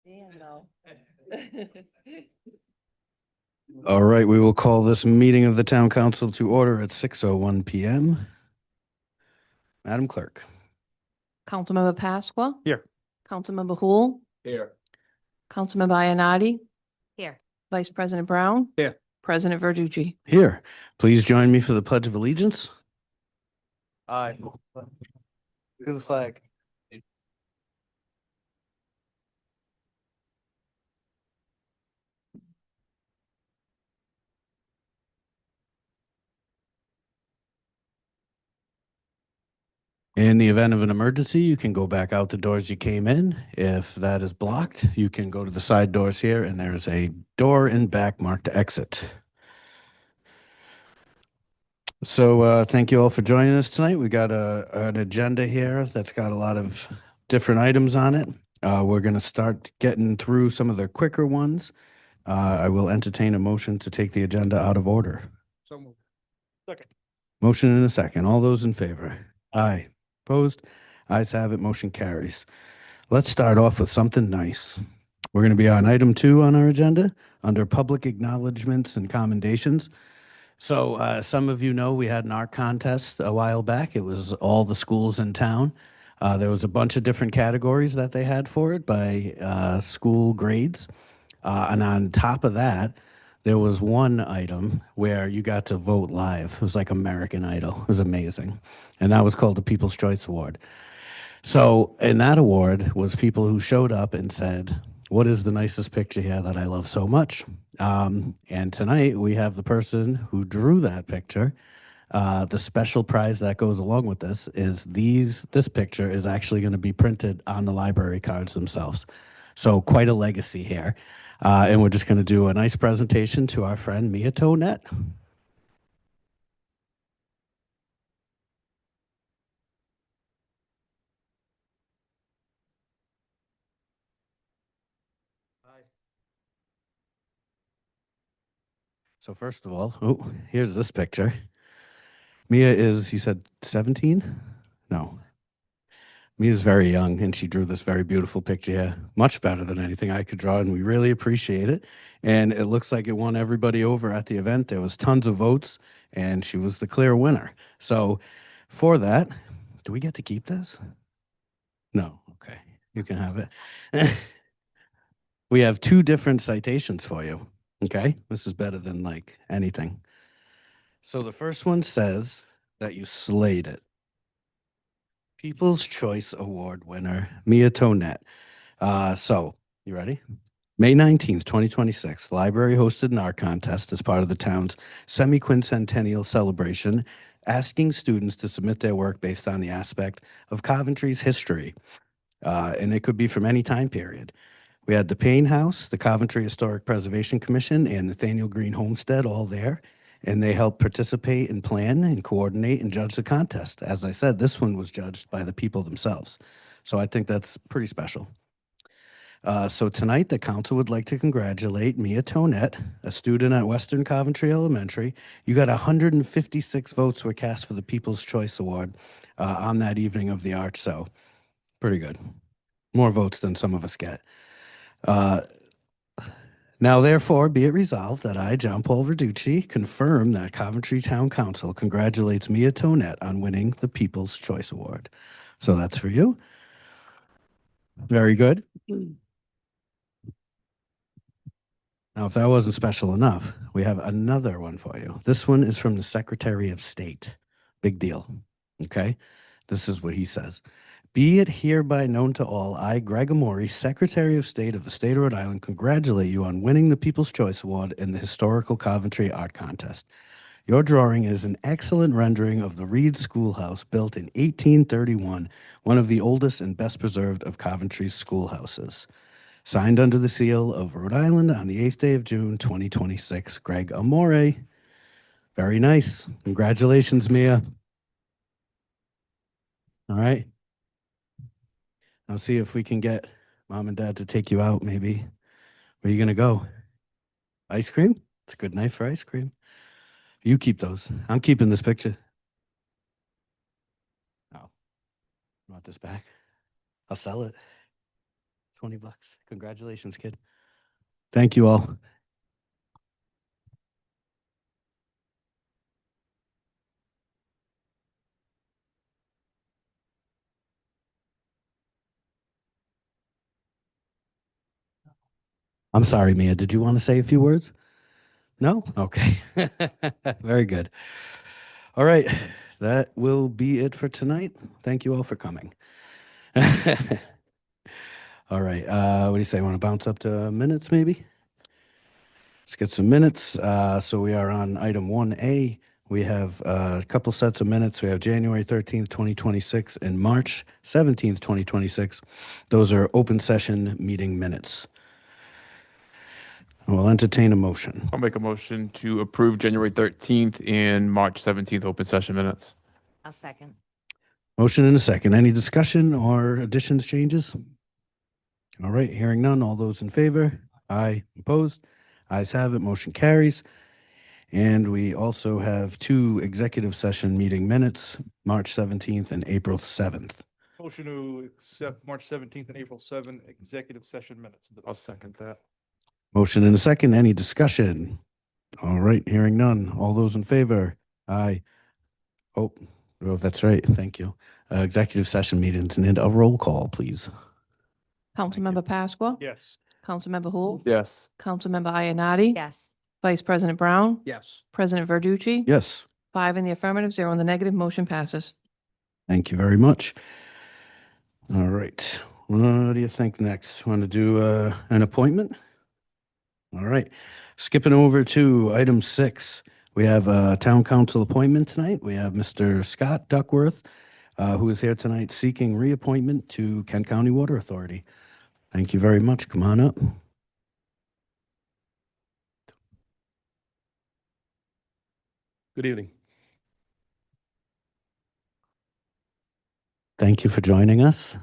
Dan, no. All right, we will call this meeting of the town council to order at 6:01 PM. Madam Clerk. Councilmember Pasqua. Here. Councilmember Hul. Here. Councilmember Ionati. Here. Vice President Brown. Here. President Verducci. Here. Please join me for the Pledge of Allegiance. Aye. To the flag. In the event of an emergency, you can go back out the doors you came in. If that is blocked, you can go to the side doors here, and there's a door in back marked exit. So thank you all for joining us tonight. We got an agenda here that's got a lot of different items on it. We're going to start getting through some of the quicker ones. I will entertain a motion to take the agenda out of order. So moved. Second. Motion and a second. All those in favor? Aye. Opposed? Ayes have it. Motion carries. Let's start off with something nice. We're going to be on item 2 on our agenda under public acknowledgements and commendations. So some of you know we had an art contest a while back. It was all the schools in town. There was a bunch of different categories that they had for it by school grades. And on top of that, there was one item where you got to vote live. It was like American Idol. It was amazing. And that was called the People's Choice Award. So in that award was people who showed up and said, what is the nicest picture here that I love so much? And tonight we have the person who drew that picture. The special prize that goes along with this is this picture is actually going to be printed on the library cards themselves. So quite a legacy here. And we're just going to do a nice presentation to our friend Mia Tonette. So first of all, here's this picture. Mia is, you said 17? No. Mia's very young, and she drew this very beautiful picture here, much better than anything I could draw, and we really appreciate it. And it looks like it won everybody over at the event. There was tons of votes, and she was the clear winner. So for that, do we get to keep this? No. Okay. You can have it. We have 2 different citations for you. Okay? This is better than like anything. So the first one says that you slayed it. People's Choice Award winner, Mia Tonette. So, you ready? May 19th, 2026, the library hosted an art contest as part of the town's semi-quincentennial celebration, asking students to submit their work based on the aspect of Coventry's history. And it could be from any time period. We had the Payne House, the Coventry Historic Preservation Commission, and Nathaniel Green Homestead all there. And they helped participate and plan and coordinate and judge the contest. As I said, this one was judged by the people themselves. So I think that's pretty special. So tonight, the council would like to congratulate Mia Tonette, a student at Western Coventry Elementary. You got 156 votes were cast for the People's Choice Award on that evening of the art. So pretty good. More votes than some of us get. Now, therefore, be it resolved that I, John Paul Verducci, confirm that Coventry Town Council congratulates Mia Tonette on winning the People's Choice Award. So that's for you. Very good. Now, if that wasn't special enough, we have another one for you. This one is from the Secretary of State. Big deal. Okay? This is what he says. Be it hereby known to all, I, Greg Amori, Secretary of State of the State of Rhode Island, congratulate you on winning the People's Choice Award in the Historical Coventry Art Contest. Your drawing is an excellent rendering of the Reed Schoolhouse built in 1831, one of the oldest and best preserved of Coventry's schoolhouses. Signed under the seal of Rhode Island on the 8th day of June, 2026, Greg Amore. Very nice. Congratulations, Mia. All right. I'll see if we can get Mom and Dad to take you out, maybe. Where are you going to go? Ice cream? It's a good night for ice cream. You keep those. I'm keeping this picture. Oh. You want this back? I'll sell it. $20. Congratulations, kid. Thank you all. I'm sorry, Mia. Did you want to say a few words? No? Okay. Very good. All right. That will be it for tonight. Thank you all for coming. All right. What do you say? Want to bounce up to minutes, maybe? Let's get some minutes. So we are on item 1A. We have a couple sets of minutes. We have January 13th, 2026 and March 17th, 2026. Those are open session meeting minutes. We'll entertain a motion. I'll make a motion to approve January 13th and March 17th open session minutes. I'll second. Motion and a second. Any discussion or additions, changes? All right, hearing none. All those in favor? Aye. Opposed? Ayes have it. Motion carries. And we also have two executive session meeting minutes, March 17th and April 7th. Motion to accept March 17th and April 7th executive session minutes. I'll second that. Motion and a second. Any discussion? All right, hearing none. All those in favor? Aye. Oh, that's right. Thank you. Executive session meetings and a roll call, please. Councilmember Pasqua. Yes. Councilmember Hul. Yes. Councilmember Ionati. Yes. Vice President Brown. Yes. President Verducci. Yes. 5 in the affirmative, 0 in the negative. Motion passes. Thank you very much. All right. What do you think next? Want to do an appointment? All right. Skipping over to item 6. We have a town council appointment tonight. We have Mr. Scott Duckworth, who is here tonight seeking reappointment to Kent County Water Authority. Thank you very much. Come on up. Good evening. Thank you for joining us.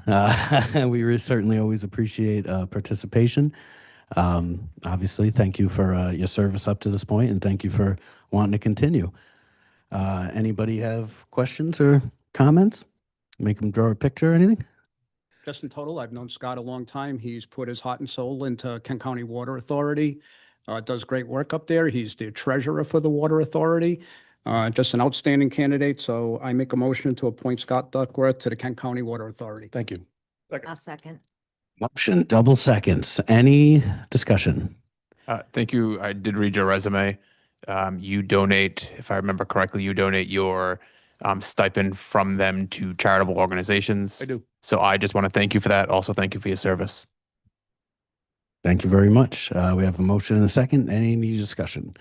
We certainly always appreciate participation. Obviously, thank you for your service up to this point, and thank you for wanting to continue. Anybody have questions or comments? Make them draw a picture or anything? Just in total, I've known Scott a long time. He's put his heart and soul into Kent County Water Authority. Does great work up there. He's the treasurer for the Water Authority. Just an outstanding candidate. So I make a motion to appoint Scott Duckworth to the Kent County Water Authority. Thank you. I'll second. Motion, double seconds. Any discussion? Thank you. I did read your resume. You donate, if I remember correctly, you donate your stipend from them to charitable organizations. I do. So I just want to thank you for that. Also, thank you for your service. Thank you very much. We have a motion and a second. Any discussion?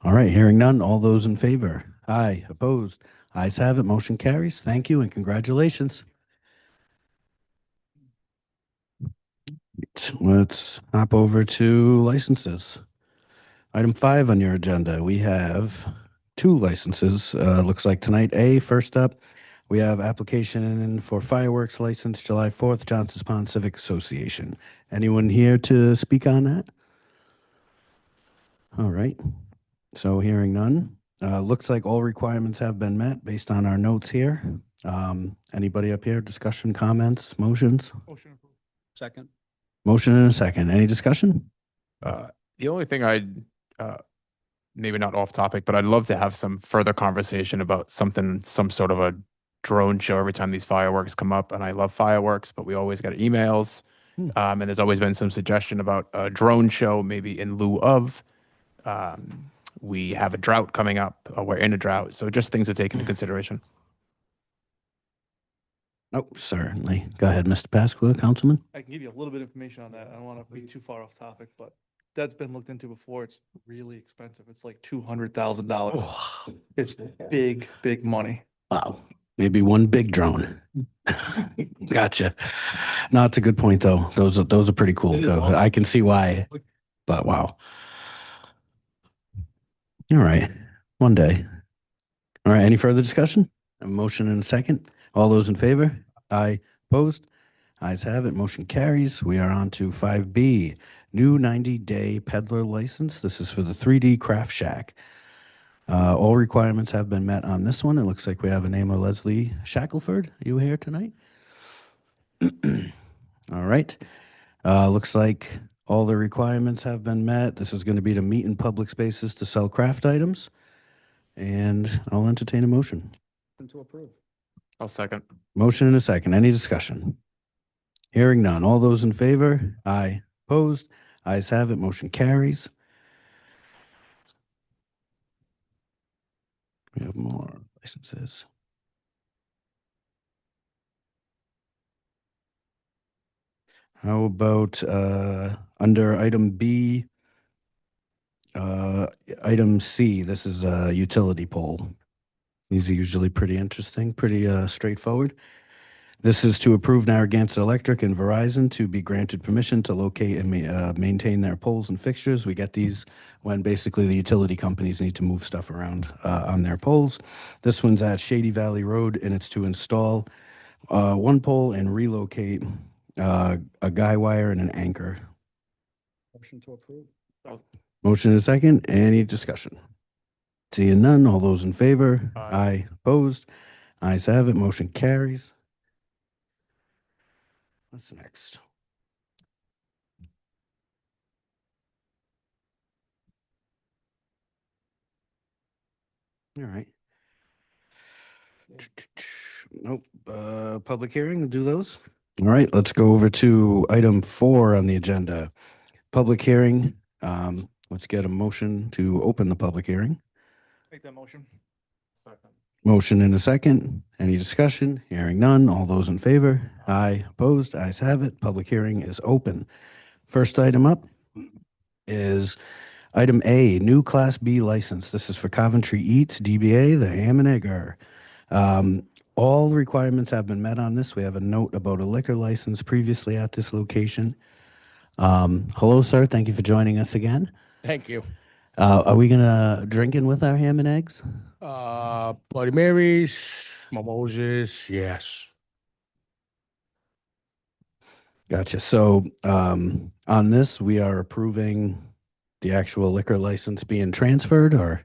All right, hearing none. All those in favor? Aye. Opposed? Ayes have it. Motion carries. Thank you and congratulations. Let's hop over to licenses. Item 5 on your agenda, we have 2 licenses. Looks like tonight. First up, we have application for fireworks license July 4th, Johnson's Pond Civic Association. Anyone here to speak on that? All right. So hearing none, looks like all requirements have been met based on our notes here. Anybody up here? Discussion, comments, motions? Motion approved. Second. Motion and a second. Any discussion? The only thing I'd, maybe not off topic, but I'd love to have some further conversation about something, some sort of a drone show every time these fireworks come up. And I love fireworks, but we always get emails. And there's always been some suggestion about a drone show, maybe in lieu of. We have a drought coming up. We're in a drought. So just things to take into consideration. Oh, certainly. Go ahead, Mr. Pasqua, Councilman. I can give you a little bit of information on that. I don't want to be too far off topic, but that's been looked into before. It's really expensive. It's like $200,000. It's big, big money. Wow. Maybe one big drone. Gotcha. No, it's a good point, though. Those are pretty cool. It is Though. awesome. I can see why, but wow. All right. One day. All right. Any further discussion? A motion and a second. All those in favor? Aye. Opposed? Ayes have it. Motion carries. We are on to 5B, new 90-day peddler license. This is for the 3D Craft Shack. All requirements have been met on this one. It looks like we have a name of Leslie Shackelford. Are you here tonight? All right. Looks like all the requirements have been met. This is going to be to meet in public spaces to sell craft items. And I'll entertain a motion. To approve. I'll second. Motion and a second. Any discussion? Hearing none. All those in favor? Aye. Opposed? Ayes have it. Motion carries. We have more licenses. How about under item B, item C, this is a utility pole. These are usually pretty interesting, pretty straightforward. This is to approve Narragansett Electric and Verizon to be granted permission to locate and maintain their poles and fixtures. We get these when basically the utility companies need to move stuff around on their poles. This one's at Shady Valley Road, and it's to install one pole and relocate a guy wire and an anchor. Motion to approve. Motion and a second. Any discussion? Seeing none. All those in favor? Aye. Opposed? Ayes have it. Motion carries. What's next? All right. Nope. Public hearing, we'll do those. All right, let's go over to item 4 on the agenda. Public hearing. Let's get a motion to open the public hearing. Make that motion. Second. Motion in a second. Any discussion? Hearing none. All those in favor? Aye. Opposed? Ayes have it. Public hearing is open. First item up is item A, new Class B license. This is for Coventry Eats, DBA, the Ham and Egger. All requirements have been met on this. We have a note about a liquor license previously at this location. Hello, sir. Thank you for joining us again. Thank you. Are we gonna drinking with our ham and eggs? Bloody Marys, mimosas, yes. Gotcha. So on this, we are approving the actual liquor license being transferred, or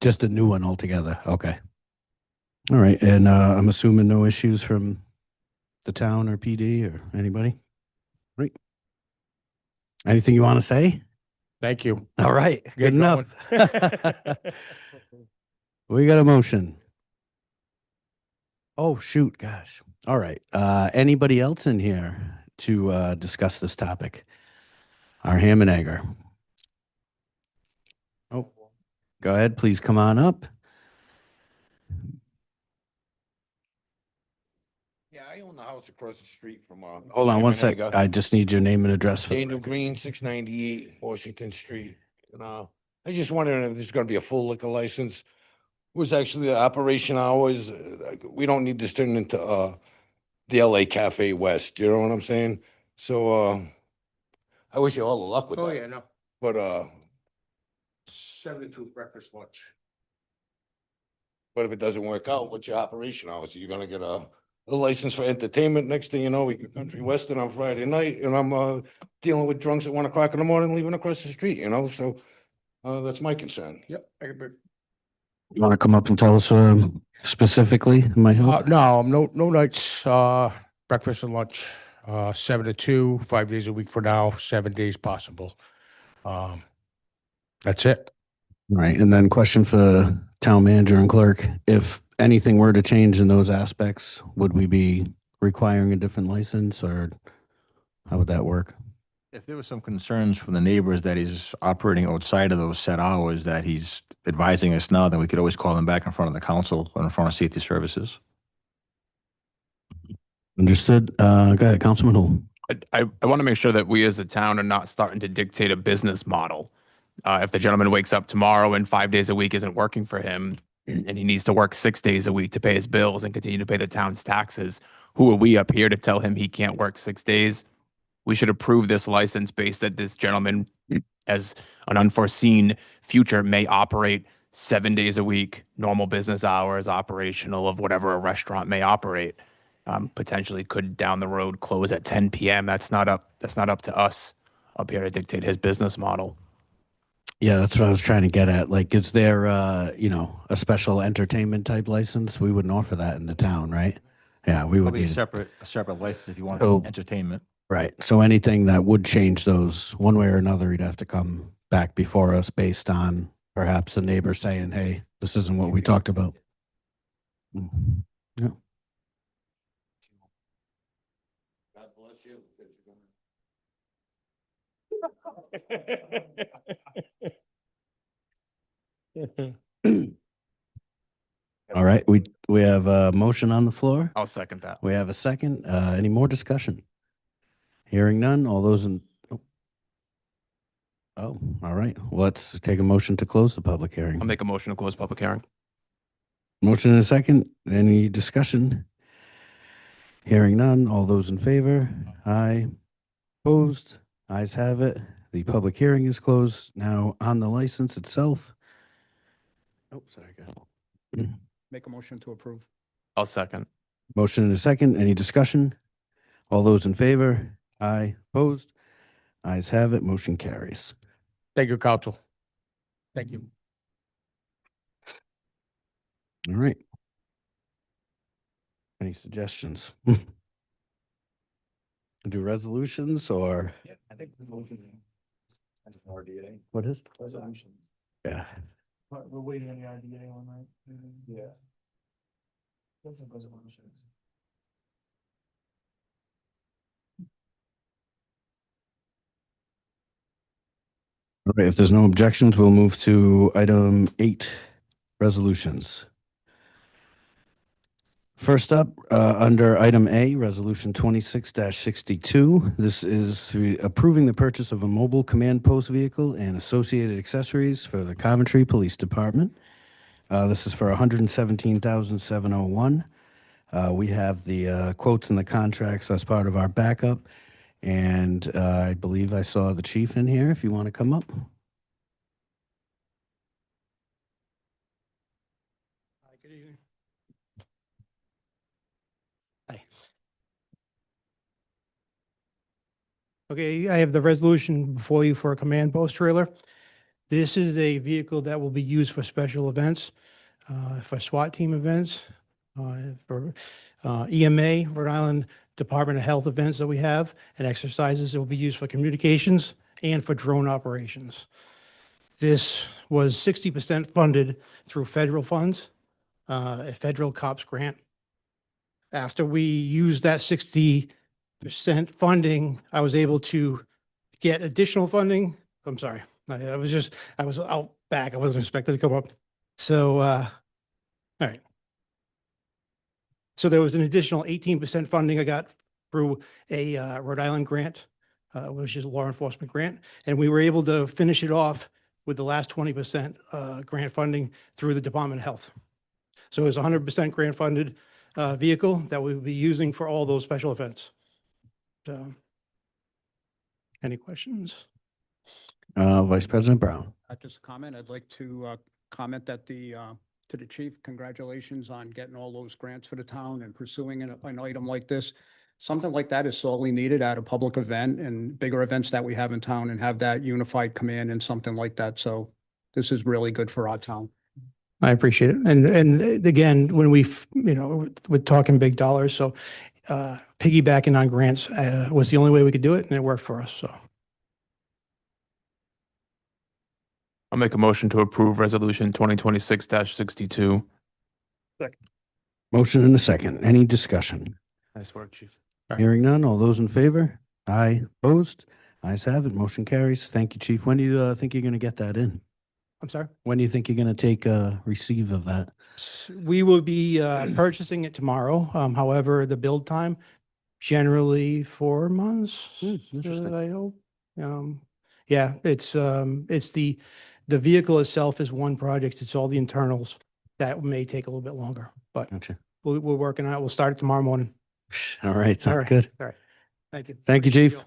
just a new one altogether? Okay. All right. And I'm assuming no issues from the town or PD or anybody? Right. Anything you want to say? Thank you. All right. Get Good enough. going. We got a motion. Oh, shoot. Gosh. All right. Anybody else in here to discuss this topic? Our ham and egger. Oh, go ahead. Please come on up. Yeah, I own the house across the street from. Hold on one sec. I just need your name and address for the Daniel record. Green, 698 Washington Street. I just wondering if there's gonna be a full liquor license. It was actually the operation hours. We don't need this turned into the LA Cafe West. You know what I'm saying? So I wish you all the luck with Oh, that. yeah, no. But 72 breakfast, lunch. but if it doesn't work out, what's your operation hours? You're gonna get a license for entertainment. Next thing you know, we get country western on Friday night, and I'm dealing with drunks at 1 o'clock in the morning, leaving across the street. So that's my concern. Yep. I can be- You want to come up and tell us specifically? Am I help? No, no nights, breakfast and lunch, 7 to 2, 5 days a week for now, 7 days possible. That's it. All right. And then question for the town manager and clerk. If anything were to change in those aspects, would we be requiring a different license, or how would that work? If there were some concerns from the neighbors that he's operating outside of those set hours that he's advising us now, then we could always call him back in front of the council or in front of safety services. Understood. Go ahead, Councilman Hull. I want to make sure that we as a town are not starting to dictate a business model. If the gentleman wakes up tomorrow and 5 days a week isn't working for him, and he needs to work 6 days a week to pay his bills and continue to pay the town's taxes, who are we up here to tell him he can't work 6 days? We should approve this license based that this gentleman, as an unforeseen future, may operate 7 days a week, normal business hours, operational of whatever a restaurant may operate. Potentially could down the road close at 10 p.m. That's not up to us up here to dictate his business model. Yeah, that's what I was trying to get at. Like, is there, a special entertainment type license? We wouldn't offer that in the town, right? Yeah, we would Probably need it. a separate license if you want So- entertainment. Right. So anything that would change those one way or another, he'd have to come back before us based on perhaps a neighbor saying, hey, this isn't what we talked about. Mm. Yeah. God bless you. All right. We have a motion on the floor. I'll second that. We have a second. Any more discussion? Hearing none. All those in. Oh, all right. Well, let's take a motion to close the public hearing. I'll make a motion to close public hearing. Motion and a second. Any discussion? Hearing none. All those in favor? Aye. Opposed? Ayes have it. The public hearing is closed. Now on the license itself. Oh, sorry. Go ahead. Make a motion to approve. I'll second. Motion and a second. Any discussion? All those in favor? Aye. Opposed? Ayes have it. Motion carries. Thank you, council. Thank you. All right. Any suggestions? Do resolutions or I think the motion. what is? Resolution. Yeah. We're waiting on the RDA one, right? Yeah. All right. If there's no objections, we'll move to item 8, resolutions. First up, under item A, resolution 26-62. This is approving the purchase of a mobile command post vehicle and associated accessories for the Coventry Police Department. This is for $117,701. We have the quotes and the contracts as part of our backup. And I believe I saw the chief in here, if you want to come up. Hi, good evening. Hi. Okay, I have the resolution before you for a command post trailer. This is a vehicle that will be used for special events, for SWAT team events, for EMA, Rhode Island Department of Health events that we have, and exercises. It will be used for communications and for drone operations. This was 60% funded through federal funds, a federal COPS grant. After we used that 60% funding, I was able to get additional funding. I'm sorry. I was out back. I wasn't expected to come up. So, all right. So there was an additional 18% funding I got through a Rhode Island grant, which is a law enforcement grant. And we were able to finish it off with the last 20% grant funding through the Department of Health. So it's 100% grant funded vehicle that we'll be using for all those special events. So, any questions? Vice President Brown. Just a comment. I'd like to comment that to the chief, congratulations on getting all those grants for the town and pursuing an item like this. Something like that is sorely needed at a public event and bigger events that we have in town, and have that unified command and something like that. So this is really good for our town. I appreciate it. And again, when we're talking big dollars, so piggybacking on grants was the only way we could do it, and it worked for us. So I'll make a motion to approve resolution 2026-62. Motion and a second. Any discussion? Nice work, chief. Hearing none. All those in favor? Aye. Opposed? Ayes have it. Motion carries. Thank you, Chief. When do you think you're going to get that in? I'm sorry. When do you think you're going to take receive of that? We will be purchasing it tomorrow. However, the build time, generally 4 months. Interesting. I hope. Yeah, it's the vehicle itself is one project. It's all the internals that may take a little bit longer, but Gotcha. we're working on it. We'll start it tomorrow morning. All right. Sounds All right. good. All right. Thank you. Thank you, Chief.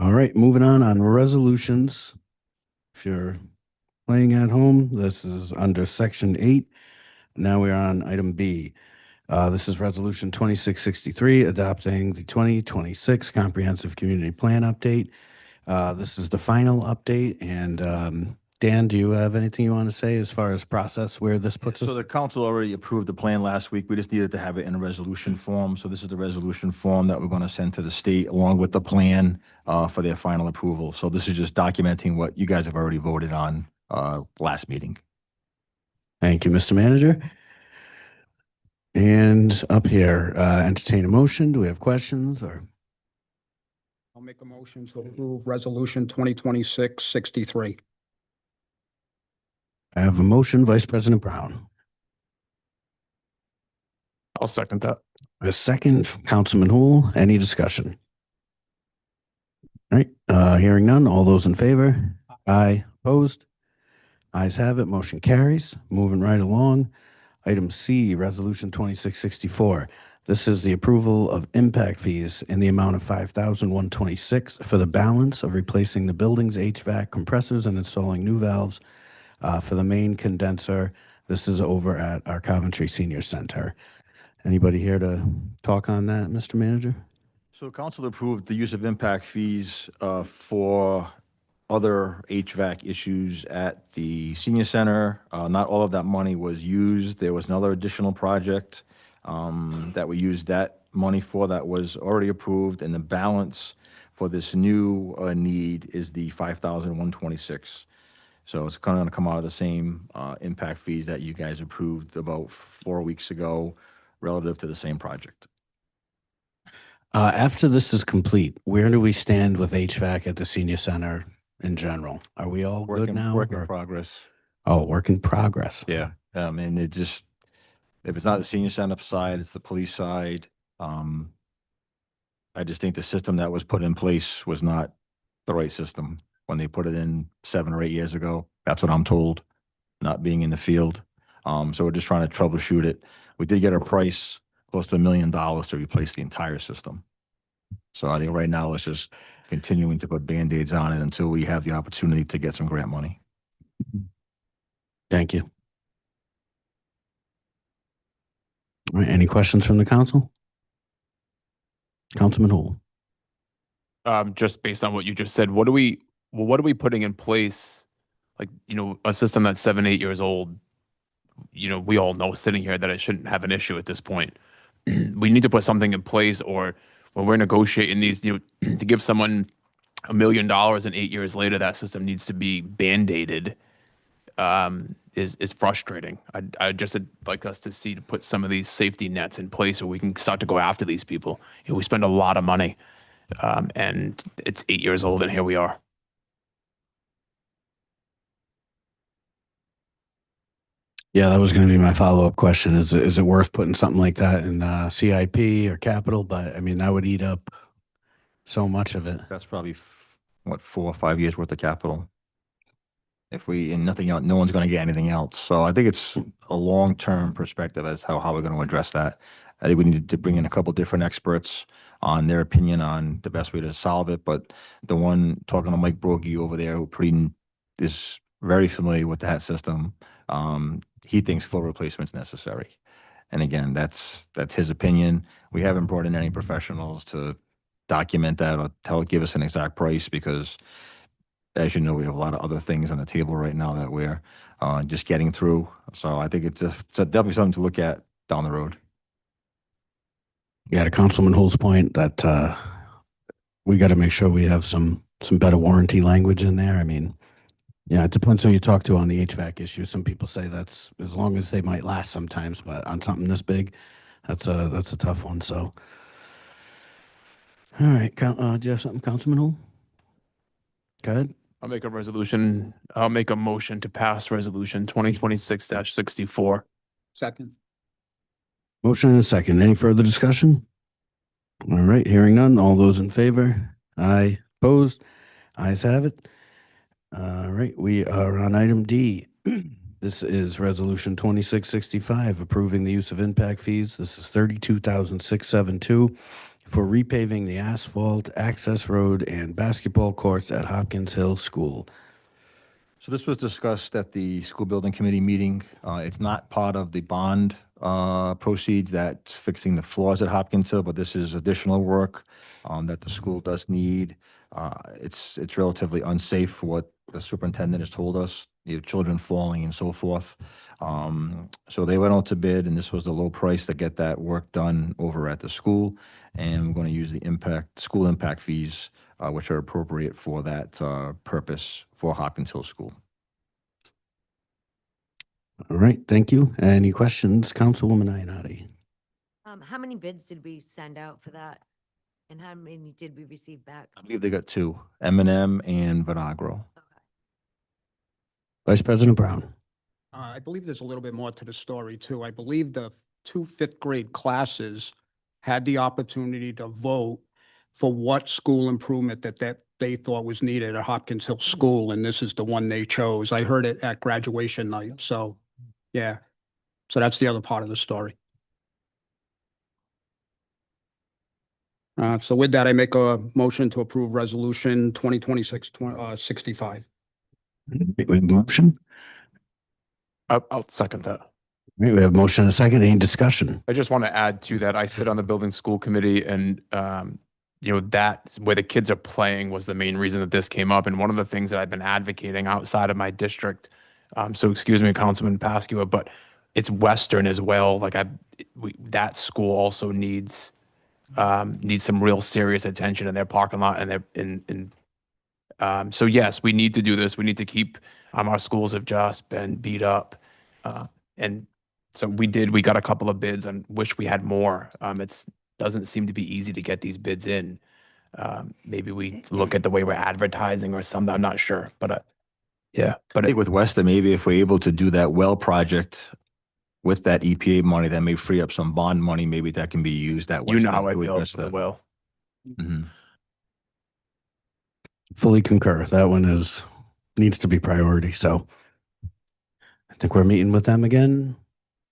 All right, moving on resolutions. If you're playing at home, this is under section 8. Now we are on item B. This is resolution 2663, adopting the 2026 comprehensive community plan update. This is the final update, and Dan, do you have anything you want to say as far as process where this puts us? So the council already approved the plan last week. We just needed to have it in a resolution form. So this is the resolution form that we're going to send to the state along with the plan for their final approval. So this is just documenting what you guys have already voted on last meeting. Thank you, Mr. Manager. And up here, entertain a motion. Do we have questions or? I'll make a motion to approve Resolution 2026-63. I have a motion, Vice President Brown. I'll second that. A second, Councilman Hool. Any discussion? All right, hearing none. All those in favor? Aye. Opposed? Ayes have it. Motion carries. Moving right along. Item C, Resolution 2664. This is the approval of impact fees in the amount of $5,126 for the balance of replacing the building's HVAC compressors and installing new valves for the main condenser. This is over at our Coventry Senior Center. Anybody here to talk on that, Mr. Manager? So council approved the use of impact fees for other HVAC issues at the senior center. Not all of that money was used. There was another additional project that we used that money for that was already approved, and the balance for this new need is the $5,126. So it's kind of going to come out of the same impact fees that you guys approved about 4 weeks ago relative to the same project. After this is complete, where do we stand with HVAC at the senior center in general? Are we all good now? Work in or- progress. Oh, work in progress. Yeah. And it just, if it's not the senior center side, it's the police side. I just think the system that was put in place was not the right system when they put it in 7 or 8 years ago. That's what I'm told, not being in the field. So we're just trying to troubleshoot it. We did get a price close to $1 million to replace the entire system. So I think right now it's just continuing to put Band-Aids on it until we have the opportunity to get some grant money. Thank you. All right, any questions from the council? Councilman Hool. Just based on what you just said, what are we putting in place? Like, a system that's 7, 8 years old, we all know sitting here that it shouldn't have an issue at this point. We need to put something in place, or when we're negotiating these, to give someone $1 million and 8 years later, that system needs to be Band-Aided, is frustrating. I'd just like us to put some of these safety nets in place where we can start to go after these people. We spend a lot of money, and it's 8 years old, and here we are. Yeah, that was going to be my follow-up question. Is it worth putting something like that in CIP or capital? But I mean, that would eat up so much of it. That's probably, 4 or 5 years worth of capital. If we, and nothing else, no one's going to get anything else. So I think it's a long-term perspective as how we're going to address that. I think we need to bring in a couple different experts on their opinion on the best way to solve it. But the one talking to Mike Brogy over there, who is very familiar with that system, he thinks full replacement's necessary. And again, that's his opinion. We haven't brought in any professionals to document that or give us an exact price because, as you know, we have a lot of other things on the table right now that we're just getting through. So I think it's definitely something to look at down the road. Yeah, to Councilman Hull's point that we got to make sure we have some better warranty language in there. I mean, yeah, it depends who you talk to on the HVAC issue. Some people say that's as long as they might last sometimes, but on something this big, that's a tough one. So, all right, do you have something, Councilman Hull? Go ahead. I'll make a motion to pass resolution 2026-64. Second. Motion and a second. Any further discussion? All right, hearing none. All those in favor? Aye. Opposed? Ayes have it. All right, we are on item D. This is resolution 2665, approving the use of impact fees. This is $32,672 for repaving the asphalt access road and basketball courts at Hopkins Hill School. So this was discussed at the school building committee meeting. It's not part of the bond proceeds that's fixing the floors at Hopkins Hill, but this is additional work that the school does need. It's relatively unsafe for what the superintendent has told us you have children falling and so forth. So they went out to bid, and this was the low price to get that work done over at the school. And we're going to use the school impact fees, which are appropriate for that purpose for Hopkins Hill School. All right, thank you. Any questions, Councilwoman Ionati? How many bids did we send out for that? And how many did we receive back? I believe they got two, M&M and Vinagro. Vice President Brown? I believe there's a little bit more to the story too. I believe the two fifth-grade classes had the opportunity to vote for what school improvement that they thought was needed at Hopkins Hill School, and this is the one they chose. I heard it at graduation night, so, yeah. So that's the other part of the story. So with that, I make a motion to approve Resolution 2026-65. We have a motion. I'll second that. All right, we have a motion and a second. Any discussion? I just want to add to that. I sit on the building school committee, and that where the kids are playing was the main reason that this came up. And one of the things that I've been advocating outside of my district, so excuse me, Councilman Pascua, but it's Western as well. Like that school also needs some real serious attention in their parking lot, and so yes, we need to do this. We need to keep our schools have just been beat up, and so we got a couple of bids and wish we had more. It doesn't seem to be easy to get these bids in. Maybe we look at the way we're advertising or something. I'm not sure, but yeah. But I think with Weston, maybe if we're able to do that well project with that EPA money, that may free up some bond money. Maybe that can be used that way. you know how I feel for the well. Mm-hmm. Fully concur. That one needs to be priority. So I think we're meeting with them again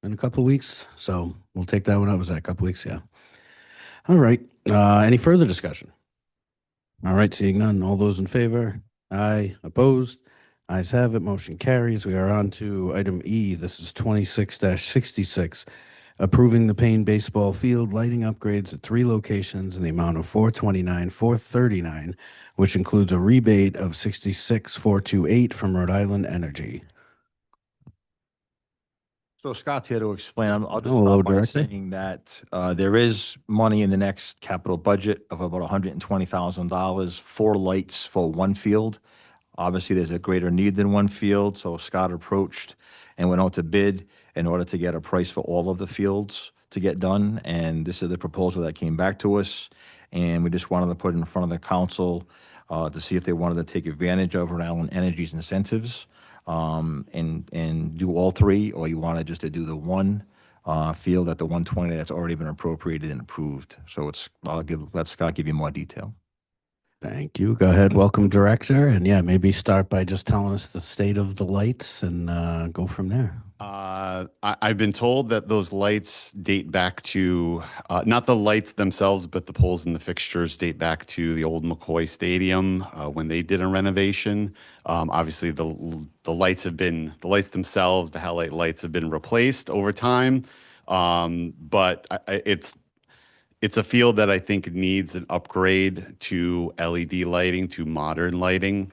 in a couple of weeks. So we'll take that one up. Was that a couple of weeks? Yeah. All right. Any further discussion? All right. Seeing none. All those in favor? Aye. Opposed? Ayes have it. Motion carries. We are on to item E. This is 26-66, approving the Payne baseball field lighting upgrades at 3 locations in the amount of $429,439, which includes a rebate of $66,428 from Rhode Island Energy. So Scott's here to explain. I'll just Hello, start by Director. saying that there is money in the next capital budget of about $120,000 for lights for one field. Obviously, there's a greater need than one field, so Scott approached and went out to bid in order to get a price for all of the fields to get done. And this is the proposal that came back to us. And we just wanted to put it in front of the council to see if they wanted to take advantage of Rhode Island Energy's incentives and do all 3, or you wanted just to do the one field at the 120 that's already been appropriated and approved. So let Scott give you more detail. Thank you. Go ahead. Welcome, Director. And yeah, maybe start by just telling us the state of the lights and go from there. I've been told that those lights date back to, not the lights themselves, but the poles and the fixtures date back to the old McCoy Stadium when they did a renovation. Obviously, the lights themselves, the halide lights have been replaced over time. But it's a field that I think needs an upgrade to LED lighting, to modern lighting.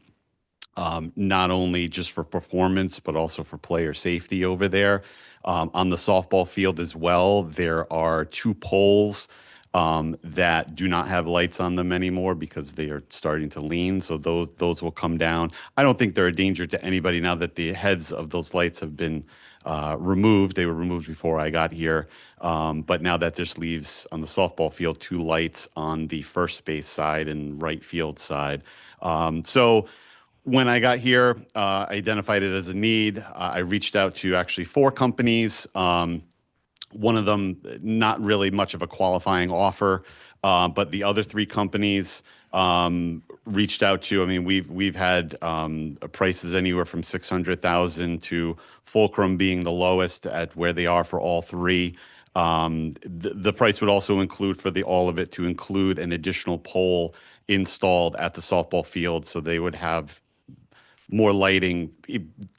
Not only just for performance, but also for player safety over there. On the softball field as well, there are 2 poles that do not have lights on them anymore because they are starting to lean. So those will come down. I don't think they're a danger to anybody now that the heads of those lights have been removed. They were removed before I got here. But now that just leaves on the softball field 2 lights on the first base side and right field side. So when I got here, I identified it as a need. I reached out to actually 4 companies. One of them, not really much of a qualifying offer, but the other 3 companies reached out to. I mean, we've had prices anywhere from $600,000 to Fulcrum being the lowest at where they are for all 3. The price would also include for all of it to include an additional pole installed at the softball field, so they would have more lighting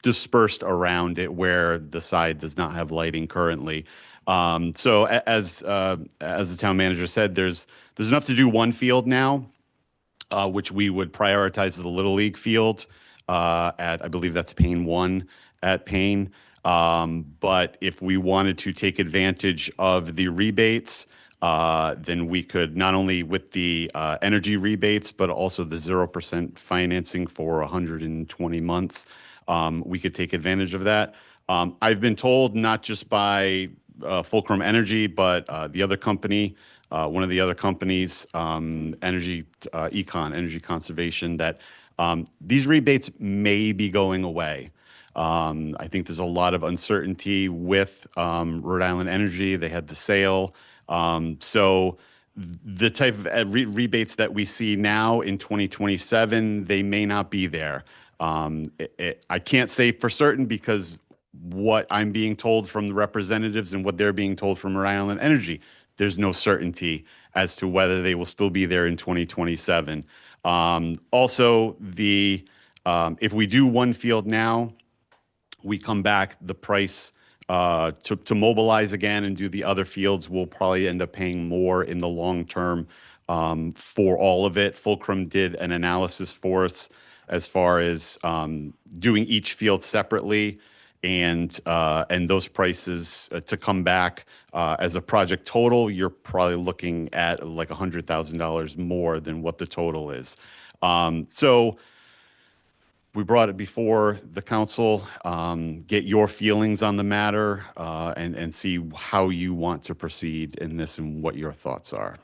dispersed around it where the side does not have lighting currently. So as the town manager said, there's enough to do one field now, which we would prioritize as the Little League field. at, I believe that's Payne 1 at Payne. But if we wanted to take advantage of the rebates, then we could not only with the energy rebates, but also the 0% financing for 120 months. We could take advantage of that. I've been told not just by Fulcrum Energy, but the other company, one of the other companies, Energy Conservation, that these rebates may be going away. I think there's a lot of uncertainty with Rhode Island Energy. They had the sale. So the type of rebates that we see now in 2027, they may not be there. I can't say for certain because what I'm being told from the representatives and what they're being told from Rhode Island Energy, there's no certainty as to whether they will still be there in 2027. Also, if we do one field now, we come back, the price to mobilize again and do the other fields, we'll probably end up paying more in the long term for all of it. Fulcrum did an analysis for us as far as doing each field separately, and those prices to come back as a project total, you're probably looking at like $100,000 more than what the total is. So we brought it before the council, get your feelings on the matter, and see how you want to proceed in this and what your thoughts are.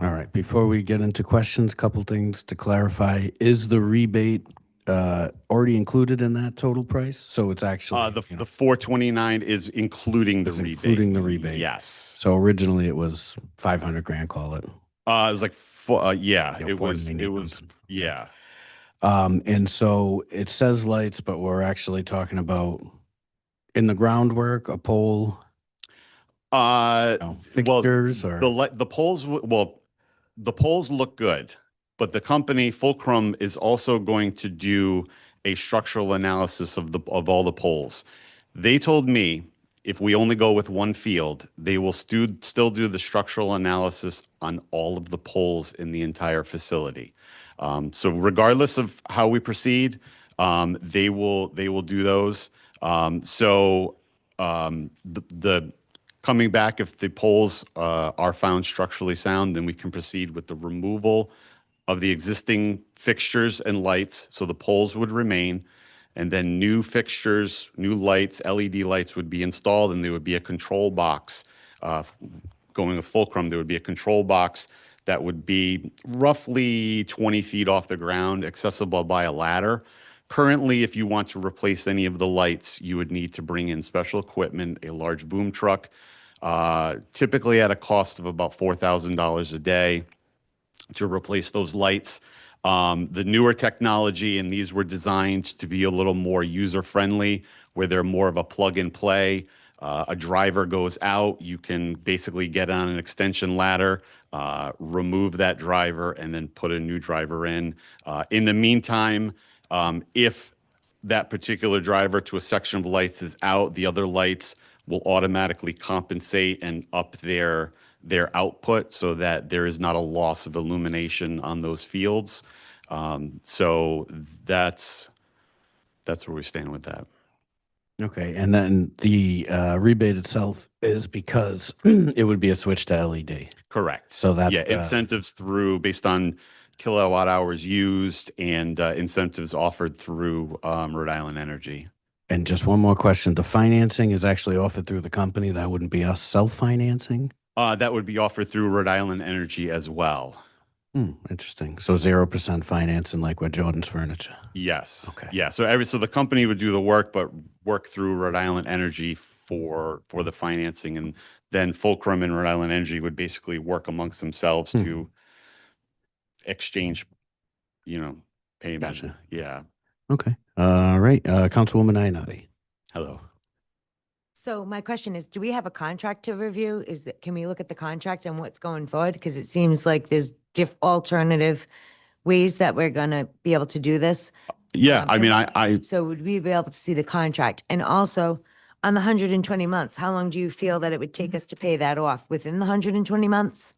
All right. Before we get into questions, couple things to clarify. Is the rebate already included in that total price? So it's actually The 429 is including the is rebate. including the rebate. Yes. So originally it was 500 grand, call it. It was like, yeah, Yeah, it was, 490. yeah. And so it says lights, but we're actually talking about in the groundwork, a pole, fixtures, or the poles, the poles look good, but the company Fulcrum is also going to do a structural analysis of all the poles. They told me if we only go with one field, they will still do the structural analysis on all of the poles in the entire facility. So regardless of how we proceed, they will do those. The coming back, if the poles are found structurally sound, then we can proceed with the removal of the existing fixtures and lights. So the poles would remain, and then new fixtures, new lights, LED lights would be installed, and there would be a control box. Going with Fulcrum, there would be a control box that would be roughly 20 feet off the ground, accessible by a ladder. Currently, if you want to replace any of the lights, you would need to bring in special equipment, a large boom truck, typically at a cost of about $4,000 a day to replace those lights. The newer technology, and these were designed to be a little more user-friendly, where they're more of a plug-and-play. A driver goes out, you can basically get on an extension ladder, remove that driver, and then put a new driver in. In the meantime, if that particular driver to a section of lights is out, the other lights will automatically compensate and up their output so that there is not a loss of illumination on those fields. So that's where we stand with that. okay. And then the rebate itself is because it would be a switch to LED. Correct. So that yeah, incentives based on kilowatt hours used and incentives offered through Rhode Island Energy. And just one more question. The financing is actually offered through the company. That wouldn't be us self-financing? That would be offered through Rhode Island Energy as well. Interesting. So 0% financing like with Jordan's Furniture. Yes. Okay. Yeah. So the company would do the work, but work through Rhode Island Energy for the financing, and then Fulcrum and Rhode Island Energy would basically work amongst themselves to exchange, payment. Gotcha. Yeah. Okay. All right. Councilwoman Ionati. Hello. So my question is, do we have a contract to review? Can we look at the contract and what's going forward? Because it seems like there's alternative ways that we're gonna be able to do this. Yeah. I mean, So would we be able to see the contract? And also, on the 120 months, how long do you feel that it would take us to pay that off? Within the 120 months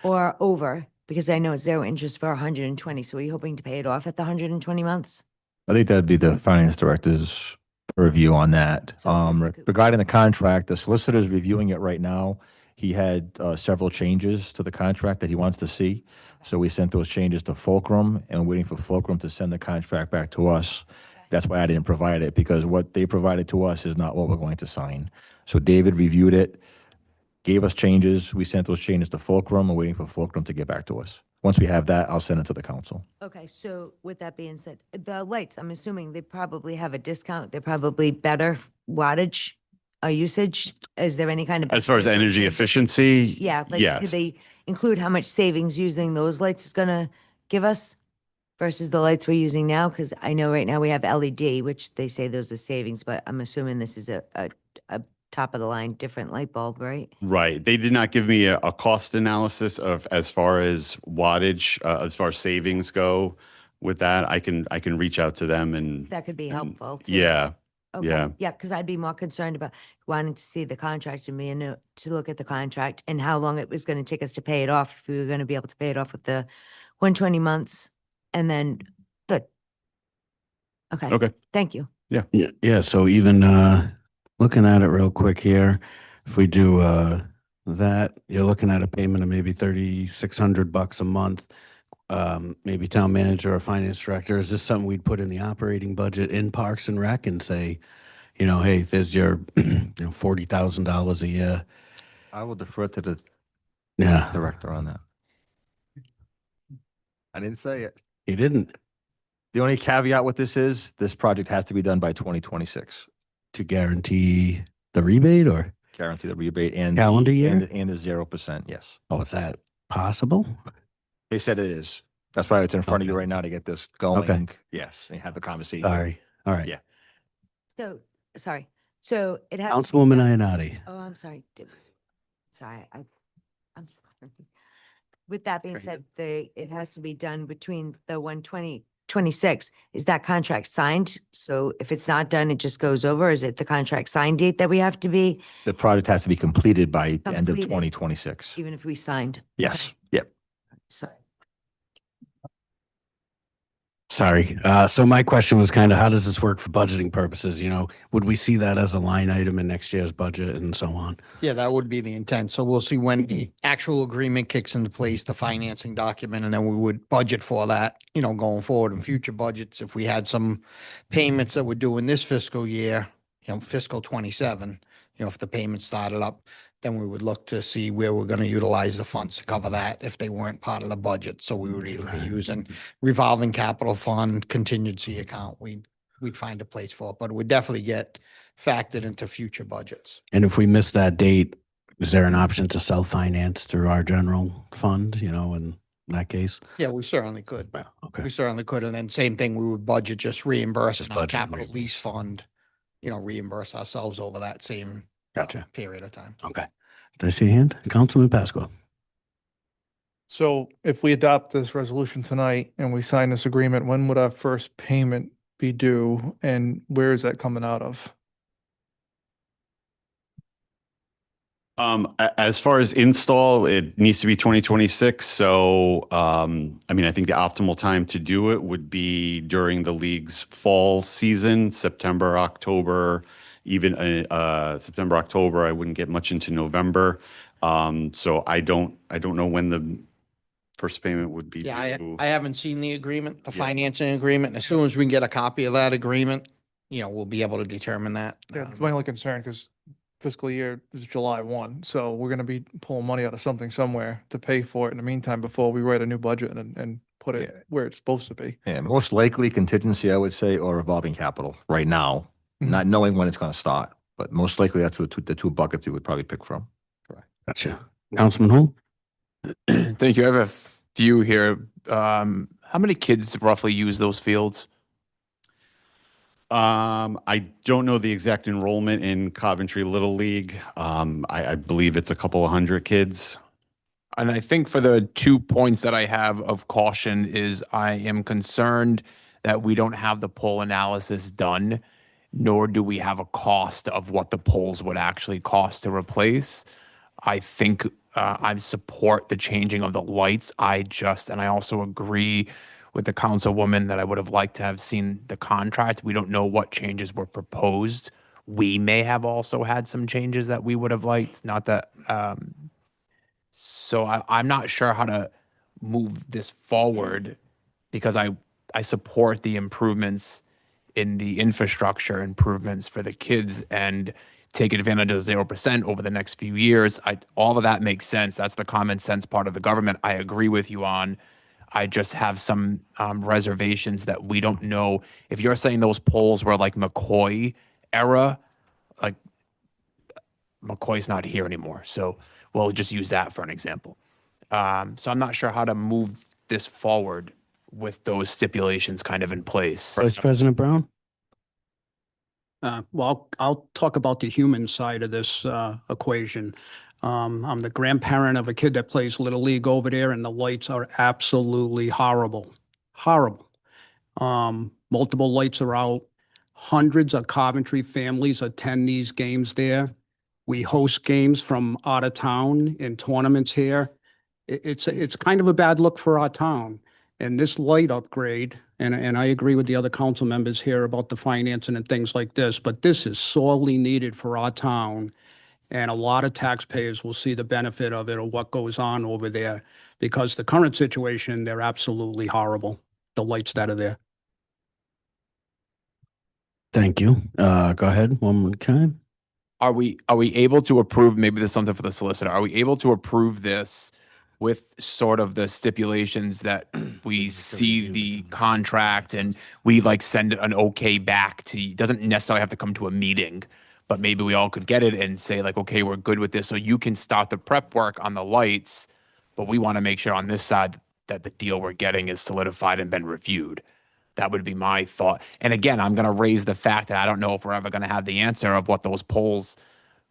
or over? Because I know it's 0 interest for 120. So are you hoping to pay it off at the 120 months? I think that'd be the finance director's review on that. So we could- Regarding the contract, the solicitor's reviewing it right now. He had several changes to the contract that he wants to see. So we sent those changes to Fulcrum and we're waiting for Fulcrum to send the contract back to us. That's why I didn't provide it, because what they provided to us is not what we're going to sign. So David reviewed it, gave us changes. We sent those changes to Fulcrum. We're waiting for Fulcrum to get back to us. Once we have that, I'll send it to the council. Okay, so with that being said, the lights, I'm assuming they probably have a discount. They're probably better wattage, usage. Is there any kind of? As far as energy efficiency, Yeah, like, do yes. they include how much savings using those lights is gonna give us versus the lights we're using now? Because I know right now we have LED, which they say those are savings, but I'm assuming this is a top of the line, different light bulb, right? Right. They did not give me a cost analysis of as far as wattage, as far as savings go with that. I can reach out to them and That could be helpful. too. yeah. Okay. yeah. Yeah, because I'd be more concerned about wanting to see the contract and me and to look at the contract and how long it was going to take us to pay it off. If we were going to be able to pay it off with the 120 months and then, good. Okay. Okay. Thank you. Yeah, yeah. So even looking at it real quick here, if we do that, you're looking at a payment of maybe $3,600 a month. Maybe town manager or finance director. Is this something we'd put in the operating budget in Parks and Rec and say, hey, there's your $40,000 a year. I will defer to the Yeah, director on that. I didn't say it. he didn't The only caveat with this is this project has to be done by 2026. to guarantee the rebate, or Guarantee the rebate and Calendar year? and the 0%. Yes, is that possible? they said it is. That's why it's in front of you Okay. right now to get this going. Okay. Yes, and have the conversation. Sorry. All right. Yeah. So, sorry. So it has. Councilwoman Ionati. Oh, I'm sorry. Sorry, I'm sorry. With that being said, it has to be done between the 1/20/26. Is that contract signed? So if it's not done, it just goes over? Is it the contract sign date that we have to be, The project has to be completed by the end of Completed. 2026. even if we signed? Yes. Okay. Yep. Sorry. Sorry. So my question was kind of, how does this work for budgeting purposes? Would we see that as a line item in next year's budget and so on? Yeah, that would be the intent. So we'll see when the actual agreement kicks into place, the financing document, and then we would budget for that, going forward in future budgets. If we had some payments that we're doing this fiscal year, fiscal 27, if the payments started up, then we would look to see where we're going to utilize the funds to cover that if they weren't part of the budget. So we would either be using revolving capital fund, contingency account. We'd find a place for it, but it would definitely get factored into future budgets. And if we miss that date, is there an option to self-finance through our general fund, in that case? Yeah, we certainly could. Well, okay. We certainly could. And then same thing, we would budget, just reimburse Just in our budget and capital lease fund, reimburse ourselves over that same Gotcha. period of time. Okay. Did I see a hand? Councilman Pasqua. So if we adopt this resolution tonight and we sign this agreement, when would our first payment be due and where is that coming out of? As far as install, it needs to be 2026. So, I think the optimal time to do it would be during the league's fall season, September, October, even September, October. I wouldn't get much into November. So I don't know when the first payment would be Yeah, due. I haven't seen the agreement, the Yeah. financing agreement. As soon as we can get a copy of that agreement, we'll be able to determine that. Yeah, it's my only concern because fiscal year is July 1. So we're going to be pulling money out of something somewhere to pay for it in the meantime before we write a new budget and put it Yeah. where it's supposed to be. Yeah, most likely contingency, I would say, or revolving capital right now, Mhm. not knowing when it's going to start. But most likely that's the two buckets you would probably pick from. Gotcha. Councilman Hull? Thank you. I have a few here. How many kids roughly use those fields? I don't know the exact enrollment in Coventry Little League. I believe it's a couple of hundred kids. And I think for the 2 points that I have of caution is I am concerned that we don't have the poll analysis done, nor do we have a cost of what the polls would actually cost to replace. I think I support the changing of the lights. And I also agree with the councilwoman that I would have liked to have seen the contract. We don't know what changes were proposed. We may have also had some changes that we would have liked, not that, so I'm not sure how to move this forward because I support the improvements in the infrastructure improvements for the kids and take advantage of 0% over the next few years. All of that makes sense. That's the common sense part of the government. I agree with you on. I just have some reservations that we don't know. If you're saying those polls were like McCoy era, like McCoy's not here anymore. So we'll just use that for an example. So I'm not sure how to move this forward with those stipulations kind of in place. Vice President Brown? Well, I'll talk about the human side of this equation. I'm the grandparent of a kid that plays Little League over there, and the lights are absolutely horrible. Horrible. Multiple lights are out. Hundreds of Coventry families attend these games there. We host games from out of town in tournaments here. It's kind of a bad look for our town. And this light upgrade, and I agree with the other council members here about the financing and things like this, but this is sorely needed for our town. And a lot of taxpayers will see the benefit of it or what goes on over there, because the current situation, they're absolutely horrible, the lights that are there. Thank you. Go ahead, one more time. Are we able to approve, maybe there's something for the solicitor, are we able to approve this with sort of the stipulations that we see the contract and we like send an okay back to, doesn't necessarily have to come to a meeting, but maybe we all could get it and say like, okay, we're good with this. So you can start the prep work on the lights, but we want to make sure on this side that the deal we're getting is solidified and been reviewed. That would be my thought. And again, I'm going to raise the fact that I don't know if we're ever going to have the answer of what those polls,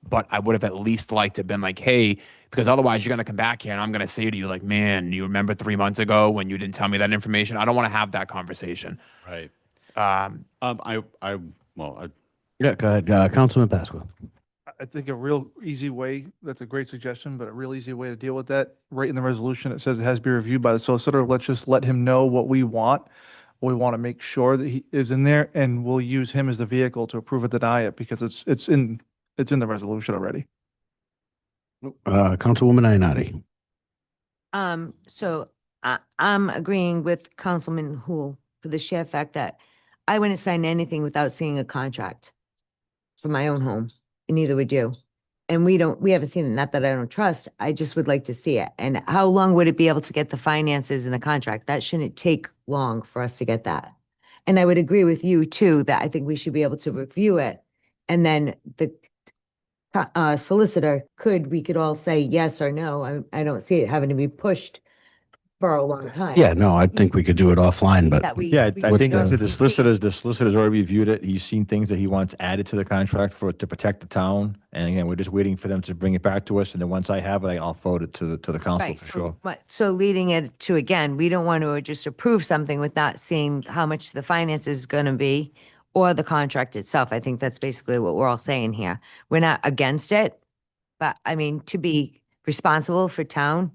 but I would have at least liked to have been like, hey, because otherwise you're going to come back here and I'm going to say to you like, man, you remember 3 months ago when you didn't tell me that information? I don't want to have that conversation. Right. Um, Yeah, go ahead. Councilman Pasqua. I think a real easy way, that's a great suggestion, but a real easy way to deal with that, right in the resolution, it says it has to be reviewed by the solicitor. Let's just let him know what we want. We want to make sure that he is in there, and we'll use him as the vehicle to approve or deny it because it's in the resolution already. Councilwoman Ionati. So I'm agreeing with Councilman Hool for the sheer fact that I wouldn't sign anything without seeing a contract for my own home, and neither would you. And we haven't seen it, not that I don't trust, I just would like to see it. And how long would it be able to get the finances in the contract? That shouldn't take long for us to get that. And I would agree with you too, that I think we should be able to review it. And then the solicitor we could all say yes or no. I don't see it having to be pushed for a long time. Yeah, no, I think we could do it offline, but That we- Yeah, we I just think don't the see- solicitor's already reviewed it. He's seen things that he wants added to the contract to protect the town. And again, we're just waiting for them to bring it back to us. And then once I have it, I'll forward it to the council Right, for sure. so leading it to, again, we don't want to just approve something with not seeing how much the finance is going to be or the contract itself. I think that's basically what we're all saying here. We're not against it, but I mean, to be responsible for town,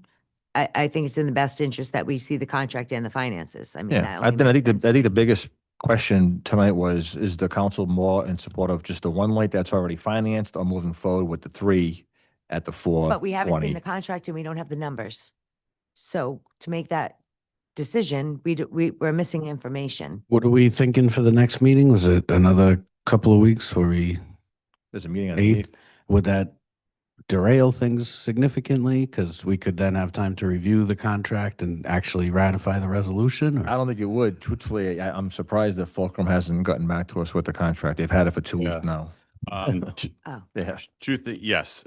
I think it's in the best interest that we see the contract and the finances. I mean, Yeah, that I only think makes I sense. think the biggest question tonight was, is the council more in support of just the one light that's already financed or moving forward with the 3 at the 420? But we haven't seen the contract and we don't have the numbers. So to make that decision, we're missing information. what are we thinking for the next meeting? Was it another couple of weeks or There's a meeting on the 8th? Would that derail things significantly? Because we could then have time to review the contract and actually ratify the resolution? I Or? don't think it would. Truthfully, I'm surprised that Fulcrum hasn't gotten back to us with the contract. They've had it for 2 Yeah. weeks now. Oh, Yeah. Truth, yes.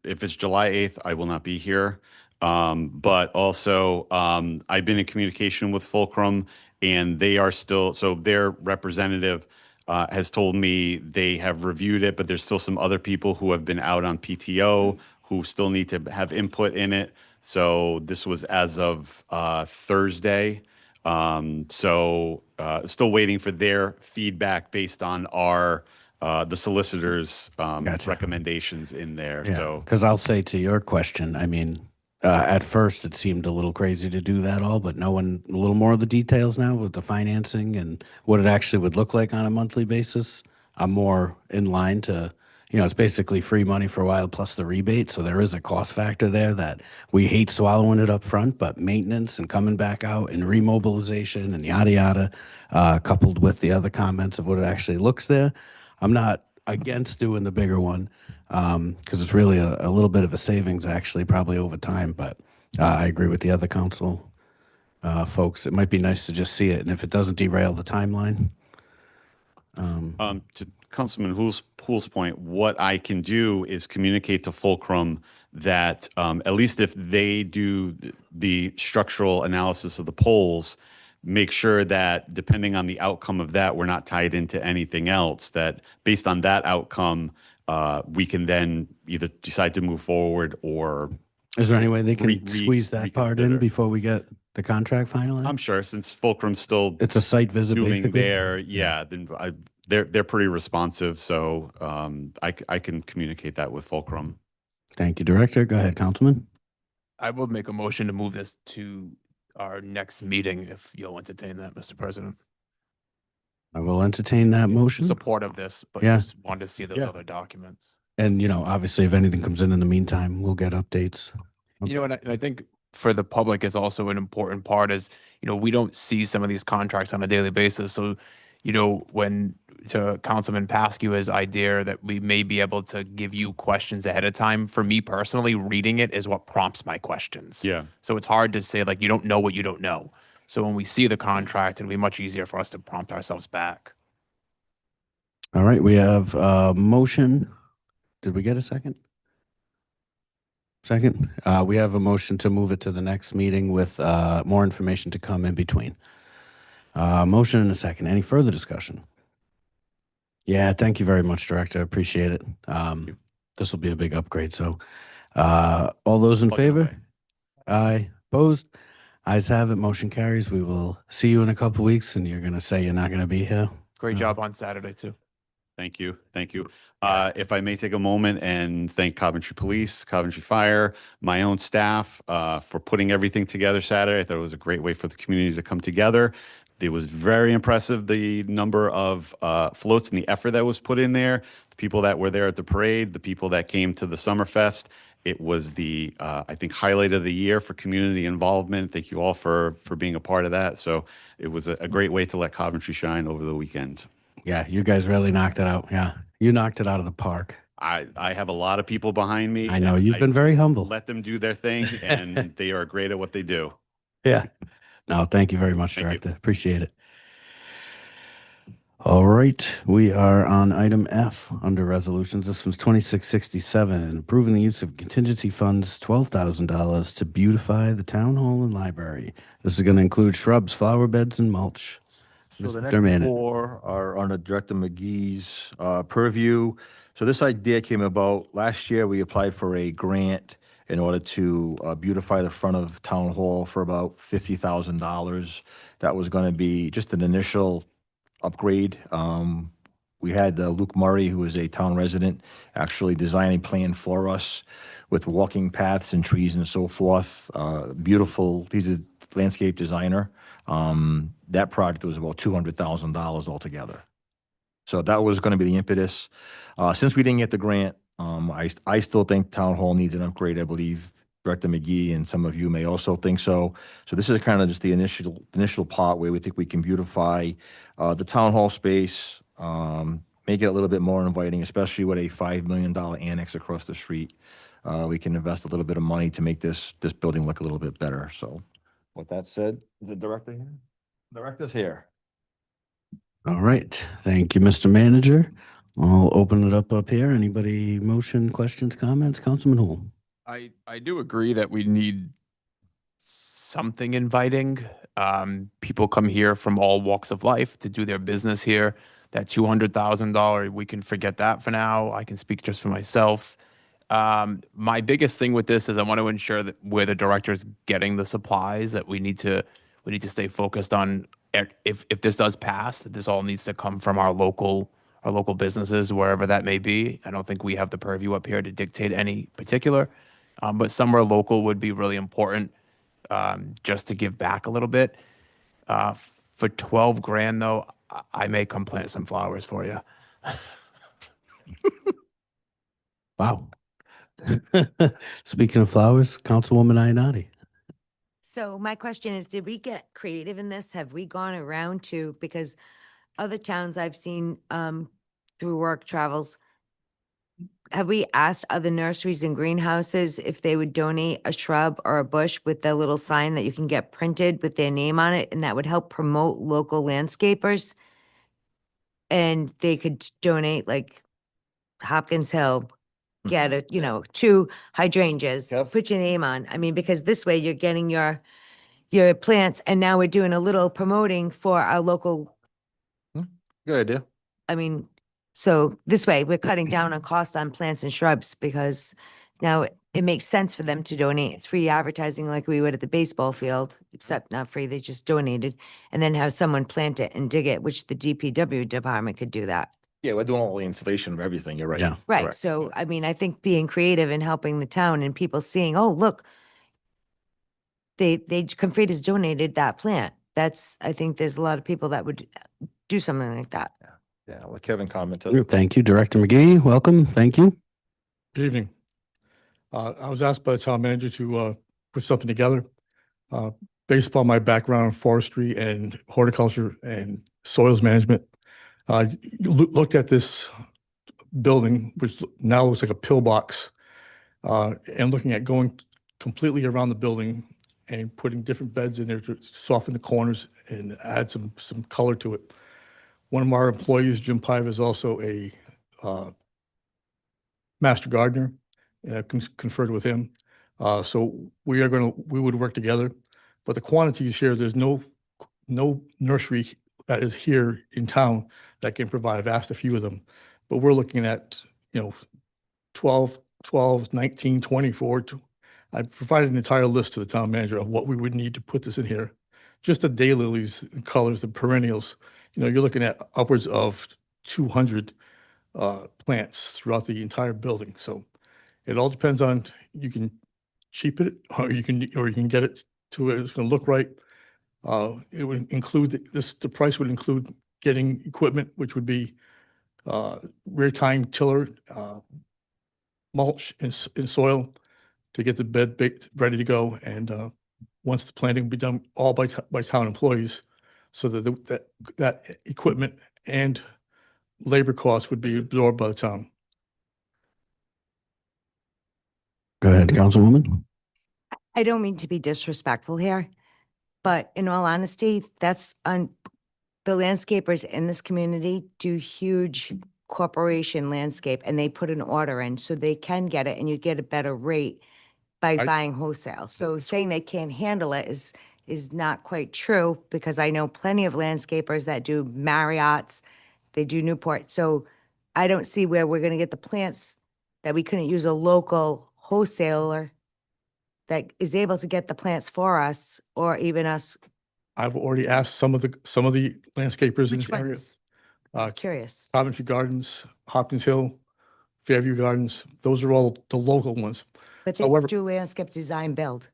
If it's July 8th, I will not be here. But also, I've been in communication with Fulcrum, and they are still, so their representative has told me they have reviewed it, but there's still some other people who have been out on PTO who still need to have input in it. So this was as of Thursday. Still waiting for their feedback based on the solicitor's Gotcha. recommendations in there. Yeah, So because I'll say to your question, I mean, At first, it seemed a little crazy to do that all, but knowing a little more of the details now with the financing and what it actually would look like on a monthly basis, I'm more in line to, it's basically free money for a while plus the rebate. So there is a cost factor there that we hate swallowing it up front, but maintenance and coming back out and remobilization and yada yada, coupled with the other comments of what it actually looks there, I'm not against doing the bigger one. Because it's really a little bit of a savings actually, probably over time. But I agree with the other council folks. It might be nice to just see it, and if it doesn't derail the timeline. To Councilman Pool's point, what I can do is communicate to Fulcrum that at least if they do the structural analysis of the poles, make sure that depending on the outcome of that, we're not tied into anything else, that based on that outcome, we can then either decide to move forward or. Is there any way they can squeeze that part in reconsider. before we get the contract finalized? I'm sure since Fulcrum's still It's a site visit, doing basically. there, then they're pretty responsive, so I can communicate that with Fulcrum. Thank you, Director. Go ahead, Councilman. I will make a motion to move this to our next meeting if you'll entertain that, Mr. President. I will entertain that motion. Support of this, but Yeah. just wanted to see those Yeah. other documents. And, obviously, if anything comes in the meantime, we'll get updates. And I think for the public, it's also an important part is, we don't see some of these contracts on a daily basis. So, when to Councilman Paskew's idea that we may be able to give you questions ahead of time, for me personally, reading it is what prompts my questions. Yeah. So it's hard to say, like, you don't know what you don't know. So when we see the contract, it'll be much easier for us to prompt ourselves back. All right, we have a motion. Did we get a second? Second? We have a motion to move it to the next meeting with more information to come in between. Motion and a second. Any further discussion? Yeah, thank you very much, Director. Appreciate it. This will be a big upgrade. So all those in Plugging favor? away. Aye. Opposed? Ayes have it. Motion carries. We will see you in a couple weeks, and you're going to say you're not going to be here. Great job on Saturday, too. Thank you. Thank you. If I may take a moment and thank Coventry Police, Coventry Fire, my own staff for putting everything together Saturday. I thought it was a great way for the community to come together. It was very impressive, the number of floats and the effort that was put in there. The people that were there at the parade, the people that came to the Summerfest. It was the, I think, highlight of the year for community involvement. Thank you all for being a part of that. So it was a great way to let Coventry shine over the weekend. Yeah, you guys really knocked it out. Yeah, you knocked it out of the park. I have a lot of people behind me. I know and you've been very humble. Let them do their thing, and they are great at what they do. Yeah. No, thank you very much, Thank you. Director. Appreciate it. All right, we are on item F under resolutions. This one's 2667, approving the use of contingency funds, $12,000 to beautify the town hall and library. This is going to include shrubs, flower beds, and mulch. So the Mr. next Manning. four are under Director McGee's purview. So this idea came about last year. We applied for a grant in order to beautify the front of Town Hall for about $50,000. That was going to be just an initial upgrade. We had Luke Murray, who is a town resident, actually design a plan for us with walking paths and trees and so forth. Beautiful. He's a landscape designer. That project was about $200,000 altogether. So that was going to be the impetus. Since we didn't get the grant, I still think Town Hall needs an upgrade. I believe Director McGee and some of you may also think so. So this is kind of just the initial part where we think we can beautify the Town Hall space, make it a little bit more inviting, especially with a $5 million annex across the street. We can invest a little bit of money to make this building look a little bit better. So with that said, is the director here? Director's here. All right. Thank you, Mr. Manager. I'll open it up here. Anybody motion, questions, comments? Councilman Hool. I do agree that we need something inviting. People come here from all walks of life to do their business here. That $200,000, we can forget that for now. I can speak just for myself. My biggest thing with this is I want to ensure that where the director's getting the supplies, that we need to stay focused on if this does pass, that this all needs to come from our local businesses, wherever that may be. I don't think we have the purview up here to dictate any particular. But somewhere local would be really important, just to give back a little bit. For 12 grand though, I may come plant some flowers for you. Wow. Speaking of flowers, Councilwoman Ionati. So my question is, did we get creative in this? Have we gone around to, because other towns I've seen through work travels, have we asked other nurseries and greenhouses if they would donate a shrub or a bush with the little sign that you can get printed with their name on it, and that would help promote local landscapers? And they could donate, like Hopkins Hill, get a, 2 hydrangeas, Kev? put your name on. I mean, because this way you're getting your plants, and now we're doing a little promoting for our local, Good idea. I mean, so this way we're cutting down on cost on plants and shrubs, because now it makes sense for them to donate. It's free advertising like we would at the baseball field, except not free, they just donated, and then have someone plant it and dig it, which the DPW department could do that. Yeah, we're doing all the installation of everything. You're right. Yeah. Right, Correct. so I mean, I think being creative and helping the town and people seeing, oh, look, Confreda's donated that plant. I think there's a lot of people that would do something like that. Yeah, I'll let Kevin comment. Thank you, Director McGee. Welcome. Thank you. Good evening. I was asked by the town manager to put something together. Based upon my background in forestry and horticulture and soils management, looked at this building, which now looks like a pillbox, and looking at going completely around the building and putting different beds in there to soften the corners and add some color to it. One of our employees, Jim Pive, is also a master gardener, and I've conferred with him. So we would work together, but the quantities here, there's no nursery that is here in town that can provide. I've asked a few of them, but we're looking at, 12, 19, 24. I provided an entire list to the town manager of what we would need to put this in here. Just the daylilies and colors, the perennials, you're looking at upwards of 200 plants throughout the entire building. So it all depends on, you can cheapen it, or you can get it to where it's going to look right. It would include the price would include getting equipment, which would be rear tine tiller, mulch and soil to get the bed ready to go. And once the planting will be done all by town employees, so that that equipment and labor costs would be absorbed by the town. Go ahead, Councilwoman. I don't mean to be disrespectful here, but in all honesty, that's on the landscapers in this community do huge corporation landscape, and they put an order in so they can get it, and you get a better rate by buying wholesale. So saying they can't handle it is not quite true, because I know plenty of landscapers that do Marriott's, they do Newport. So I don't see where we're gonna get the plants that we couldn't use a local wholesaler that is able to get the plants for us, or even us. I've already asked some of the landscapers in Which this area. ones? I'm curious. Coventry Gardens, Hopkins Hill, Fairview Gardens, those are all the local ones. But they However- do landscape design build.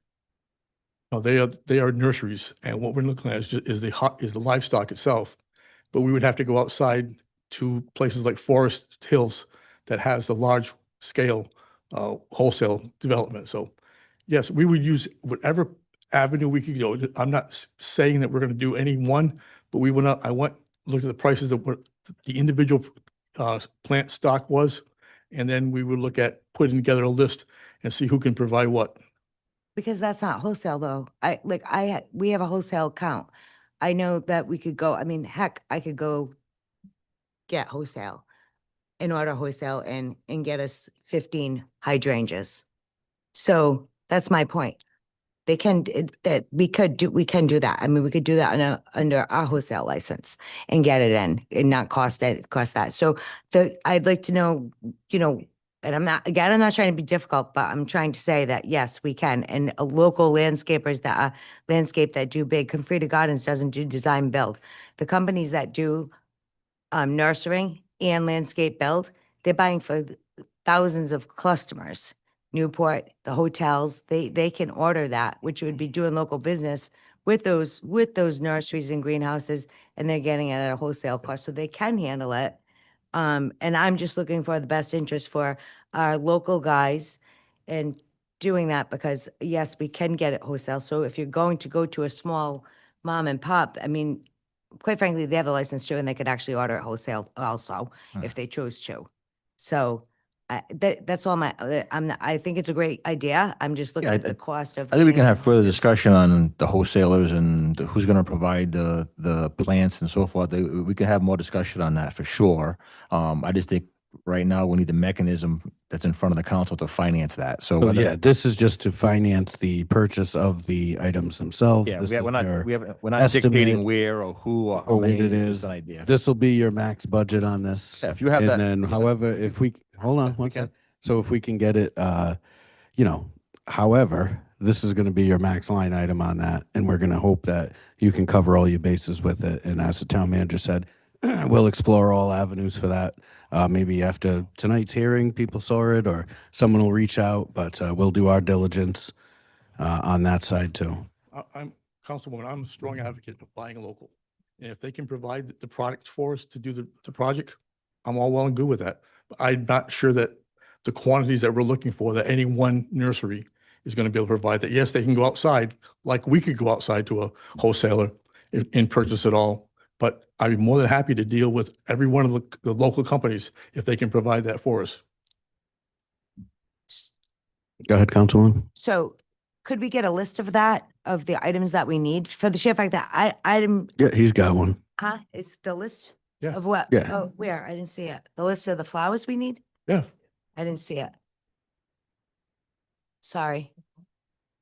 No, they are nurseries, and what we're looking at is the livestock itself. But we would have to go outside to places like Forest Hills that has a large scale wholesale development. So yes, we would use whatever avenue we could go. I'm not saying that we're going to do any one, but looked at the prices of what the individual plant stock was, and then we would look at putting together a list and see who can provide what. Because that's not wholesale though. We have a wholesale account. I know that we could go, I mean, heck, I could go get wholesale and order wholesale and get us 15 hydrangeas. So that's my point. We can do that. I mean, we could do that under our wholesale license and get it in and not cost that. So I'd like to know, and I'm not trying to be difficult, but I'm trying to say that yes, we can. And local landscapers that landscape that do big, Confreda Gardens doesn't do design build. The companies that do nursery and landscape build, they're buying for thousands of customers. Newport, the hotels, they can order that, which would be doing local business with those nurseries and greenhouses, and they're getting it at a wholesale cost, so they can handle it. And I'm just looking for the best interest for our local guys and doing that because, yes, we can get it wholesale. So if you're going to go to a small mom and pop, I mean, quite frankly, they have the license too, and they could actually order it wholesale also if they chose to. So that's all I think it's a great idea. I'm just looking Yeah, at the cost of. I think we can getting have it. further discussion on the wholesalers and who's going to provide the plants and so forth. We can have more discussion on that for sure. I just think right now we need the mechanism that's in front of the council to finance that. So So whether, yeah, this is just to finance the purchase of the items themselves. yeah, This we're is not your we're not estimate dictating where or who or how or what many. it It's is. just an idea. This will be your max budget on this. Yeah, if you have And that- then, yeah. however, if we, hold on We one can. sec. So if we can get it, however, this is going to be your max line item on that. And we're going to hope that you can cover all your bases with it. And as the town manager said, we'll explore all avenues for that. Maybe after tonight's hearing, people saw it or someone will reach out, but we'll do our diligence on that side too. I'm, Councilwoman, I'm a strong advocate of buying local. And if they can provide the product for us to do the project, I'm all well and good with that. But I'm not sure that the quantities that we're looking for, that any one nursery is going to be able to provide that. Yes, they can go outside, like we could go outside to a wholesaler and purchase it all. But I'd be more than happy to deal with every one of the local companies if they can provide that for us. Go ahead, Councilwoman. So could we get a list of that, of the items that we need for the sheer fact that item, Yeah, he's got one. it's the list Yeah. of what? Yeah. Oh, where? I didn't see it. The list of the flowers we need? Yeah. I didn't see it. Sorry.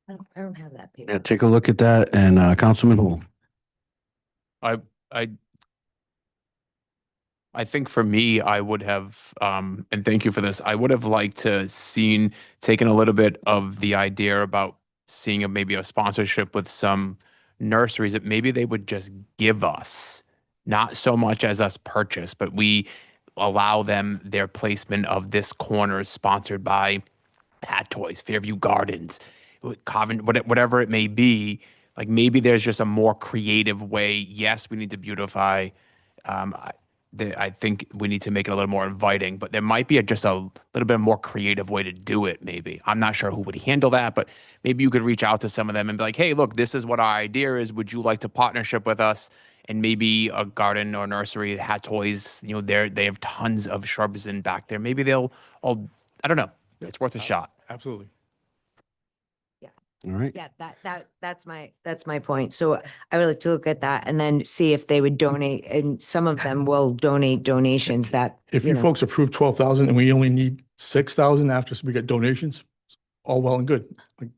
I don't have that paper. Yeah, take a look at that. And Councilman Hool. I think for me, I would have, and thank you for this, I would have liked to taken a little bit of the idea about seeing maybe a sponsorship with some nurseries that maybe they would just give us, not so much as us purchase, but we allow them their placement of this corner is sponsored by Hat Toys, Fairview Gardens, Coventry, whatever it may be. Like maybe there's just a more creative way. Yes, we need to beautify. I think we need to make it a little more inviting, but there might be just a little bit more creative way to do it. Maybe I'm not sure who would handle that, but maybe you could reach out to some of them and be like, "Hey, look, this is what our idea is. Would you like to partnership with us?" And maybe a garden or nursery, Hat Toys, they have tons of shrubs in back there. Maybe they'll all, I don't know. It's worth a shot. Absolutely. All right. Yeah, that's my point. So I would like to look at that and then see if they would donate, and some of them will donate donations that. If you know. folks approve 12,000 and we only need 6,000 after we get donations, all well and good. Like,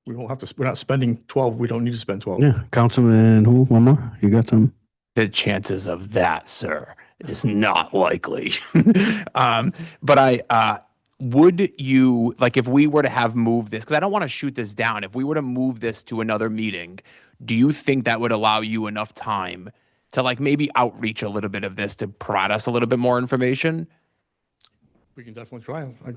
we don't have to, we're not spending 12. We don't need to spend 12. Yeah, Councilman Hool, one more. You got some? The chances of that, sir, is not likely. But would you, like, if we were to have moved this, because I don't want to shoot this down, if we were to move this to another meeting, do you think that would allow you enough time to, like, maybe outreach a little bit of this to provide us a little bit more information? We can definitely try. Like,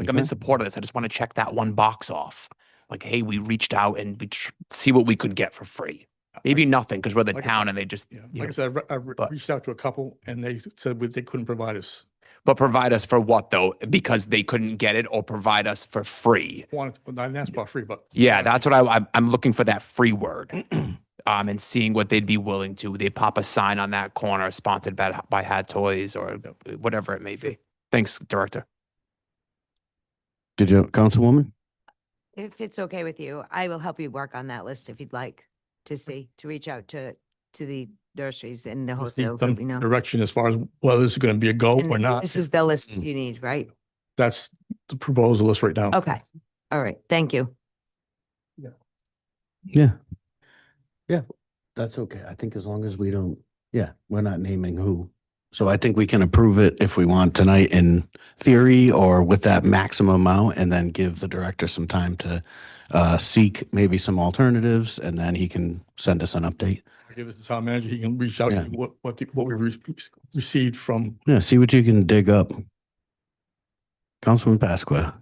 I'm in support of this. I just want to check that one box off. Like, hey, we reached out and we see what we could get for free. Maybe nothing because we're the Like I town said, and they just, Yeah, you like I know, said, I but- reached out to a couple and they said they couldn't provide us. but provide us for what though? Because they couldn't get it, or provide us for free? I didn't ask about free, but. Yeah, that's what I'm looking for, that free word. And seeing what they'd be willing to. They pop a sign on that corner sponsored by Hat Toys or whatever it may be. Thanks, Director. Did you, Councilwoman? If it's okay with you, I will help you work on that list if you'd like to reach out to the nurseries and the Just need wholesale, some group, you know. direction as far as whether this is going to be a go or And not. This is the list you need, right? That's the proposal list right now. Okay. All right. Thank you. Yeah. Yeah, that's okay. I think as long as we don't, we're not naming who. So I think we can approve it if we want tonight in theory or with that maximum amount, and then give the director some time to seek maybe some alternatives, and then he can send us an update. Give it to the town manager, he can reach out Yeah. to what we received from. Yeah, see what you can dig up. Councilman Pasqua.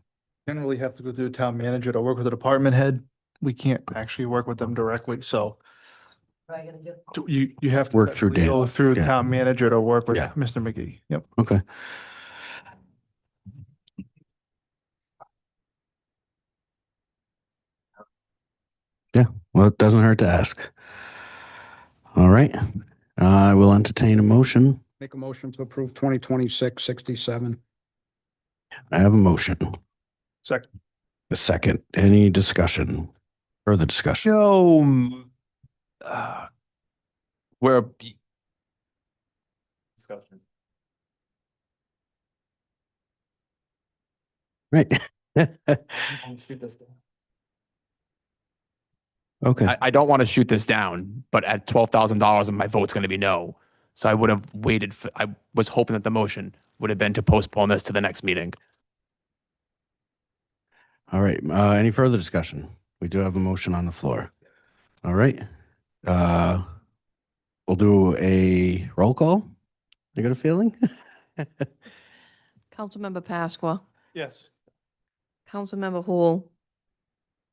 Generally have to go through the town manager to work with the department head. We can't actually work with them directly, so you have to Work through technically go Dan. through Yeah. town manager to work with Yeah. Mr. McGee. Yep. Okay. Yeah, well, it doesn't hurt to ask. All right. I will entertain a motion. Make a motion to approve 2026-67. I have a motion. Second. A second. Any discussion? Further discussion? No. We're discussion. Right. Okay. I don't want to shoot this down, but at $12,000, my vote's going to be no. So I would have waited for, I was hoping that the motion would have been to postpone this to the next meeting. All right. Any further discussion? We do have a motion on the floor. All right. We'll do a roll call. I got a feeling. Councilmember Pasqua, Yes. Councilmember Hul,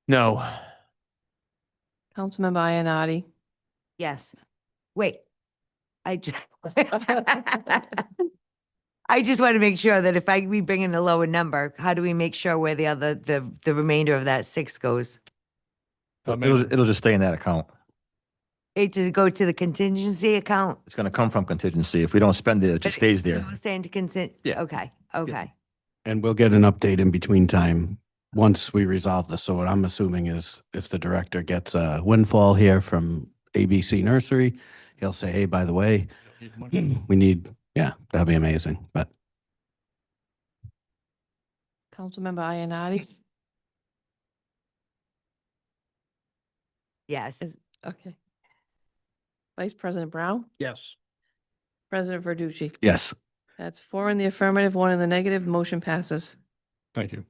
No. Councilmember Ionati, Yes. Wait. I just, I just want to make sure that if we bring in a lower number, how do we make sure where the remainder of that 6 goes? It'll just stay in that account. It to go to the contingency account? It's gonna come from contingency. If we don't spend it, it just stays there. So we're saying to consent? Yeah. Okay, okay. And we'll get an update in between time once we resolve this. So what I'm assuming is if the director gets a windfall here from ABC Nursery, he'll say, hey, by the way, we need, yeah, that'd be amazing. But Councilmember Ionati. Yes. Okay. Vice President Brown, Yes. President Verducci. yes. That's 4 in the affirmative, 1 in the negative. Motion passes. Thank you.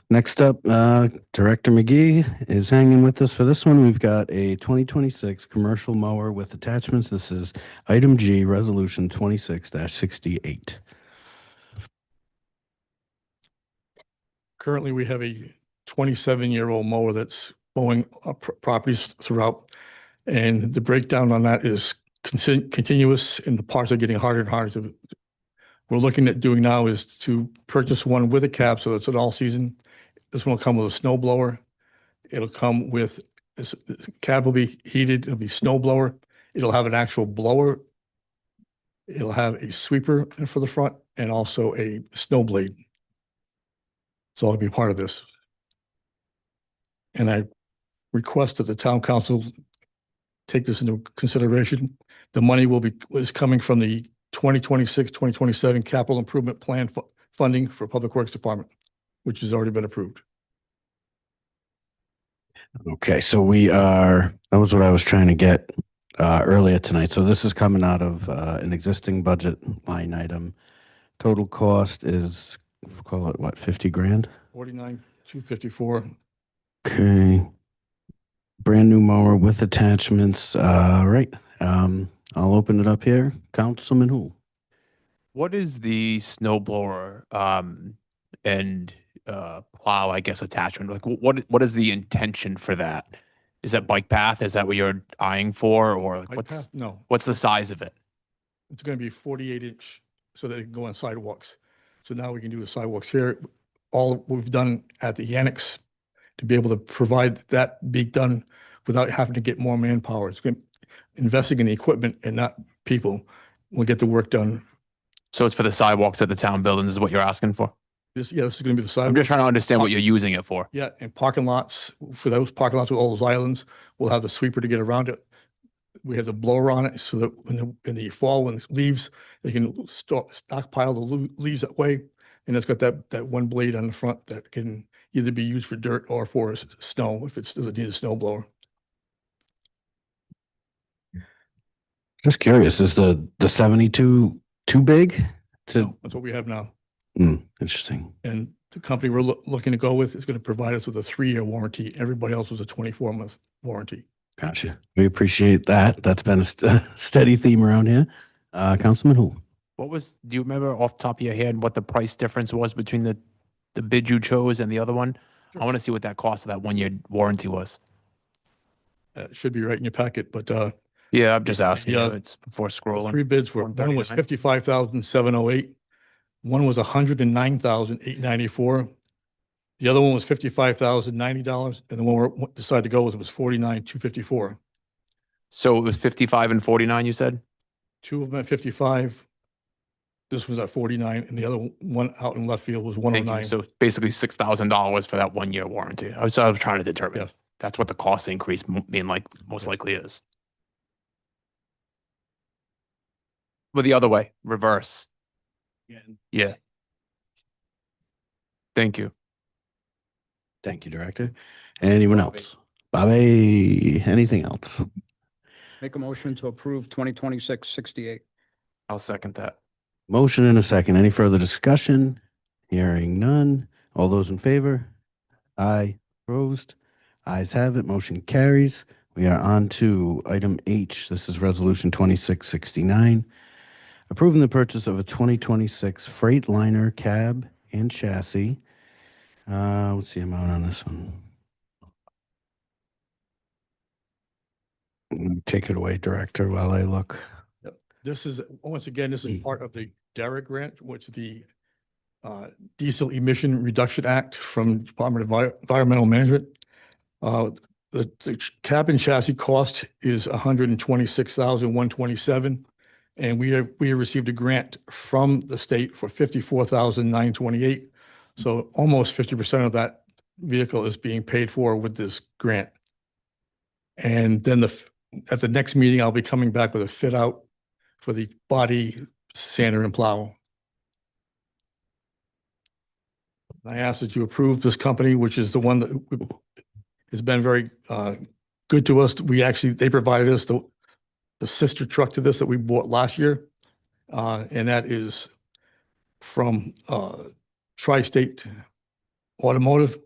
Next up, Director McGee is hanging with us for this one. We've got a 2026 commercial mower with attachments. This is item G, resolution 26-68. Currently, we have a 27-year-old mower that's mowing properties throughout. And the breakdown on that is continuous and the parts are getting harder and harder to. We're looking at doing now is to purchase one with a cab so it's an all season. This one will come with a snow blower. It'll come with, this cab will be heated, it'll be snow blower. It'll have an actual blower. It'll have a sweeper for the front and also a snow blade. So it'll be part of this. And I request that the town council take this into consideration. The money is coming from the 2026, 2027 capital improvement plan funding for Public Works Department, which has already been approved. Okay, so that was what I was trying to get earlier tonight. So this is coming out of an existing budget line item. Total cost is, call it what, 50 grand? 49,254. Okay. Brand new mower with attachments. Right. I'll open it up here. Councilman Hu. What is the snow blower and plow, I guess, attachment? Like what is the intention for that? Is that bike path? Is that what you're eyeing for? Or like Bike path? No, what's the size of it? it's going to be 48-inch so that it can go on sidewalks. So now we can do the sidewalks here. All we've done at the annex to be able to provide that be done without having to get more manpower. It's going investing in the equipment and not people will get the work done. So it's for the sidewalks at the town buildings is what you're asking for? This is going to be the sidewalk. I'm just trying to understand what you're using it for. Yeah, and parking lots, for those parking lots with all those islands, we'll have the sweeper to get around it. We have the blower on it so that in the fall, when it leaves, they can stockpile the leaves that way. And it's got that one blade on the front that can either be used for dirt or for snow if it doesn't need a snow blower. Just curious, is the 72 too big? No, that's what we have now. Interesting. And the company we're looking to go with is going to provide us with a 3-year warranty. Everybody else was a 24-month warranty. Gotcha. We appreciate that. That's been a steady theme around here. Councilman Hu. Do you remember off the top of your head what the price difference was between the bid you chose and the other one? I want to see what that cost of that 1 year warranty was. It should be right in your packet, but Yeah, I'm just asking Yeah. you. It's before the scrolling. three bids were, one was 139. 55,708. One was 109,894. The other one was $55,090, and the one we decided to go with was 49,254. So it was 55 and 49, you said? Two of them at 55. This was at 49, and the other one out in left field was Thank you. 109. So basically $6,000 for that 1 year warranty. I was trying to determine. Yeah. That's what the cost increase most likely is. But the other way, reverse. Yeah. Thank you. Thank you, Director. Anyone else? Bobby, anything else? Make a motion to approve 2026-68. I'll second that. Motion and a second. Any further discussion? Hearing none. All those in favor? Aye. Opposed? Ayes have it. Motion carries. We are on to item H. This is Resolution 2669. Approving the purchase of a 2026 Freightliner cab and chassis. What's the amount on this one? Take it away, Director, while I look. This is, once again, this is part of the DARA grant, which is the Diesel Emission Reduction Act from Department of Environmental Management. The cab and chassis cost is $126,127. And we have received a grant from the state for $54,928. So almost 50% of that vehicle is being paid for with this grant. And then at the next meeting, I'll be coming back with a fit out for the body, sander, and plow. I ask that you approve this company, which is the one that has been very good to us. They provided us the sister truck to this that we bought last year. And that is from Tri-State Automotive.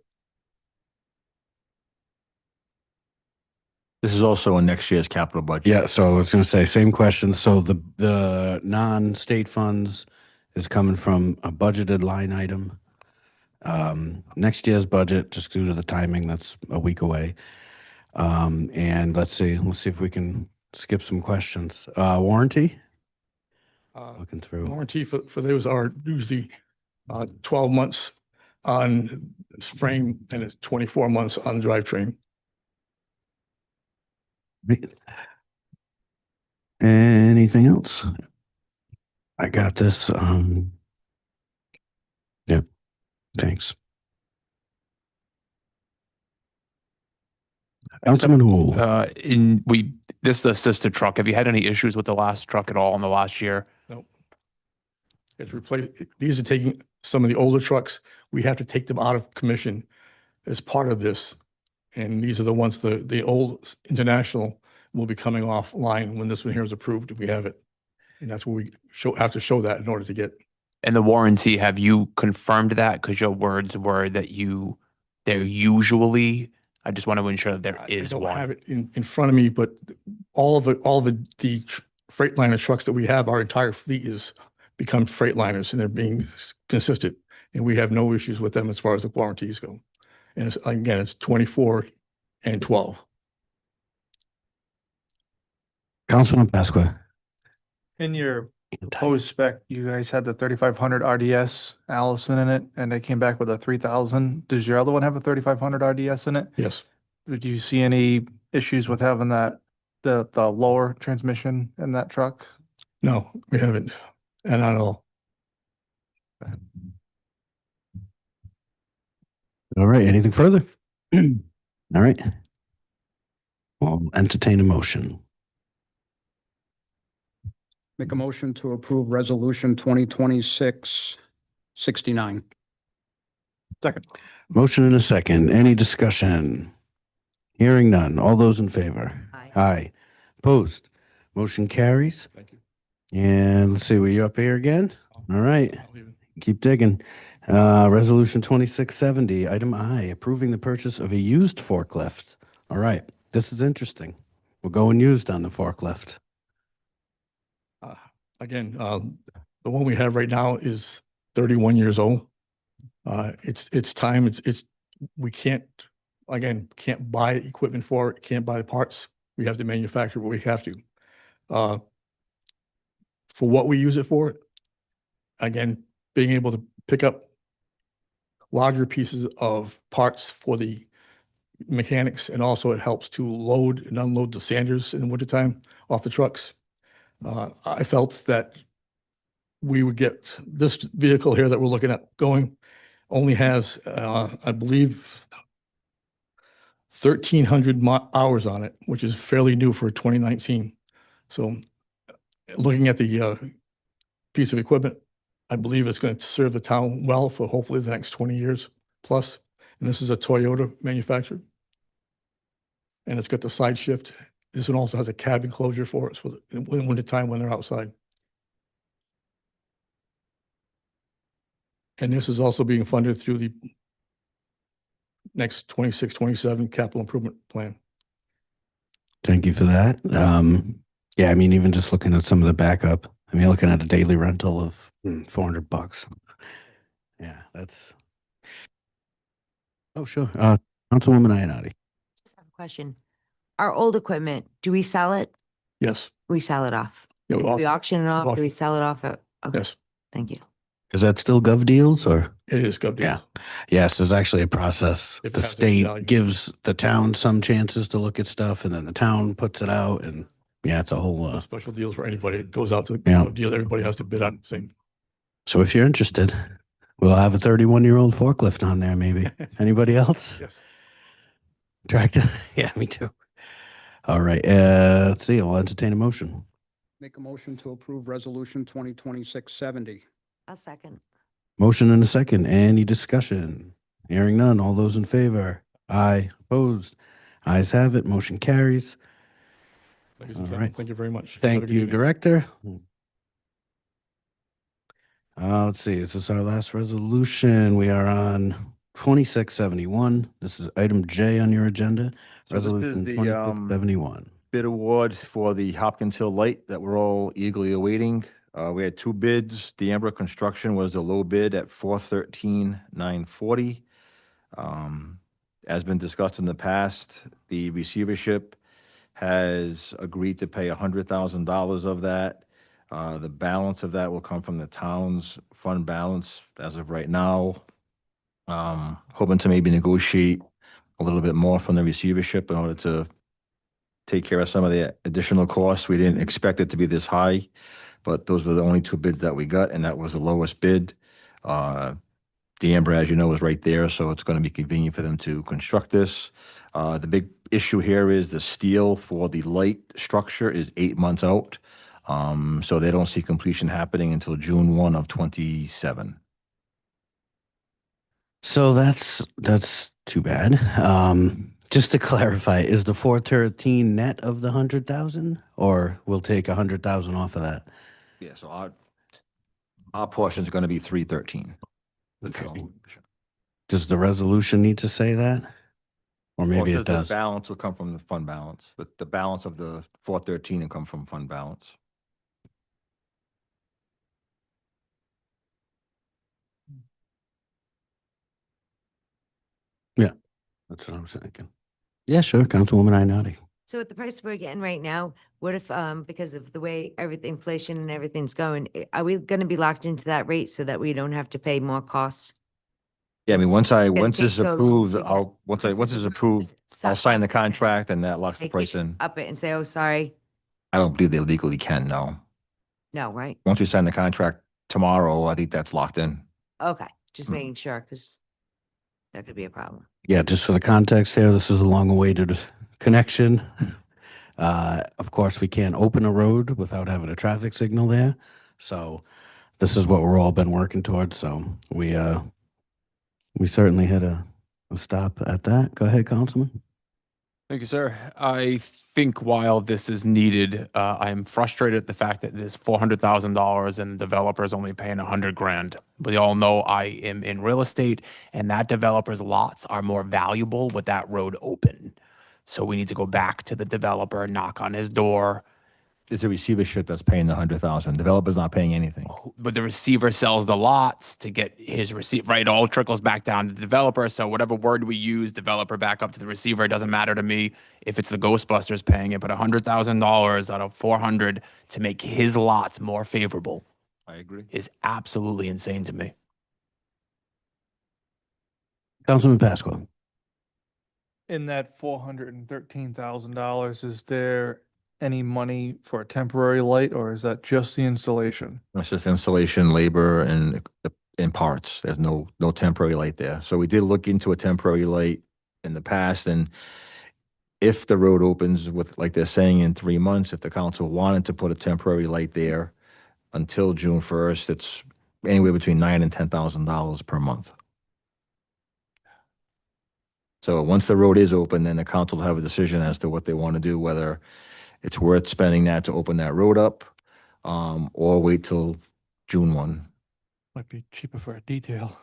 This is also in next year's capital budget. Yeah, so I was going to say, same question. So the non-state funds is coming from a budgeted line item. Next year's budget, just due to the timing, that's a week away. And let's see if we can skip some questions. Warranty? Looking through. Warranty for those are usually 12 months on this frame and it's 24 months on the drivetrain. Anything else? I got this. Yeah. Thanks. Councilman Hu. This is a sister truck. Have you had any issues with the last truck at all in the last year? No. It's replaced. These are taking some of the older trucks. We have to take them out of commission as part of this. And these are the ones, the old International will be coming offline when this one here is approved, if we have it. And that's where we have to show that in order to get. And the warranty, have you confirmed that? Because your words were that they're usually, I just want to ensure that there is I don't one. have it in front of me, but all of the Freightliner trucks that we have, our entire fleet is become Freightliners and they're being consistent. And we have no issues with them as far as the warranties go. And it's 24 and 12. Councilman Pasqua. In your proposed spec, you guys had the 3500 RDS Allison in it, and they came back with a 3000. Does your other one have a 3500 RDS in it? Yes. Did you see any issues with having that, the lower transmission in that truck? No, we haven't. And not at all. All right. Anything further? All right. We'll entertain a motion. Make a motion to approve Resolution 2026-69. Second. Motion and a second. Any discussion? Hearing none. All those in favor? Aye. Aye. Opposed? Motion carries. Thank you. And let's see, were you up here again? All right. I'll leave it. Keep digging. Resolution 2670, item I, approving the purchase of a used forklift. All right. This is interesting. We're going used on the forklift. Again, the one we have right now is 31 years old. It's time. We can't buy equipment for it. Can't buy parts. We have to manufacture what we have to. For what we use it for, again, being able to pick up larger pieces of parts for the mechanics, and also it helps to load and unload the sanders in the wintertime off the trucks. I felt that we would get this vehicle here that we're looking at going only has, I believe, 1,300 hours on it, which is fairly new for 2019. So looking at the piece of equipment, I believe it's going to serve the town well for hopefully the next 20 years plus. And this is a Toyota manufacturer. And it's got the side shift. This one also has a cabin closure for us for the winter time when they're outside. And this is also being funded through the next 26, 27 capital improvement plan. Thank you for that. Yeah, I mean, even just looking at some of the backup, I mean, you're looking at a daily rental of $400. Yeah, that's. Oh, sure. Councilwoman Ionati. Just have a question. Our old equipment, do we sell it? Yes. We sell it off. Yeah, Do we auction it off? Do we sell it off? Okay. Yes, Thank you. Is that still Gov Deals or? it is good. Yeah. Yes, there's actually a process. If it The has any state value. gives the town some chances to look at stuff, and then the town puts it out, and yeah, it's a whole. Special deals for anybody. It goes out to Yeah. the deal. Everybody has to bid on the thing. So if you're interested, we'll have a 31-year-old forklift on there, maybe. Anybody else? Yes. Tractor? Yeah, me too. All right. Let's see. I'll entertain a motion. Make a motion to approve resolution 2026-70. I'll second. Motion and a second. Any discussion? Hearing none. All those in favor? Aye. Opposed? Ayes have it. Motion carries. Ladies and All gentlemen, right. thank you very much. Have a Thank good you, evening. Director. Let's see. Is this our last resolution? We are on 2671. This is item J on your agenda. So this is Resolution the, 2671. bid award for the Hopkins Hill Light that we're all eagerly awaiting. We had two bids. D'Ambra Construction was the low bid at $413,940. As been discussed in the past, the receivership has agreed to pay $100,000 of that. The balance of that will come from the town's fund balance as of right now. Hoping to maybe negotiate a little bit more from the receivership in order to take care of some of the additional costs. We didn't expect it to be this high, but those were the only two bids that we got, and that was the lowest bid. D'Ambra, as you know, is right there, so it's going to be convenient for them to construct this. The big issue here is the steel for the light structure is 8 months out. So they don't see completion happening until June 1 of 27. So that's too bad. Just to clarify, is the 413 net of the 100,000, or we'll take 100,000 off of that? Yeah, so our portion is going to be 313. Okay. Does the resolution need to say that? Or maybe Also, it does. The balance will come from the fund balance. The balance of the 413 will come from fund balance. That's what I'm thinking. Yeah, sure. Councilwoman Ionati. So at the price we're getting right now, what if, because of the way inflation and everything's going, are we going to be locked into that rate so that we don't have to pay more costs? Yeah, I mean, once take this is so long approved, to get- once this is approved, I'll sign the contract and that locks the They price can't in. Up it and say, oh, sorry. I don't believe they legally can, no. No, right? Once we sign the contract tomorrow, I think that's locked in. Okay, just Mm. making sure, because that could be a problem. Yeah, just for the context here, this is a long-awaited connection. Of course, we can't open a road without having a traffic signal there. So this is what we're all been working towards. So we certainly hit a stop at that. Go ahead, Councilman. Thank you, sir. I think while this is needed, I am frustrated at the fact that there's $400,000 and developers only paying $100,000. We all know I am in real estate, and that developer's lots are more valuable with that road open. So we need to go back to the developer, knock on his door. It's a receivership that's paying the 100,000. Developer's not paying anything. But the receiver sells the lots to get his receipt, right? It all trickles back down to the developer. So whatever word we use, developer back up to the receiver, it doesn't matter to me if it's the Ghostbusters paying it, but $100,000 out of 400 to make his lots more favorable I agree. is absolutely insane to me. Councilman Pasqua. In that $413,000, is there any money for a temporary light, or is that just the installation? It's just installation, labor, and parts. There's no temporary light there. So we did look into a temporary light in the past, and if the road opens with, like they're saying, in 3 months, if the council wanted to put a temporary light there until June 1st, it's anywhere between $9,000 and $10,000 per month. So once the road is open, then the council will have a decision as to what they want to do, whether it's worth spending that to open that road up, or wait till June 1. Might be cheaper for a detail.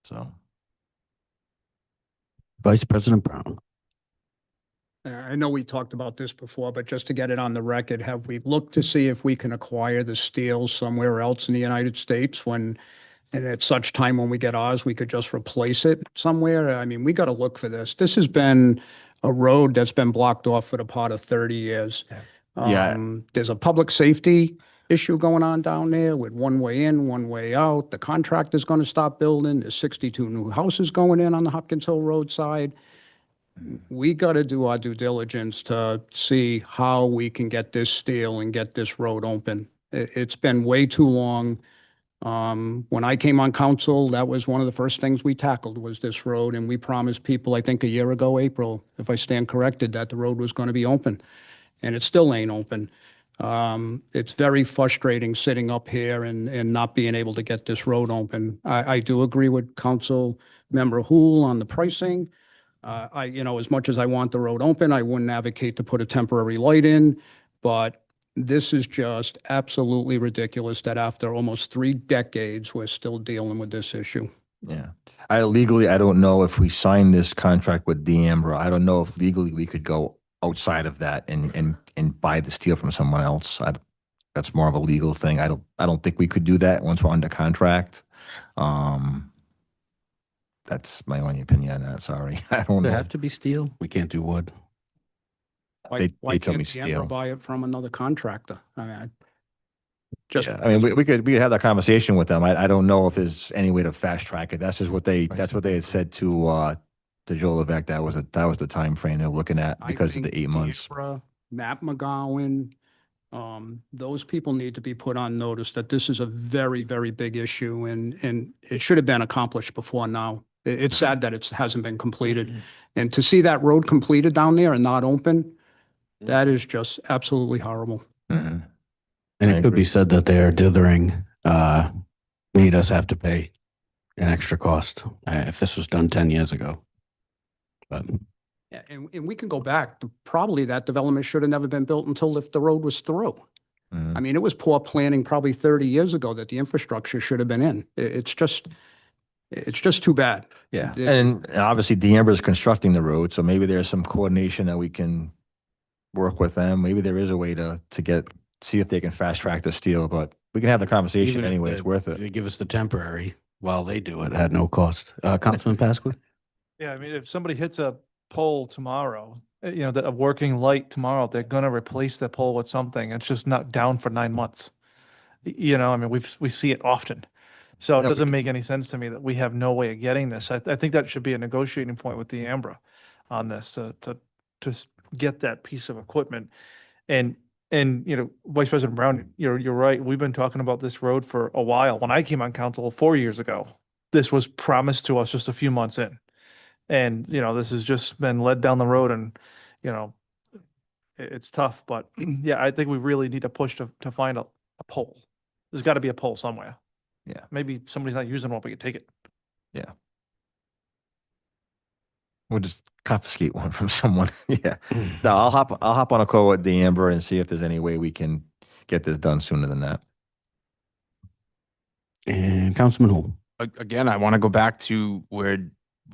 So. Vice President Brown. I know we talked about this before, but just to get it on the record, have we looked to see if we can acquire the steel somewhere else in the United States and at such time when we get ours, we could just replace it somewhere? I mean, we got to look for this. This has been a road that's been blocked off for the part of 30 years. Yeah. There's a public safety issue going on down there with one way in, one way out. The contractor's going to stop building. There's 62 new houses going in on the Hopkins Hill Road side. We got to do our due diligence to see how we can get this steel and get this road open. It's been way too long. When I came on council, that was one of the first things we tackled was this road. And we promised people, I think a year ago, April, if I stand corrected, that the road was going to be open. And it still ain't open. It's very frustrating sitting up here and not being able to get this road open. I do agree with Council Member Hool on the pricing. As much as I want the road open, I wouldn't advocate to put a temporary light in, but this is just absolutely ridiculous that after almost 3 decades, we're still dealing with this issue. Yeah. I don't know if we signed this contract with D'Ambra. I don't know if legally we could go outside of that and buy the steel from someone else. That's more of a legal thing. I don't think we could do that once we're under contract. That's my only opinion on that. Sorry. I don't Does it know. have to be steel? We can't do wood. Why told me can't D'Ambra steel. buy it from another contractor? I mean, we could have that conversation with them. I don't know if there's any way to fast track it. That's just what they had said to Joe Levesque. That was the time frame they're looking at because of the 8 months. D'Ambra, Matt McGowan, those people need to be put on notice that this is a very, very big issue and it should have been accomplished before now. It's sad that it hasn't been completed. And to see that road completed down there and not open, that is just absolutely horrible. Mm-hmm. And I it could be agree. said that their dithering made us have to pay an extra cost if this was done 10 years ago. But Yeah, and we can go back. Probably that development should have never been built until if the road was through. Mhm. I mean, it was poor planning probably 30 years ago that the infrastructure should have been in. It's just too bad. Yeah, It- and obviously D'Ambra is constructing the road, so maybe there's some coordination that we can work with them. Maybe there is a way to see if they can fast track the steel, but we can have the conversation even if anyway. It's worth if it. they give us the temporary while they do it at no cost. Councilman Pasqua? Yeah, I mean, if somebody hits a pole tomorrow, a working light tomorrow, they're gonna replace the pole with something. It's just not down for 9 months. I mean, we see it often. So it Yeah, we doesn't make any sense to me that we have no way of getting this. I think that should be a negotiating point with D'Ambra on this to get that piece of equipment. And Vice President Brown, you're right. We've been talking about this road for a while. When I came on council 4 years ago, this was promised to us just a few months in. And, this has just been led down the road and, it's tough, but yeah, I think we really need to push to find a pole. There's got to be a pole somewhere. Yeah. Maybe somebody's not using one, but we can take it. We'll just confiscate one from someone. Yeah. No, I'll hop on a call with D'Ambra and see if there's any way we can get this done sooner than that. And Councilman Hall. Again, I want to go back to where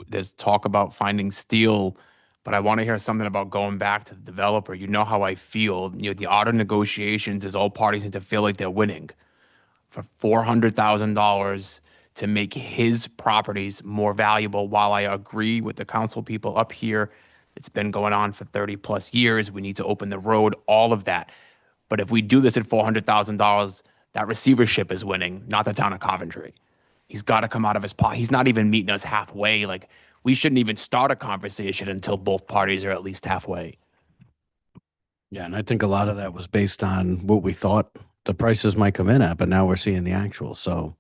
there's talk about finding steel, but I want to hear something about going back to the developer. You know how I feel. You know, the art of negotiations is all parties need to feel like they're winning. For $400,000 to make his properties more valuable, while I agree with the council people up here, it's been going on for 30 plus years. We need to open the road, all of that. But if we do this at $400,000, that receivership is winning, not the town of Coventry. He's got to come out of his pocket. He's not even meeting us halfway. Like, we shouldn't even start a conversation until both parties are at least halfway. Yeah, and I think a lot of that was based on what we thought the prices might come in at, but now we're seeing the actual. So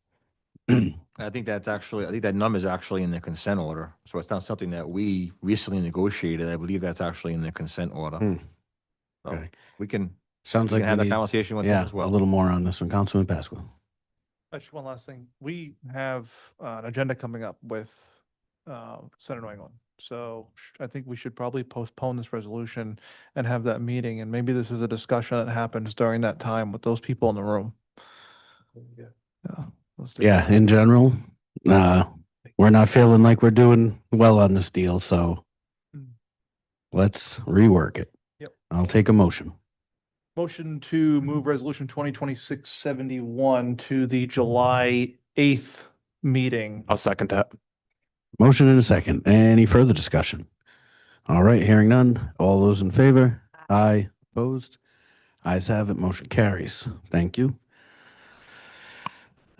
I think that number is actually in the consent order. So it's not something that we recently negotiated. I believe that's actually in the consent order. So Okay. we can, sounds we like can have we that need, conversation with them yeah, as well. a little more on this one. Councilman Pasqua. Just one last thing. We have an agenda coming up with Senator New England. So I think we should probably postpone this resolution and have that meeting. And maybe this is a discussion that happens during that time with those people in the room. Yeah. Let's do Yeah, in general, we're not feeling like we're doing well on this deal, so let's rework it. Yep. I'll take a motion. Motion to move resolution 2026-71 to the July 8th meeting. I'll second that. Motion and a second. Any further discussion? All right, hearing none. All those in favor? Aye. Opposed? Ayes have it. Motion carries. Thank you.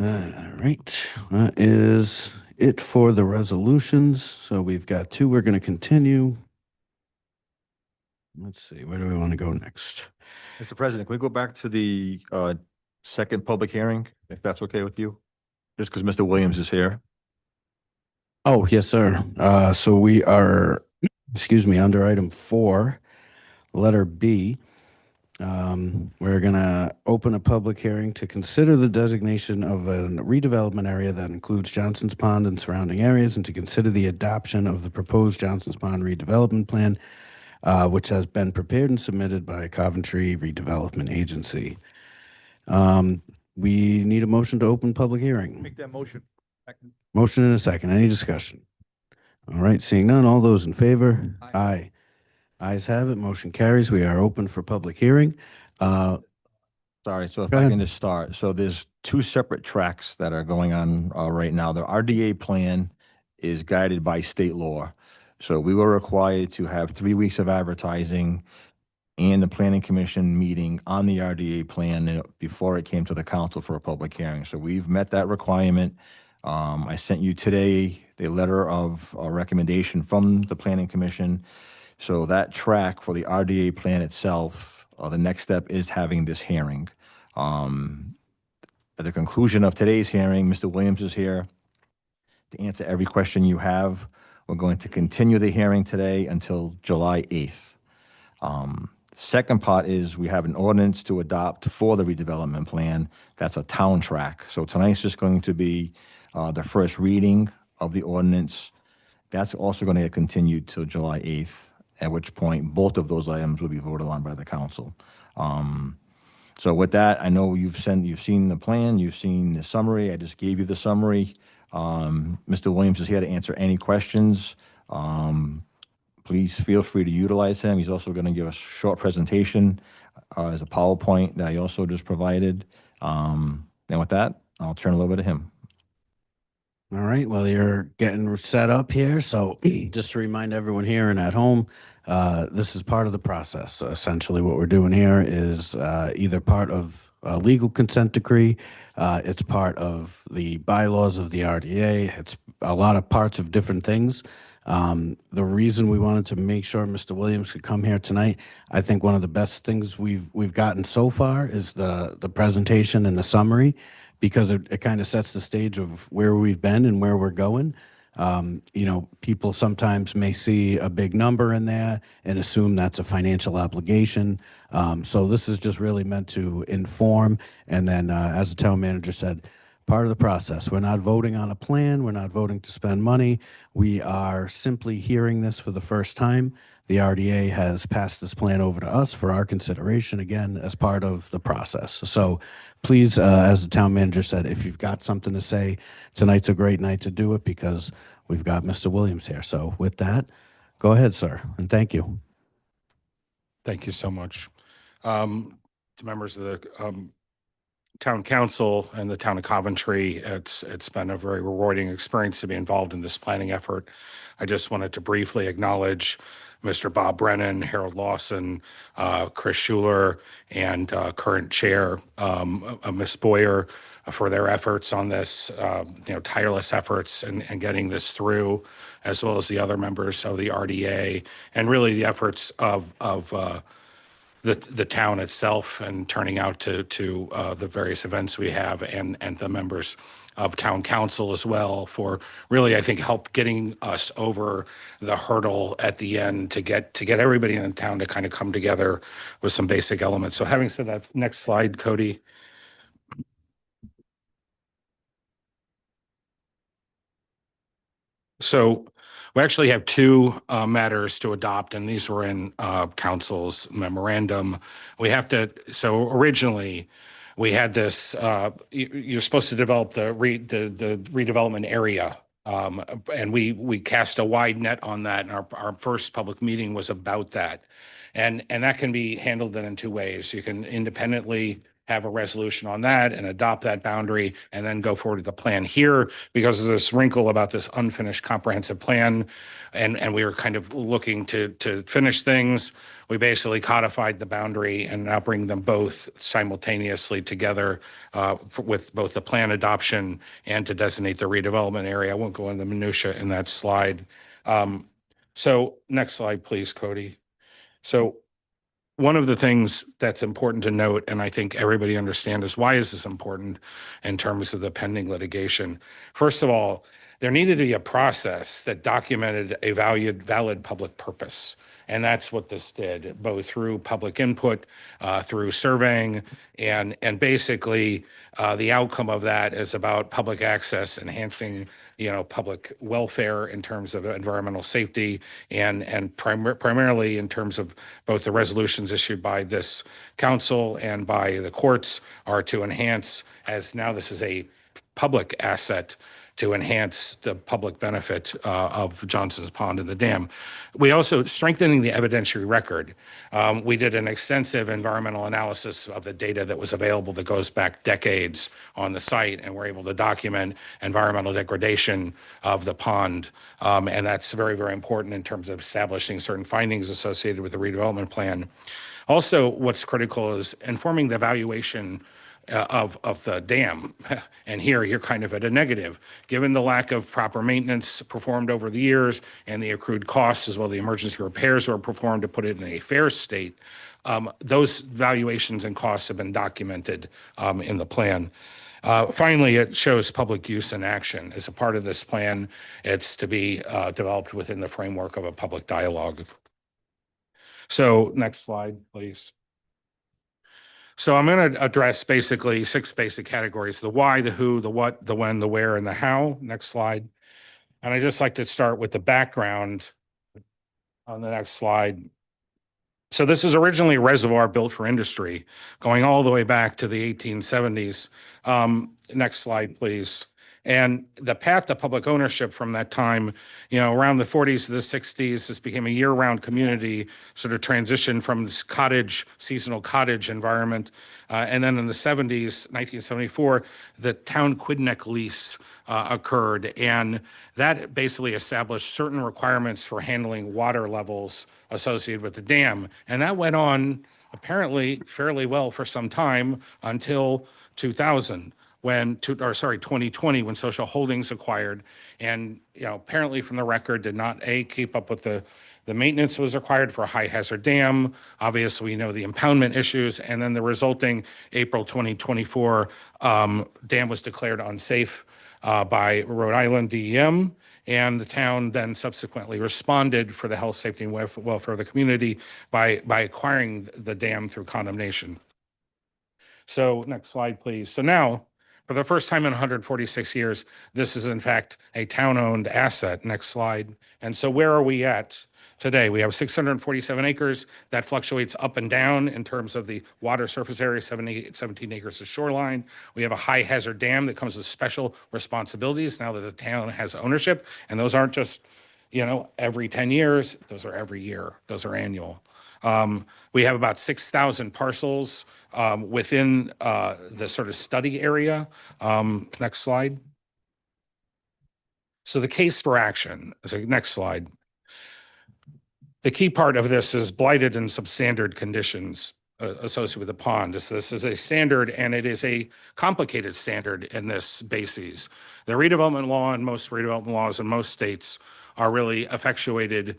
All right, that is it for the resolutions. So we've got two. We're going to continue. Let's see, where do we want to go next? Mr. President, can we go back to the second public hearing, if that's okay with you? Just because Mr. Williams is here. Oh, yes, sir. So we are, excuse me, under item 4, letter B. We're going to open a public hearing to consider the designation of a redevelopment area that includes Johnson's Pond and surrounding areas, and to consider the adoption of the proposed Johnson's Pond redevelopment plan, which has been prepared and submitted by Coventry Redevelopment Agency. We need a motion to open public hearing. Make that motion. Motion and a second. Any discussion? All right, seeing none. All those in favor? Aye. Ayes have it. Motion carries. We are open for public hearing. Sorry, so if Go I ahead. can just start. So there's two separate tracks that are going on right now. The RDA plan is guided by state law. So we were required to have 3 weeks of advertising and the planning commission meeting on the RDA plan before it came to the council for a public hearing. So we've met that requirement. I sent you today the letter of recommendation from the planning commission. So that track for the RDA plan itself, the next step is having this hearing. At the conclusion of today's hearing, Mr. Williams is here to answer every question you have. We're going to continue the hearing today until July 8th. Second part is we have an ordinance to adopt for the redevelopment plan. That's a town track. So tonight's just going to be the first reading of the ordinance. That's also going to get continued till July 8th, at which point both of those items will be voted on by the council. So with that, I know you've seen the plan, you've seen the summary. I just gave you the summary. Mr. Williams is here to answer any questions. Please feel free to utilize him. He's also going to give a short presentation as a PowerPoint that he also just provided. And with that, I'll turn it over to him. All right, well, you're getting set up here. So just to remind everyone here and at home, this is part of the process. So essentially what we're doing here is either part of a legal consent decree, it's part of the bylaws of the RDA, it's a lot of parts of different things. The reason we wanted to make sure Mr. Williams could come here tonight, I think one of the best things we've gotten so far is the presentation and the summary, because it kind of sets the stage of where we've been and where we're going. You know, people sometimes may see a big number in there and assume that's a financial obligation. So this is just really meant to inform. And then, as the town manager said, part of the process. We're not voting on a plan. We're not voting to spend money. We are simply hearing this for the first time. the RDA has passed this plan over to us for our consideration, again, as part of the process. So please, as the town manager said, if you've got something to say, tonight's a great night to do it because we've got Mr. Williams here. So with that, go ahead, sir, and thank you. Thank you so much. To members of the town council and the town of Coventry, it's been a very rewarding experience to be involved in this planning effort. I just wanted to briefly acknowledge Mr. Bob Brennan, Harold Lawson, Chris Schuler, and current chair, Ms. Boyer, for their efforts on this, tireless efforts and getting this through, as well as the other members of the RDA, and really the efforts of the town itself and turning out to the various events we have, and the members of town council as well for really, I think, help getting us over the hurdle at the end to get everybody in the town to kind of come together with some basic elements. So having said that, next slide, Cody. So we actually have two matters to adopt, and these were in council's memorandum. We have to, so originally we had this, you're supposed to develop the redevelopment area. And we cast a wide net on that, and our first public meeting was about that. And that can be handled in two ways. You can independently have a resolution on that and adopt that boundary and then go forward to the plan here, because of this wrinkle about this unfinished comprehensive plan. And we were kind of looking to finish things. We basically codified the boundary and now bring them both simultaneously together with both the plan adoption and to designate the redevelopment area. I won't go into the minutia in that slide. So next slide, please, Cody. So one of the things that's important to note, and I think everybody understands, is why is this important in terms of the pending litigation? First of all, there needed to be a process that documented a valid public purpose. And that's what this did, both through public input, through surveying, and basically the outcome of that is about public access, enhancing public welfare in terms of environmental safety, and primarily in terms of both the resolutions issued by this council and by the courts are to enhance, as now this is a public asset, to enhance the public benefit of Johnson's Pond and the dam. We also strengthening the evidentiary record. We did an extensive environmental analysis of the data that was available that goes back decades on the site, and we're able to document environmental degradation of the pond. And that's very, very important in terms of establishing certain findings associated with the redevelopment plan. Also, what's critical is informing the evaluation of the dam. And here you're kind of at a negative. Given the lack of proper maintenance performed over the years and the accrued costs, as well as the emergency repairs were performed to put it in a fair state, those valuations and costs have been documented in the plan. Finally, it shows public use and action. As a part of this plan, it's to be developed within the framework of a public dialogue. So next slide, please. So I'm going to address basically 6 basic categories: the why, the who, the what, the when, the where, and the how. Next slide. And I just like to start with the background on the next slide. So this is originally a reservoir built for industry, going all the way back to the 1870s. Next slide, please. And the path to public ownership from that time, around the 40s to the 60s, this became a year-round community, sort of transitioned from this seasonal cottage environment. And then in the 70s, 1974, the town Quidneck lease occurred. And that basically established certain requirements for handling water levels associated with the dam. And that went on apparently fairly well for some time until 2000. 2020, when Social Holdings acquired, and apparently from the record did not keep up with the maintenance that was required for a high hazard dam. Obviously, we know the impoundment issues, and then the resulting April 2024 dam was declared unsafe by Rhode Island DEM, and the town then subsequently responded for the health, safety, and welfare of the community by acquiring the dam through condemnation. So next slide, please. So now, for the first time in 146 years, this is in fact a town-owned asset. Next slide. And so where are we at? today. We have 647 acres. That fluctuates up and down in terms of the water surface area, 17 acres of shoreline. We have a high hazard dam that comes with special responsibilities now that the town has ownership. And those aren't just, every 10 years, those are every year, those are annual. We have about 6,000 parcels within the sort of study area. Next slide. So the case for action, so next slide. The key part of this is blighted and substandard conditions associated with the pond. This is a standard, and it is a complicated standard in this basis. The redevelopment law and most redevelopment laws in most states are really effectuated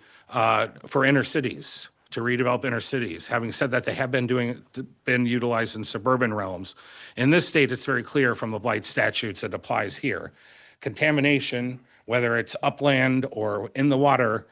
for inner cities, to redevelop inner cities. Having said that, they have been utilized in suburban realms. In this state, it's very clear from the blight statutes that applies here. Contamination, whether it's upland or in the water,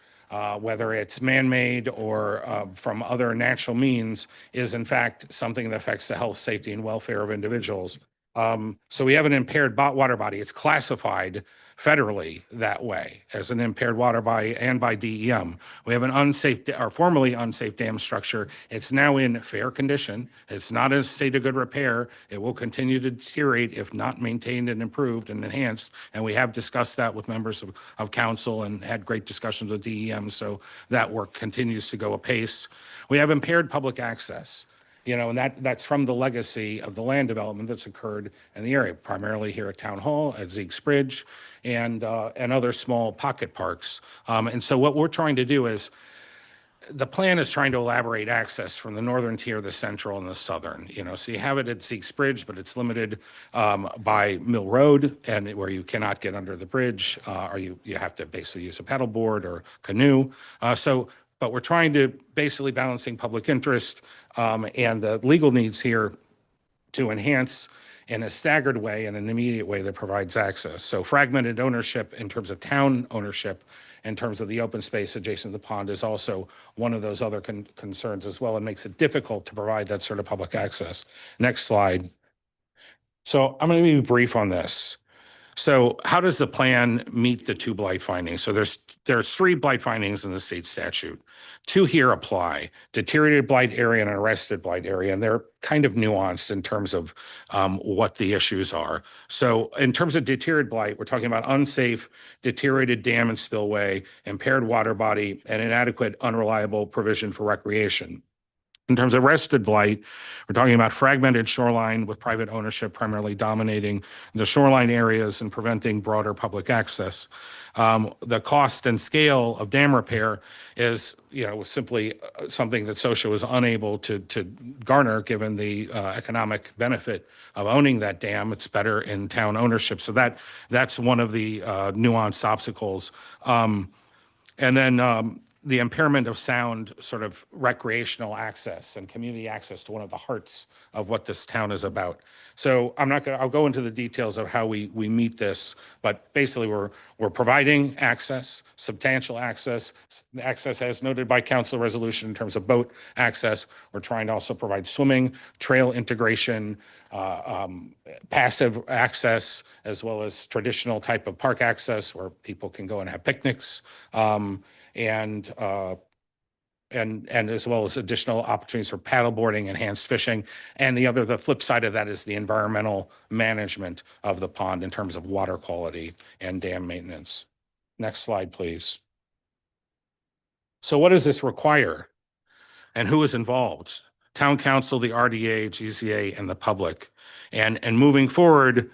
whether it's man-made or from other natural means, is in fact something that affects the health, safety, and welfare of individuals. So we have an impaired water body. It's classified federally that way as an impaired water body and by DEM. We have an unsafe or formerly unsafe dam structure. It's now in fair condition. It's not in a state of good repair. It will continue to deteriorate if not maintained and improved and enhanced. And we have discussed that with members of council and had great discussions with DEM. So that work continues to go apace. We have impaired public access. And that's from the legacy of the land development that's occurred in the area, primarily here at Town Hall, at Zeke's Bridge, and other small pocket parks. And so what we're trying to do is, the plan is trying to elaborate access from the northern tier, the central, and the southern. So you have it at Zeke's Bridge, but it's limited by Mill Road, and where you cannot get under the bridge, or you have to basically use a paddleboard or canoe. But we're trying to basically balancing public interest and the legal needs here to enhance in a staggered way and an immediate way that provides access. So fragmented ownership in terms of town ownership, in terms of the open space adjacent to the pond, is also one of those other concerns as well, and makes it difficult to provide that sort of public access. Next slide. So I'm going to be brief on this. So how does the plan meet the two blight findings? So there's 3 blight findings in the state statute. 2 here apply: deteriorated blight area and an arrested blight area, and they're kind of nuanced in terms of what the issues are. So in terms of deteriorated blight, we're talking about unsafe, deteriorated dam and spillway, impaired water body, and inadequate, unreliable provision for recreation. In terms of arrested blight, we're talking about fragmented shoreline with private ownership primarily dominating the shoreline areas and preventing broader public access. The cost and scale of dam repair is, simply something that SOSHA was unable to garner given the economic benefit of owning that dam. It's better in town ownership. So that's one of the nuanced obstacles. And then the impairment of sound sort of recreational access and community access to one of the hearts of what this town is about. So I'll go into the details of how we meet this, but basically we're providing access, substantial access as noted by council resolution in terms of boat access. We're trying to also provide swimming, trail integration, passive access, as well as traditional type of park access where people can go and have picnics. And as well as additional opportunities for paddleboarding, enhanced fishing. And the flip side of that is the environmental management of the pond in terms of water quality and dam maintenance. Next slide, please. So what does this require? And who is involved? Town council, the RDA, GZA, and the public. And moving forward,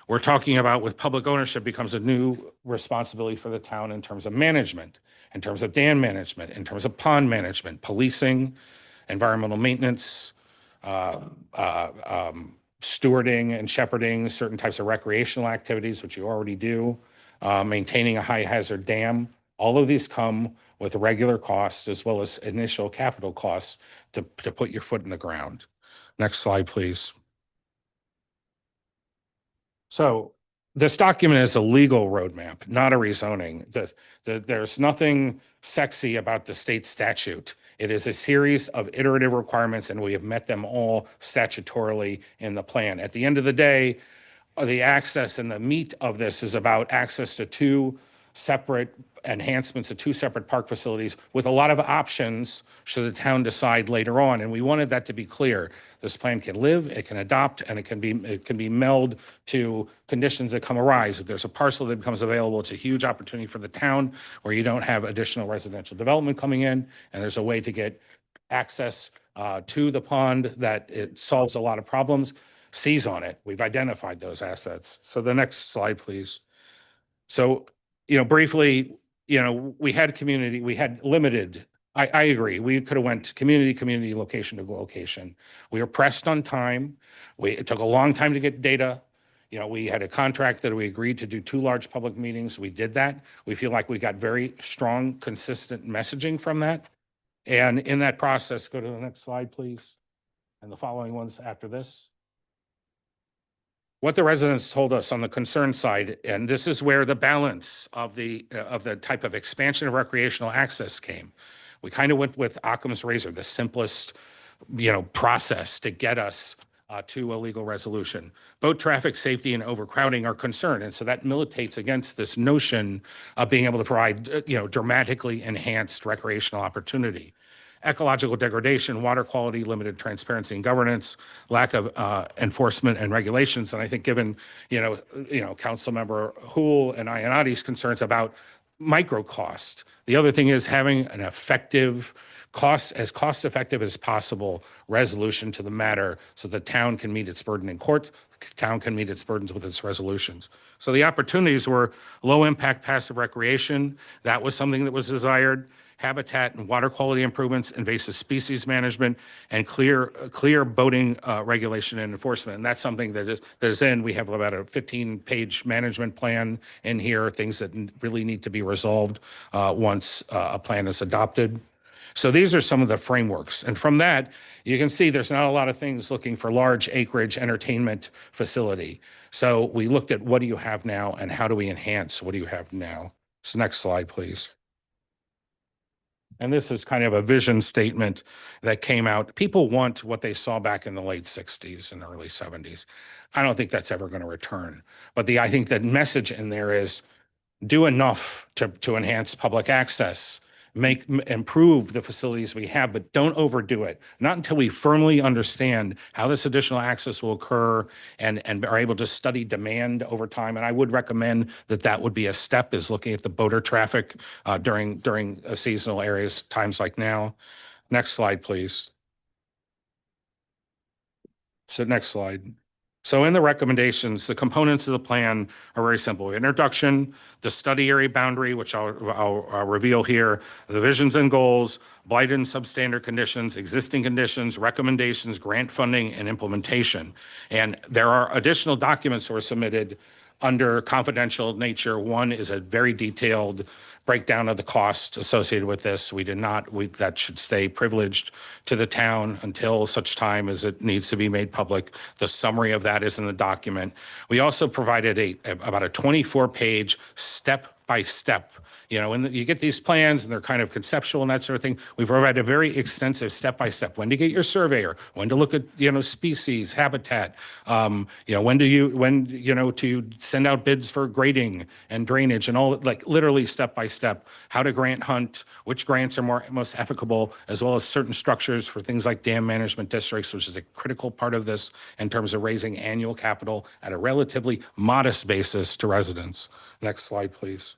we're talking about with public ownership becomes a new responsibility for the town in terms of management, in terms of dam management, in terms of pond management, policing, environmental maintenance, stewarding and shepherding certain types of recreational activities, which you already do, maintaining a high hazard dam. All of these come with regular costs as well as initial capital costs to put your foot in the ground. Next slide, please. So this document is a legal roadmap, not a rezoning. There's nothing sexy about the state statute. It is a series of iterative requirements, and we have met them all statutorily in the plan. At the end of the day, the access and the meat of this is about access to 2 separate enhancements of 2 separate park facilities with a lot of options should the town decide later on. And we wanted that to be clear. This plan can live, it can adopt, and it can be melded to conditions that arise. If there's a parcel that becomes available, it's a huge opportunity for the town where you don't have additional residential development coming in, and there's a way to get access to the pond that it solves a lot of problems. Seize on it. We've identified those assets. So the next slide, please. So, briefly, we had limited. I agree. We could have went community, location to location. We were pressed on time. It took a long time to get data. We had a contract that we agreed to do 2 large public meetings. We did that. We feel like we got very strong, consistent messaging from that. And in that process, go to the next slide, please. And the following ones after this. What the residents told us on the concern side, and this is where the balance of the type of expansion of recreational access came. We kind of went with Occam's razor, the simplest, process to get us to a legal resolution. Boat traffic safety and overcrowding are concerned, and so that militates against this notion of being able to provide, dramatically enhanced recreational opportunity. Ecological degradation, water quality, limited transparency and governance, lack of enforcement and regulations. And I think given, Councilmember Hool and Ianotti's concerns about micro cost, the other thing is having an effective as cost effective as possible resolution to the matter so the town can meet its burden in court, the town can meet its burdens with its resolutions. So the opportunities were low impact passive recreation. That was something that was desired. Habitat and water quality improvements, invasive species management, and clear boating regulation and enforcement. And that's something that is in. We have about a 15-page management plan in here, things that really need to be resolved once a plan is adopted. So these are some of the frameworks. And from that, you can see there's not a lot of things looking for large acreage entertainment facility. So we looked at what do you have now and how do we enhance what do you have now. So next slide, please. And this is kind of a vision statement that came out. People want what they saw back in the late 60s and early 70s. I don't think that's ever going to return. But I think the message in there is do enough to enhance public access, improve the facilities we have, but don't overdo it. Not until we firmly understand how this additional access will occur and are able to study demand over time. And I would recommend that would be a step, is looking at the boater traffic during seasonal areas, times like now. Next slide, please. So next slide. So in the recommendations, the components of the plan are very simple. Introduction, the study area boundary, which I'll reveal here, the visions and goals, blighted and substandard conditions, existing conditions, recommendations, grant funding, and implementation. And there are additional documents that were submitted under confidential nature. One is a very detailed breakdown of the cost associated with this. That should stay privileged to the town until such time as it needs to be made public. The summary of that is in the document. We also provided about a 24-page step-by-step. When you get these plans and they're kind of conceptual and that sort of thing, we provide a very extensive step-by-step. When to get your surveyor, when to look at, species, habitat, when to send out bids for grading and drainage and all, like literally step-by-step, how to grant hunt, which grants are most applicable, as well as certain structures for things like dam management districts, which is a critical part of this in terms of raising annual capital at a relatively modest basis to residents. Next slide, please.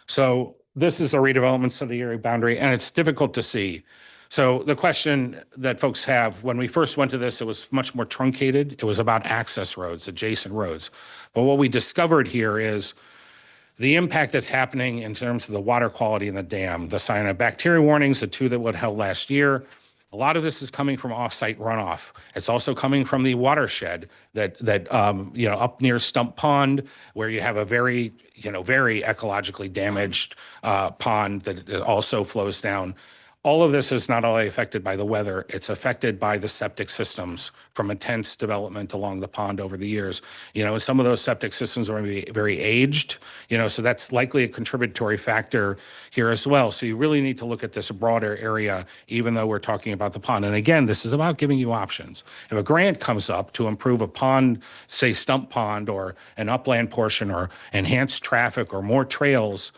So this is a redevelopment of the area boundary, and it's difficult to see. So the question that folks have, when we first went to this, it was much more truncated. It was about access roads, adjacent roads. But what we discovered here is the impact that's happening in terms of the water quality in the dam, the cyanobacteria warnings, the 2 that were held last year. A lot of this is coming from off-site runoff. It's also coming from the watershed that up near Stump Pond, where you have a very ecologically damaged pond that also flows down. all of this is not only affected by the weather, it's affected by the septic systems from intense development along the pond over the years. And some of those septic systems are going to be very aged, so that's likely a contributory factor here as well. So you really need to look at this broader area, even though we're talking about the pond. And again, this is about giving you options. If a grant comes up to improve a pond, say Stump Pond or an upland portion or enhance traffic or more trails,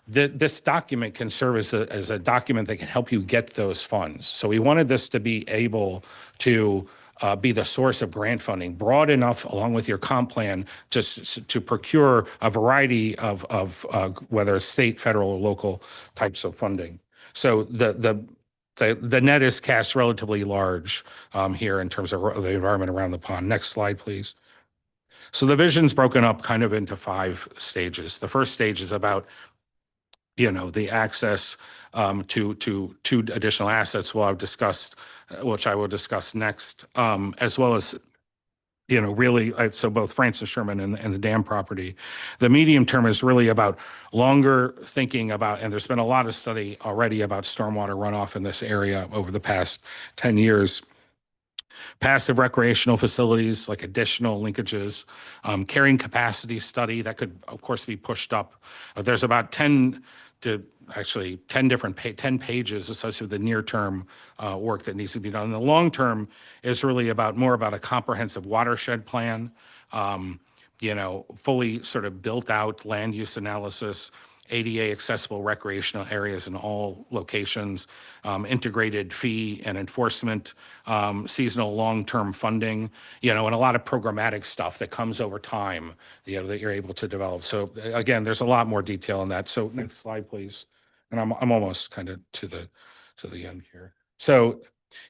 this document can serve as a document that can help you get those funds. So we wanted this to be able to be the source of grant funding, broad enough along with your comp plan to procure a variety of whether state, federal, or local types of funding. So the net is cast relatively large here in terms of the environment around the pond. Next slide, please. So the vision's broken up kind of into 5 stages. The first stage is about the access to 2 additional assets which I will discuss next, as well as, really, so both Francis Sherman and the dam property. The medium term is really about longer thinking about, and there's been a lot of study already about stormwater runoff in this area over the past 10 years. Passive recreational facilities, like additional linkages, carrying capacity study that could, of course, be pushed up. There's about 10 pages associated with the near-term work that needs to be done. And the long-term is really more about a comprehensive watershed plan, fully sort of built out land use analysis, ADA accessible recreational areas in all locations, integrated fee and enforcement, seasonal long-term funding, and a lot of programmatic stuff that comes over time, that you're able to develop. So again, there's a lot more detail in that. So next slide, please. And I'm almost kind of to the end here. So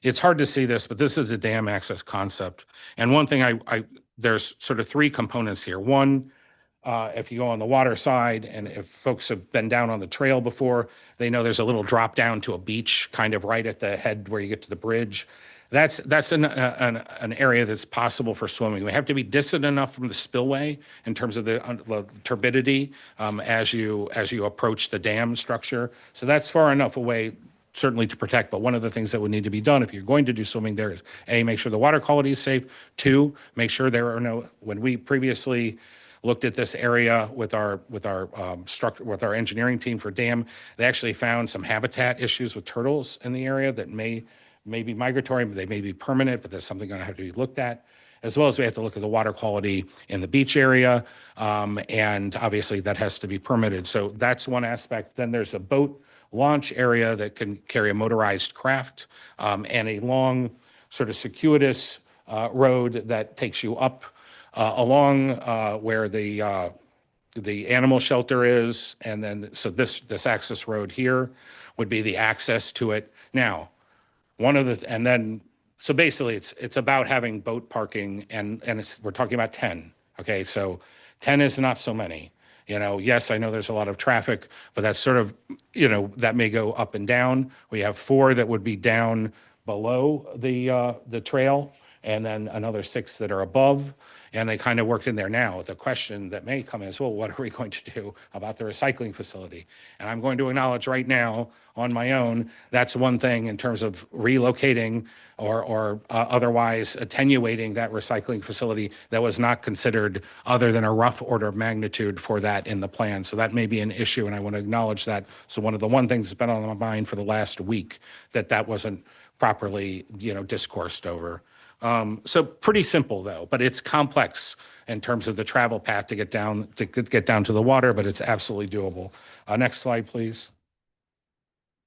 it's hard to see this, but this is a dam access concept. And one thing there's sort of 3 components here. One, if you go on the water side, and if folks have been down on the trail before, they know there's a little drop down to a beach kind of right at the head where you get to the bridge. That's an area that's possible for swimming. We have to be distant enough from the spillway in terms of the turbidity as you approach the dam structure. So that's far enough away, certainly, to protect. But one of the things that would need to be done if you're going to do swimming there is A, make sure the water quality is safe. 2, make sure there are no, when we previously looked at this area with our engineering team for dam, they actually found some habitat issues with turtles in the area that may be migratory, but they may be permanent, but that's something going to have to be looked at. As well as we have to look at the water quality in the beach area, and obviously that has to be permitted. So that's one aspect. Then there's a boat launch area that can carry a motorized craft, and a long sort of circuitous road that takes you up along where the animal shelter is, and then so this access road here would be the access to it. Now, so basically it's about having boat parking, and we're talking about 10. Okay, so 10 is not so many. Yes, I know there's a lot of traffic, but that's sort of, that may go up and down. We have 4 that would be down below the trail, and then another 6 that are above, and they kind of worked in there. Now, the question that may come is, well, what are we going to do about the recycling facility? And I'm going to acknowledge right now on my own, that's one thing in terms of relocating or otherwise attenuating that recycling facility that was not considered other than a rough order of magnitude for that in the plan. So that may be an issue, and I want to acknowledge that. So one of the things that's been on my mind for the last week, that wasn't properly, discoursed over. So pretty simple though, but it's complex in terms of the travel path to get down to the water, but it's absolutely doable. Next slide, please.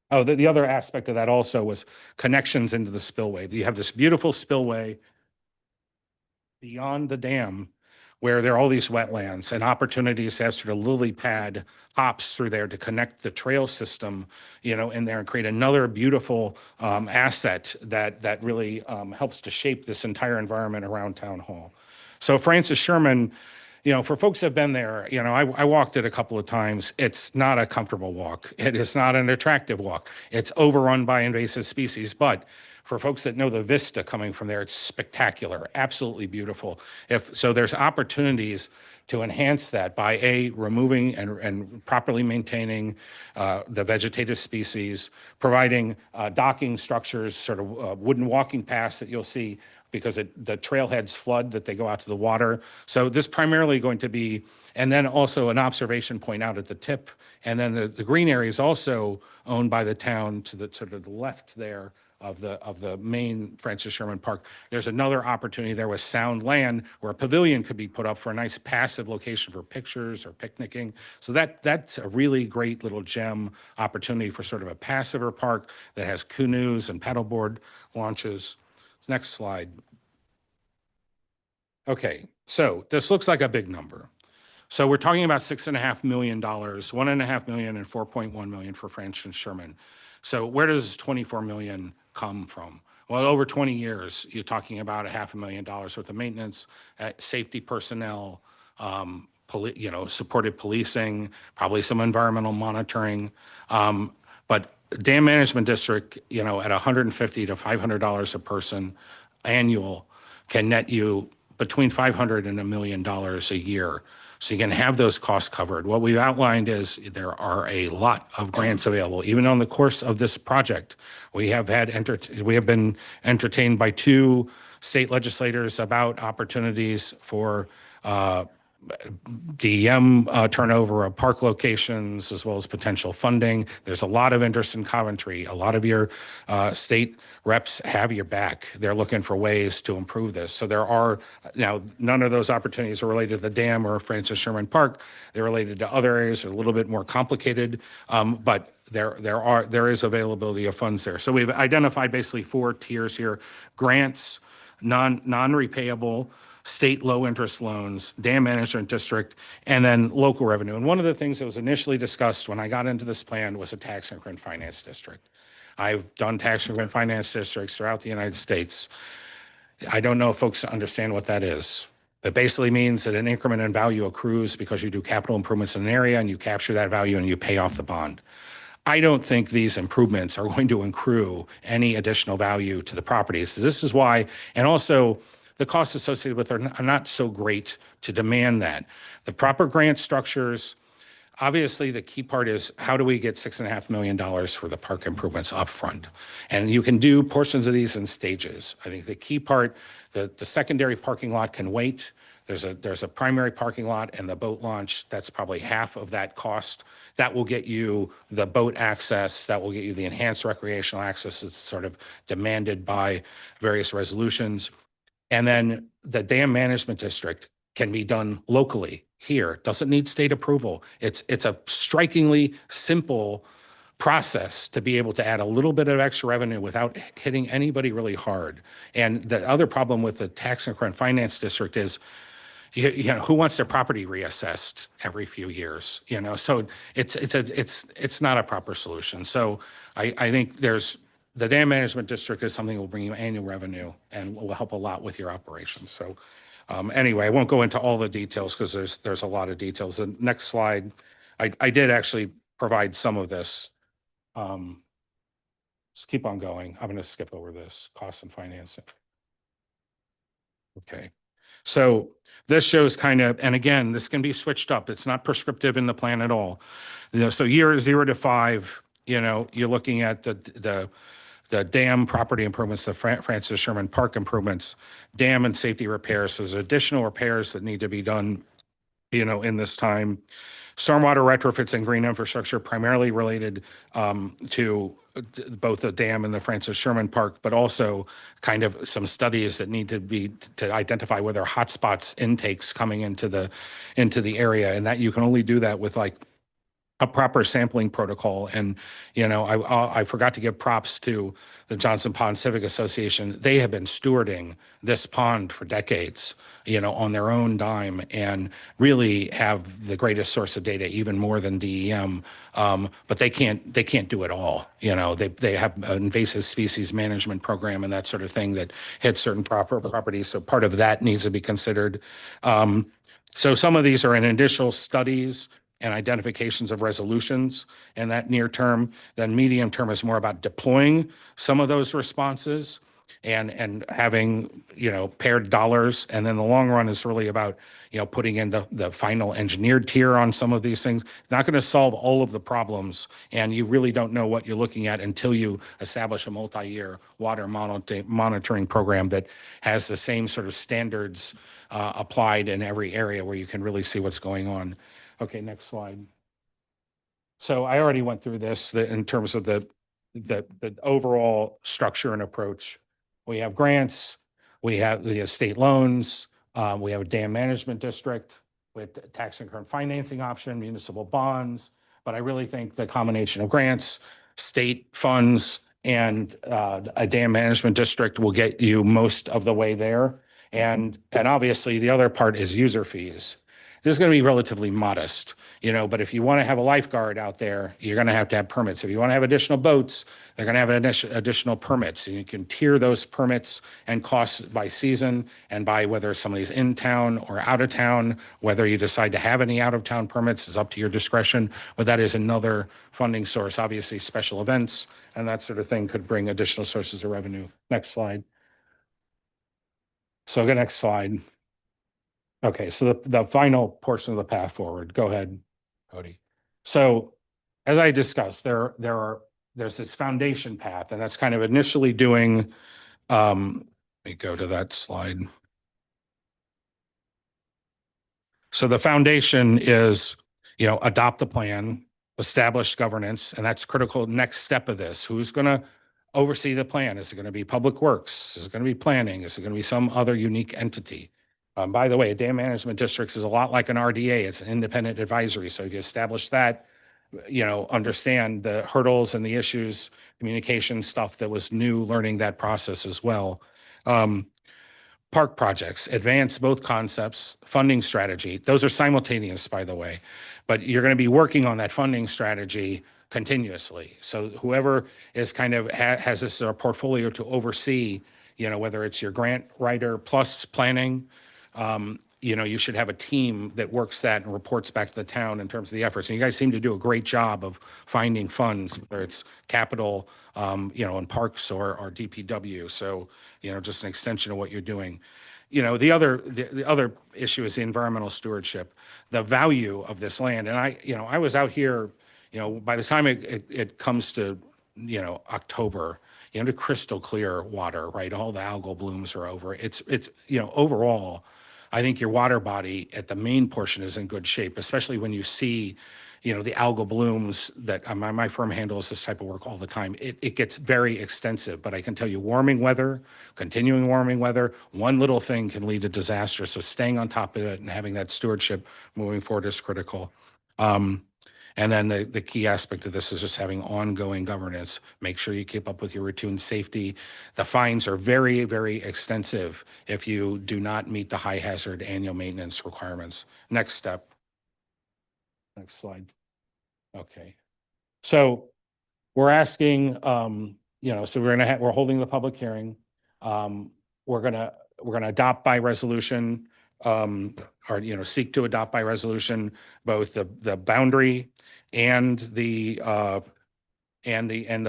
Oh, the other aspect of that also was connections into the spillway. You have this beautiful spillway beyond the dam where there are all these wetlands and opportunities to have sort of lily pad hops through there to connect the trail system, in there and create another beautiful asset that really helps to shape this entire environment around Town Hall. So Francis Sherman, for folks that have been there, I walked it a couple of times. It's not a comfortable walk. It is not an attractive walk. It's overrun by invasive species, but for folks that know the vista coming from there, it's spectacular, absolutely beautiful. So there's opportunities to enhance that by removing and properly maintaining the vegetative species, providing docking structures, sort of wooden walking paths that you'll see because the trailheads flood that they go out to the water. So this primarily going to be, and then also an observation point out at the tip. And then the green area is also owned by the town to the left there of the main Francis Sherman Park. There's another opportunity there with sound land where a pavilion could be put up for a nice passive location for pictures or picnicking. So that's a really great little gem opportunity for sort of a passive park that has canoes and paddleboard launches. Next slide. Okay, so this looks like a big number. So we're talking about $6.5 million, $1.5 million and $4.1 million for Francis Sherman. So where does $24 million come from? Well, over 20 years, you're talking about $500,000 worth of maintenance, safety personnel, supported policing, probably some environmental monitoring. But dam management district, at $150 to $500 a person annual can net you between $500 and $1 million a year. So you can have those costs covered. What we've outlined is there are a lot of grants available. Even on the course of this project, we have been entertained by 2 state legislators about opportunities for DEM turnover of park locations, as well as potential funding. There's a lot of interest in Coventry. A lot of your state reps have your back. They're looking for ways to improve this. So there are, now, none of those opportunities are related to the dam or Francis Sherman Park. They're related to other areas that are a little bit more complicated, but there is availability of funds there. So we've identified basically 4 tiers here: grants, non-repayable, state low-interest loans, dam management district, and then local revenue. And one of the things that was initially discussed when I got into this plan was a tax increment finance district. I've done tax increment finance districts throughout the United States. I don't know if folks understand what that is. That basically means that an increment in value accrues because you do capital improvements in an area and you capture that value and you pay off the bond. I don't think these improvements are going to accrue any additional value to the properties. This is why, and also, the costs associated with it are not so great to demand that. The proper grant structures, obviously the key part is how do we get $6.5 million for the park improvements up front? And you can do portions of these in stages. I think the key part, the secondary parking lot can wait. There's a primary parking lot and the boat launch. That's probably half of that cost. That will get you the boat access. That will get you the enhanced recreational access that's sort of demanded by various resolutions. And then the dam management district can be done locally here. Doesn't need state approval. It's a strikingly simple process to be able to add a little bit of extra revenue without hitting anybody really hard. And the other problem with the tax increment finance district is, who wants their property reassessed every few years? So it's not a proper solution. So I think the dam management district is something that will bring you annual revenue and will help a lot with your operations. So anyway, I won't go into all the details because there's a lot of details. The next slide, I did actually provide some of this. Just keep on going. I'm going to skip over this, cost and financing. Okay. So this shows kind of, and again, this can be switched up. It's not prescriptive in the plan at all. So year 0 to 5, you're looking at the dam property improvements, the Francis Sherman Park improvements, dam and safety repairs. So there's additional repairs that need to be done, in this time. Stormwater retrofits and green infrastructure primarily related to both the dam and the Francis Sherman Park, but also kind of some studies that need to be to identify where there are hotspots intakes coming into the area, and that you can only do that with like a proper sampling protocol. And, I forgot to give props to the Johnson Pond Civic Association. They have been stewarding this pond for decades, on their own dime, and really have the greatest source of data, even more than DEM. But they can't do it all. They have an invasive species management program and that sort of thing that hits certain properties. So part of that needs to be considered. So some of these are in initial studies. and identifications of resolutions in that near term. Then medium term is more about deploying some of those responses and having, paired dollars. And then the long run is really about, putting in the final engineered tier on some of these things. Not going to solve all of the problems, and you really don't know what you're looking at until you establish a multi-year water monitoring program that has the same sort of standards applied in every area where you can really see what's going on. Okay, next slide. So I already went through this in terms of the overall structure and approach. We have grants, we have state loans, we have a dam management district with tax incurrent financing option, municipal bonds. But I really think the combination of grants, state funds, and a dam management district will get you most of the way there. And obviously the other part is user fees. This is going to be relatively modest, but if you want to have a lifeguard out there, you're going to have permits. If you want to have additional boats, they're going to have additional permits. And you can tier those permits and costs by season and by whether somebody's in town or out of town. Whether you decide to have any out of town permits is up to your discretion, but that is another funding source. Obviously, special events and that sort of thing could bring additional sources of revenue. Next slide. So the next slide. Okay, so the final portion of the path forward. Go ahead, Cody. So as I discussed, there's this foundation path, and that's kind of initially doing, let me go to that slide. So the foundation is, adopt the plan, establish governance, and that's critical next step of this. Who's going to oversee the plan? Is it going to be Public Works? Is it going to be planning? Is it going to be some other unique entity? By the way, a dam management district is a lot like an RDA. It's an independent advisory. So if you establish that, understand the hurdles and the issues, communication stuff that was new, learning that process as well. Park projects, advance both concepts, funding strategy. Those are simultaneous, by the way, but you're going to be working on that funding strategy continuously. So whoever is kind of has this portfolio to oversee, whether it's your grant writer plus planning, you should have a team that works that and reports back to the town in terms of the efforts. And you guys seem to do a great job of finding funds, whether it's capital, in parks or DPW. So, just an extension of what you're doing. The other issue is the environmental stewardship, the value of this land. And I was out here, by the time it comes to, October, to crystal clear water, right? All the algal blooms are over. It's overall, I think your water body at the main portion is in good shape, especially when you see, the algal blooms that my firm handles this type of work all the time. It gets very extensive, but I can tell you continuing warming weather, one little thing can lead to disaster. So staying on top of it and having that stewardship moving forward is critical. And then the key aspect of this is just having ongoing governance. Make sure you keep up with your routine safety. The fines are very, very extensive if you do not meet the high hazard annual maintenance requirements. Next step. Next slide. Okay. So we're asking, so we're holding the public hearing. We're gonna adopt by resolution, or seek to adopt by resolution both the boundary and the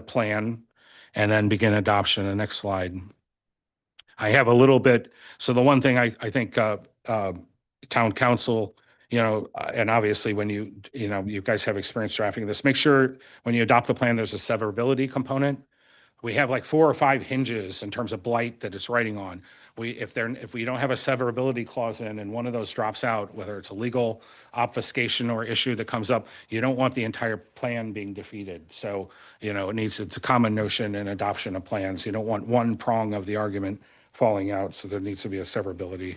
plan, and then begin adoption. The next slide. I have a little bit. So the one thing I think town council, and obviously when you guys have experience drafting this, make sure when you adopt the plan, there's a severability component. We have like 4 or 5 hinges in terms of blight that it's writing on. If we don't have a severability clause in and one of those drops out, whether it's a legal obfuscation or issue that comes up, you don't want the entire plan being defeated. So, it's a common notion in adoption of plans. You don't want one prong of the argument falling out. So there needs to be a severability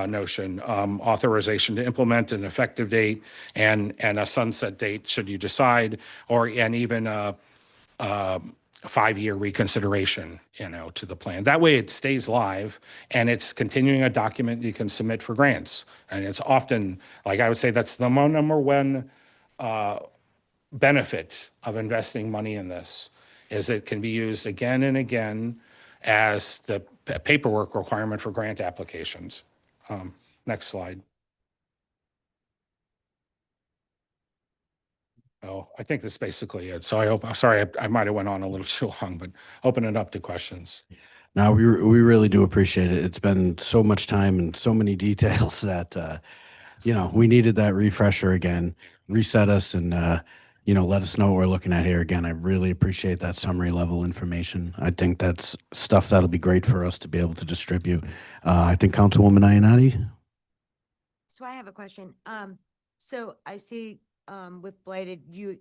notion, authorization to implement an effective date and a sunset date should you decide, and even a 5-year reconsideration, to the plan. That way it stays live and it's continuing a document you can submit for grants. And it's often, like I would say, that's the number one benefit of investing money in this, is it can be used again and again as the paperwork requirement for grant applications. Next slide. Oh, I think that's basically it. So I hope, I'm sorry, I might have went on a little too long, but open it up to questions. No, we really do appreciate it. It's been so much time and so many details that we needed that refresher again, reset us, and let us know what we're looking at here again. I really appreciate that summary level information. I think that's stuff that'll be great for us to be able to distribute. I think Councilwoman Ionati. So I have a question. So I see, with blighted, you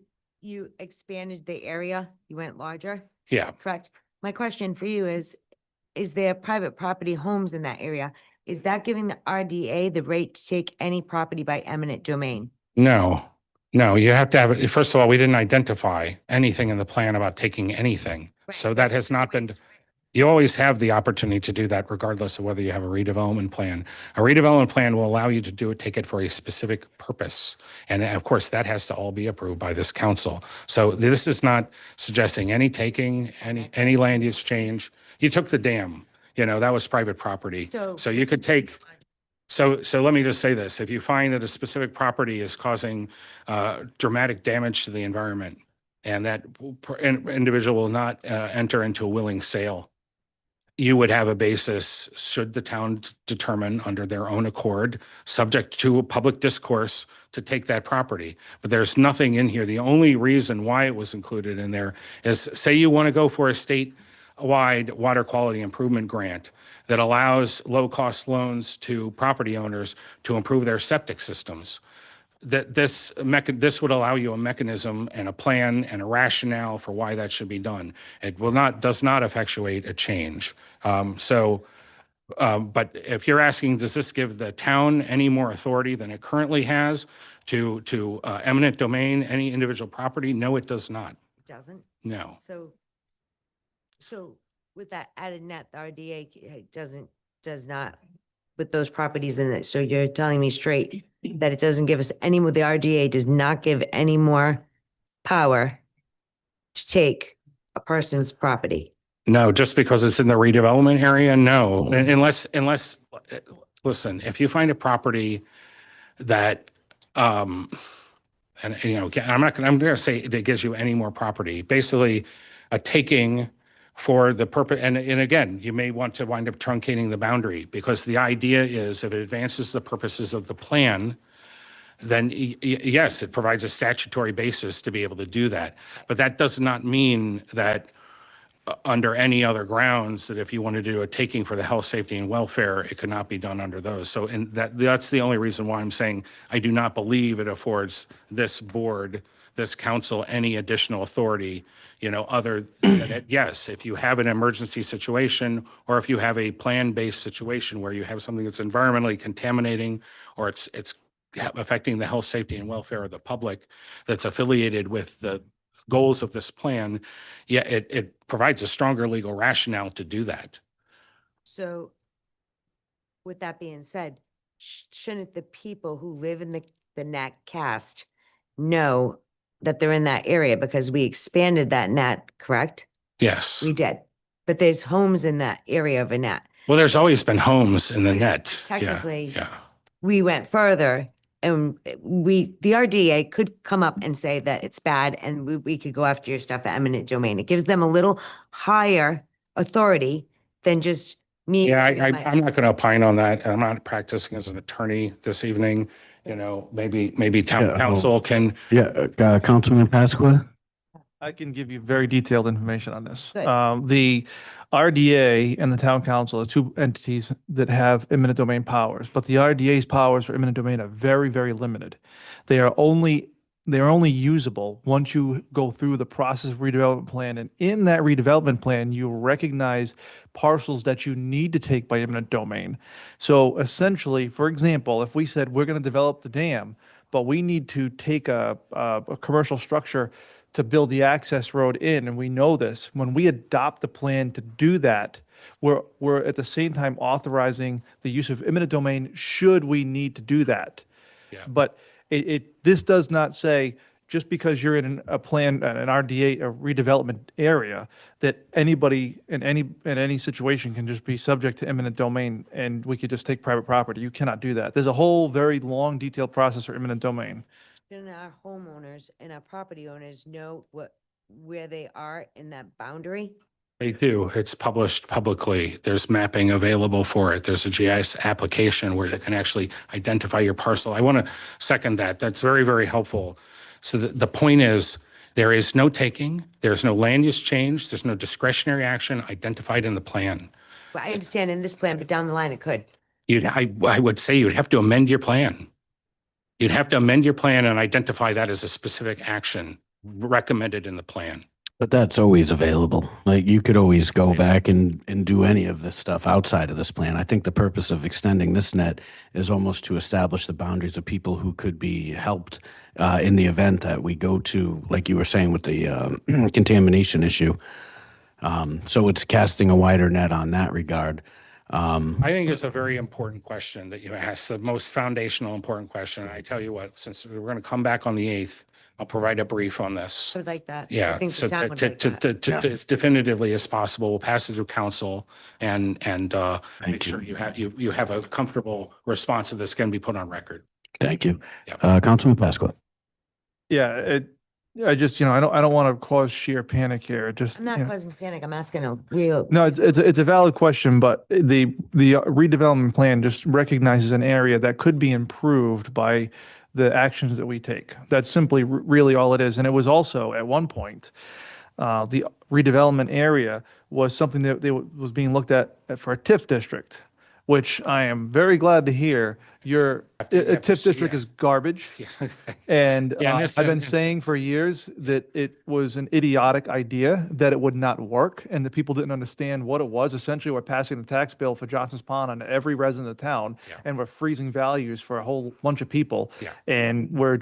expanded the area, you went larger, Yeah. correct? My question for you is there private property homes in that area? Is that giving the RDA the right to take any property by eminent domain? No, you have to have it. First of all, we didn't identify anything in the plan about taking anything. So that has not been, you always have the opportunity to do that regardless of whether you have a redevelopment plan. A redevelopment plan will allow you to take it for a specific purpose. And of course, that has to all be approved by this council. So this is not suggesting any taking, any land use change. You took the dam, that was private property. So you could take, so let me just say this. If you find that a specific property is causing dramatic damage to the environment and that individual will not enter into a willing sale, you would have a basis, should the town determine under their own accord, subject to a public discourse, to take that property. But there's nothing in here. The only reason why it was included in there is, say you want to go for a statewide water quality improvement grant that allows low-cost loans to property owners to improve their septic systems. That this would allow you a mechanism and a plan and a rationale for why that should be done. It does not effectuate a change. But if you're asking, does this give the town any more authority than it currently has to eminent domain any individual property? No, it does not. It doesn't? No. So with that added net, the RDA does not, with those properties in it. So you're telling me straight that it doesn't give us any more, the RDA does not give any more power to take a person's property? No, just because it's in the redevelopment area, no. Unless, listen, if you find a property that, I'm going to say that gives you any more property, basically a taking for the purpose, and again, you may want to wind up truncating the boundary, because the idea is if it advances the purposes of the plan, then yes, it provides a statutory basis to be able to do that. But that does not mean that under any other grounds, that if you want to do a taking for the health, safety, and welfare, it could not be done under those. So, and that's the only reason why I'm saying I do not believe it affords this board, this council, any additional authority, other than it. Yes, if you have an emergency situation, or if you have a plan-based situation where you have something that's environmentally contaminating, or it's affecting the health, safety, and welfare of the public that's affiliated with the goals of this plan, yeah, it provides a stronger legal rationale to do that. So with that being said, shouldn't the people who live in the NAT cast know that they're in that area, because we expanded that NAT, correct? Yes. We did. But there's homes in that area of a NAT. Well, there's always been homes in the net. Technically, Yeah. we went further, and the RDA could come up and say that it's bad, and we could go after your stuff at eminent domain. It gives them a little higher authority than just me. Yeah, I'm not going to opine on that. I'm not practicing as an attorney this evening. Maybe town council can. Yeah, Councilman Pasqua. I can give you very detailed information on this. Good. The RDA and the town council are two entities that have eminent domain powers, but the RDA's powers for eminent domain are very, very limited. They're only usable once you go through the process of redevelopment plan. And in that redevelopment plan, you recognize parcels that you need to take by eminent domain. So essentially, for example, if we said we're going to develop the dam, but we need to take a commercial structure to build the access road in, and we know this, when we adopt the plan to do that, we're at the same time authorizing the use of eminent domain should we need to do that. Yeah. But this does not say, just because you're in a plan, an RDA, a redevelopment area, that anybody in any situation can just be subject to eminent domain and we could just take private property. You cannot do that. There's a whole very long, detailed process for eminent domain. Then our homeowners and our property owners know where they are in that boundary? They do. It's published publicly. There's mapping available for it. There's a GIS application where you can actually identify your parcel. I want to second that. That's very, very helpful. So the point is, there is no taking, there's no land use change, there's no discretionary action identified in the plan. Well, I understand in this plan, but down the line it could. I would say you'd have to amend your plan. You'd have to amend your plan and identify that as a specific action recommended in the plan. But that's always available. Like you could always go back and do any of this stuff outside of this plan. I think the purpose of extending this net is almost to establish the boundaries of people who could be helped in the event that we go to, like you were saying with the contamination issue. So it's casting a wider net on that regard. I think it's a very important question that you asked, the most foundational important question. And I tell you what, since we're going to come back on the 8th, I'll provide a brief on this. I would like that. I Yeah, think so the town would like that. as definitively as possible, we'll pass it through council and make sure you have a comfortable response to this can be put on record. Thank you. Yeah. Councilman Pasqua. Yeah, I just, I don't want to cause sheer panic here. Just, I'm not causing panic. I'm asking a real. No, it's a valid question, but the redevelopment plan just recognizes an area that could be improved by the actions that we take. That's simply really all it is. And it was also at one point, the redevelopment area was something that was being looked at for a TIF district, which I am very glad to hear. A TIF district is garbage. And I've been saying for years that it was an idiotic idea, that it would not work, and the people didn't understand what it was. Essentially, we're passing the tax bill for Johnson's Pond on every resident of the town, and we're freezing values for a whole bunch of people. And we're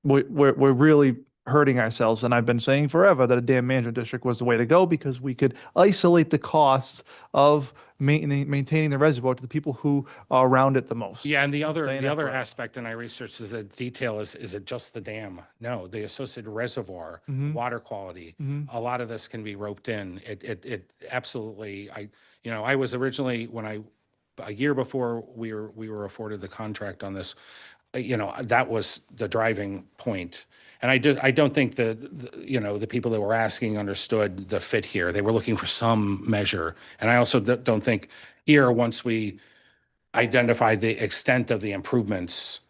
really hurting ourselves. And I've been saying forever that a dam management district was the way to go, because we could isolate the costs of maintaining the reservoir to the people who are around it the most. Yeah, and the other forever. aspect, and I researched is a detail is it just the dam? No, the associated reservoir, water quality. A lot of this can be roped in. It absolutely. I was originally a year before we were afforded the contract on this. That was the driving point. And I don't think that, the people that were asking understood the fit here. They were looking for some measure. And I also don't think here, once we identified the extent of the improvements,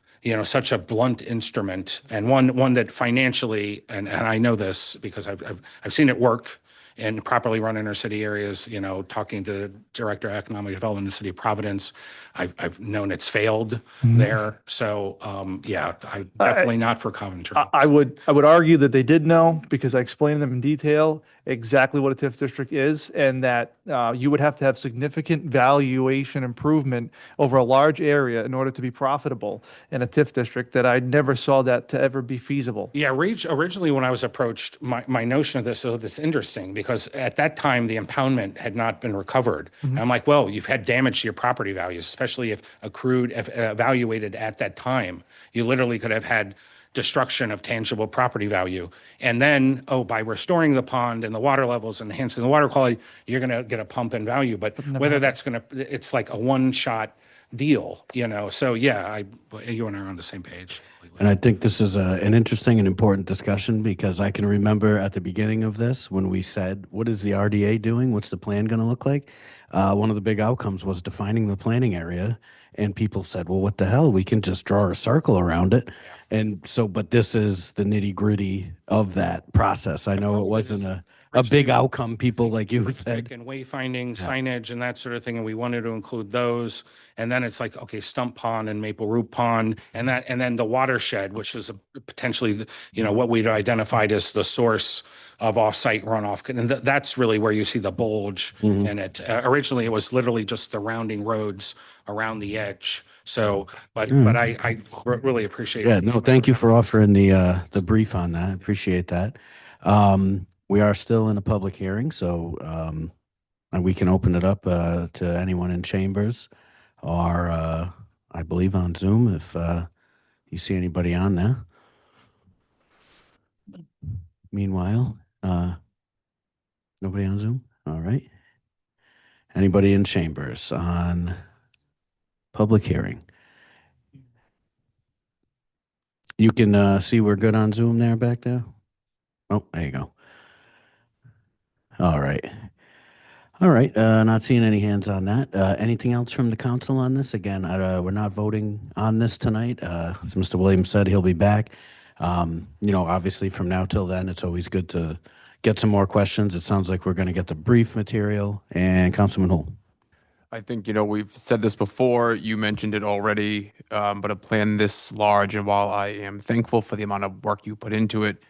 such a blunt instrument and one that financially, and I know this because I've seen it work in properly run inner city areas, talking to the Director of Economic Development in the city of Providence, I've known it's failed there. So, definitely not for Coventry. I would argue that they did know, because I explained to them in detail exactly what a TIF district is, and that you would have to have significant valuation improvement over a large area in order to be profitable in a TIF district, that I never saw that to ever be feasible. Yeah, originally when I was approached, my notion of this, so that's interesting, because at that time the impoundment had not been recovered. And I'm like, well, you've had damage to your property values, especially if evaluated at that time. You literally could have had destruction of tangible property value. And then, by restoring the pond and the water levels and enhancing the water quality, you're going to get a pump in value. But whether that's it's like a one-shot deal, So yeah, you and I are on the same page. And I think this is an interesting and important discussion, because I can remember at the beginning of this when we said, what is the RDA doing? What's the plan going to look like? One of the big outcomes was defining the planning area. And people said, well, what the hell? We can just draw a circle around it. And so, but this is the nitty gritty of that process. I know it wasn't a big outcome, people like you said. And wayfinding, signage and that sort of thing. And we wanted to include those. And then it's like, okay, Stump Pond and Maple Root Pond, and then the watershed, which is potentially, what we'd identified as the source of off-site runoff. And that's really where you see the bulge in it. Originally, it was literally just the rounding roads around the edge. So, but I really appreciate it. Yeah, no, thank you for offering the brief on that. I appreciate that. We are still in a public hearing, so and we can open it up to anyone in chambers, or I believe on Zoom if you see anybody on there. Meanwhile, nobody on Zoom? All right. Anybody in chambers on public hearing? You can see we're good on Zoom there back there? Oh, there you go. All right. All right, not seeing any hands on that. Anything else from the council on this? Again, we're not voting on this tonight. As Mr. Williams said, he'll be back. Obviously from now till then, it's always good to get some more questions. It sounds like we're going to get the brief material. And Councilman Hull. I think, we've said this before, you mentioned it already, but a plan this large, and while I am thankful for the amount of work you put into it,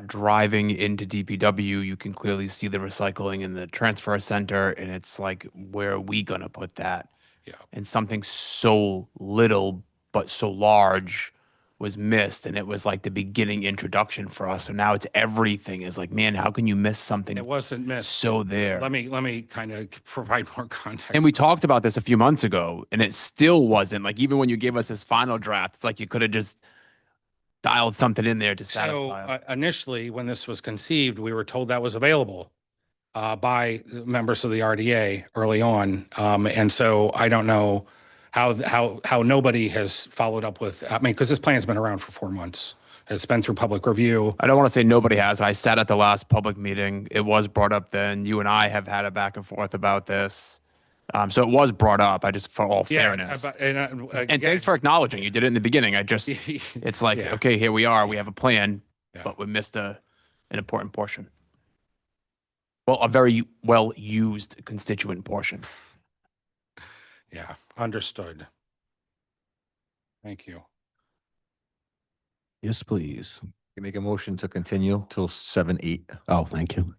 driving into DPW, you can clearly see the recycling in the transfer center, and it's like, where are we gonna put that? Yeah. And something so little but so large was missed, and it was like the beginning introduction for us. So now it's everything. Is like, man, how can you miss something It wasn't missed. so there? Let me kind of provide more context. And we talked about this a few months ago, and it still wasn't. Like, even when you gave us this final draft, it's like you could have just dialed something in there to So satisfy. initially, when this was conceived, we were told that was available by members of the RDA early on. And so I don't know how nobody has followed up with, I mean, because this plan's been around for 4 months. It's been through public review. I don't want to say nobody has. I sat at the last public meeting. It was brought up then. You and I have had a back and forth about this. So it was brought up. I just, for all fairness. And thanks for acknowledging. You did it in the beginning. It's like, Yeah. okay, here we are. We have a plan, Yeah. but we missed an important portion. Well, a very well-used constituent portion. Yeah, understood. Thank you. Yes, please. You make a motion to continue till 7/8. Oh, thank you.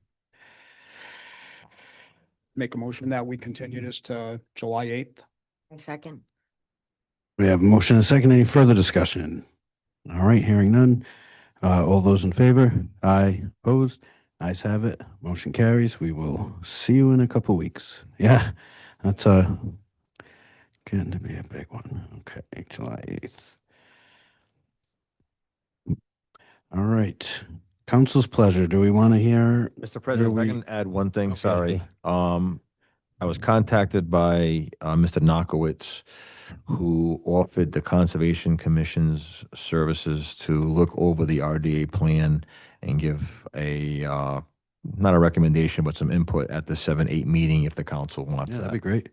Make a motion that we continue this to July 8th. Second. We have a motion and a second. Any further discussion? All right, hearing none. All those in favor? Aye. Opposed? Ayes have it. Motion carries. We will see you in a couple weeks. Yeah, that's getting to be a big one. Okay, July 8th. All right. Council's pleasure. Do we want to hear? Mr. President, if I we- can add one thing, Okay. sorry. I was contacted by Mr. Knockowitz, who offered the Conservation Commission's services to look over the RDA plan and give not a recommendation, but some input at the 7/8 meeting if the council wants Yeah, that'd be that. great.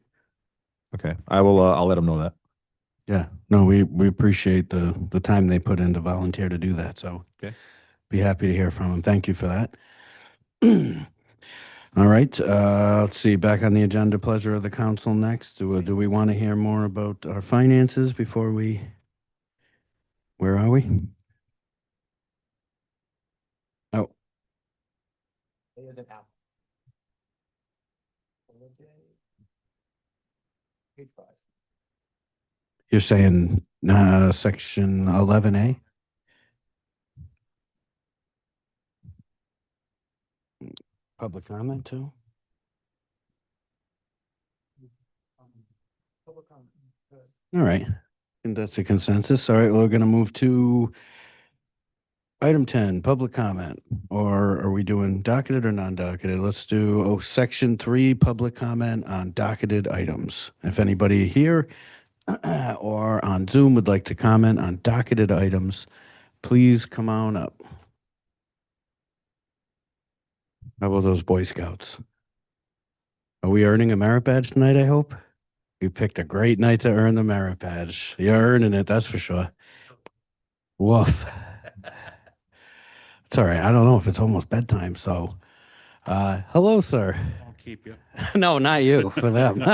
Okay, I'll let him know that. Yeah, no, we appreciate the time they put in to volunteer to do that. So Okay. be happy to hear from them. Thank you for that. All right, let's see, back on the agenda, pleasure of the council next. Do we want to hear more about our finances before where are we? Oh, you're saying section 11A? Public comment too? All right, and that's a consensus. All right, we're going to move to item 10, public comment. Or are we doing docketed or non-docketed? Let's do section 3, public comment on docketed items. If anybody here or on Zoom would like to comment on docketed items, please come on up. How about those Boy Scouts? Are we earning a merit badge tonight, I hope? You picked a great night to earn the merit badge. You're earning it, that's for sure. Woof. It's all right. I don't know if it's almost bedtime, so hello, sir. I'll keep you. No, not you, for them.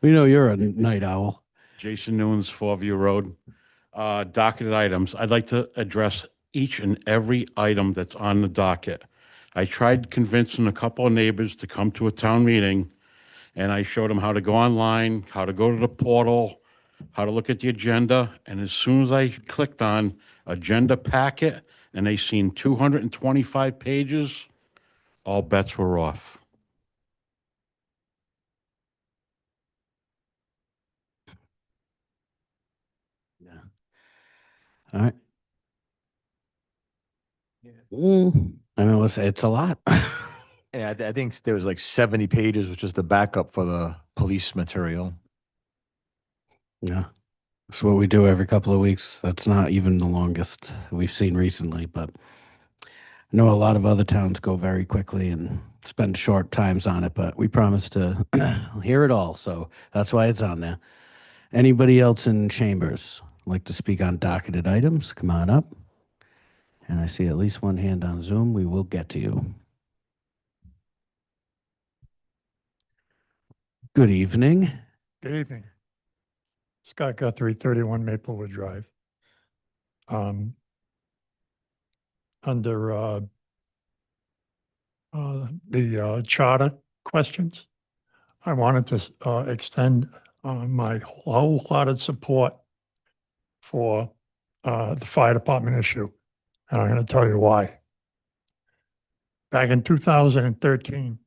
We know you're a night owl. Jason Newens, Fourview Road. Docketed items. I'd like to address each and every item that's on the docket. I tried convincing a couple of neighbors to come to a town meeting, and I showed them how to go online, how to go to the portal, how to look at the agenda. And as soon as I clicked on agenda packet and they seen 225 pages, all bets were off. Yeah. All right. I mean, it's a lot. Yeah, I think there was like 70 pages, which is the backup for the police material. Yeah. It's what we do every couple of weeks. That's not even the longest we've seen recently, but I know a lot of other towns go very quickly and spend short times on it, but we promise to hear it all, so that's why it's on there. Anybody else in chambers like to speak on docketed items? Come on up. And I see at least one hand on Zoom. We will get to you. Good evening. Good evening. Scott Guthrie, 31 Maplewood Drive. Under the charter questions, I wanted to extend my wholehearted support for the fire department issue. And I'm going to tell you why. Back in 2013,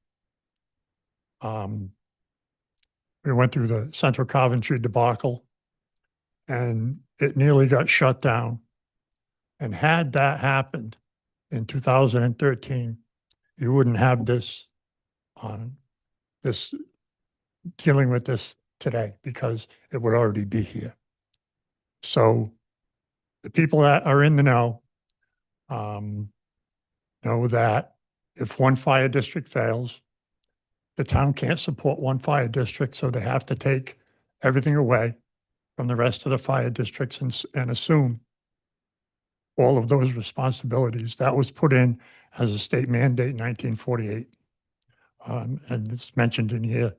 we went through the Central Coventry debacle and it nearly got shut down. And had that happened in 2013, you wouldn't have this dealing with this today because it would already be here. So the people that are in the know that if one fire district fails, the town can't support one fire district, so they have to take everything away from the rest of the fire districts and assume all of those responsibilities. That was put in as a state mandate in 1948. And it's mentioned in here,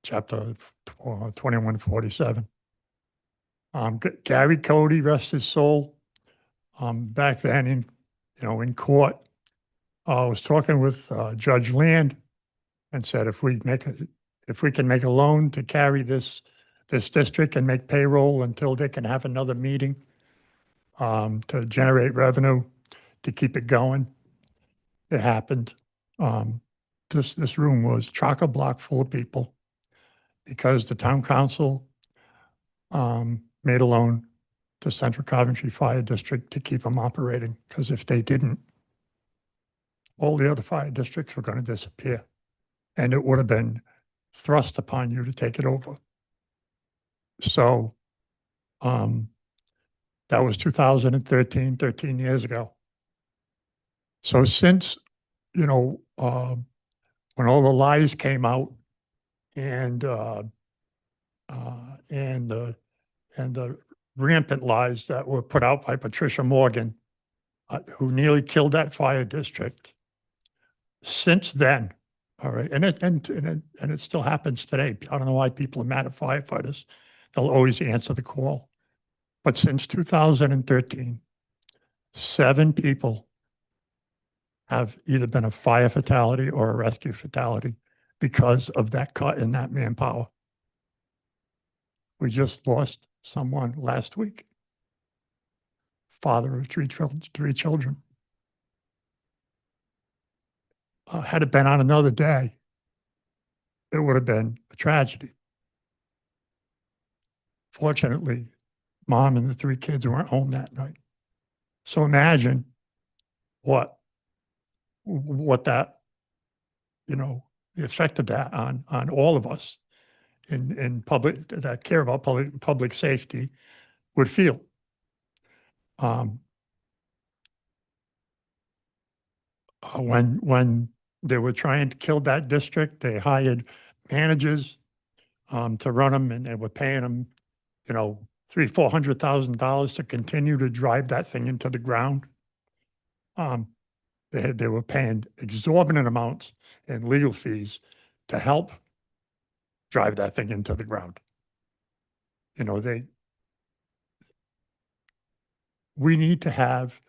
chapter 2147. Gary Cody, rest his soul, back then in court, was talking with Judge Land and said, if we can make a loan to carry this district and make payroll until they can have another meeting to generate revenue to keep it going, it happened. This room was chock-a-block full of people because the town council made a loan to Central Coventry Fire District to keep them operating, because if they didn't, all the other fire districts were going to disappear, and it would have been thrust upon you to take it over. So that was 2013, 13 years ago. So since, when all the lies came out and the rampant lies that were put out by Patricia Morgan, who nearly killed that fire district, since then, all right, and it still happens today. I don't know why people are mad at firefighters. They'll always answer the call. But since 2013, 7 people have either been a fire fatality or a rescue fatality because of that cut in that manpower. We just lost someone last week, father of 3 children. Had it been on another day, it would have been a tragedy. Fortunately, mom and the 3 kids weren't home that night. So imagine what that, the effect of that on all of us in public that care about public safety would feel. When they were trying to kill that district, they hired managers to run them, and they were paying them, $300,000-$400,000 to continue to drive that thing into the ground. They were paying exorbitant amounts in legal fees to help drive that thing into the ground. We need to have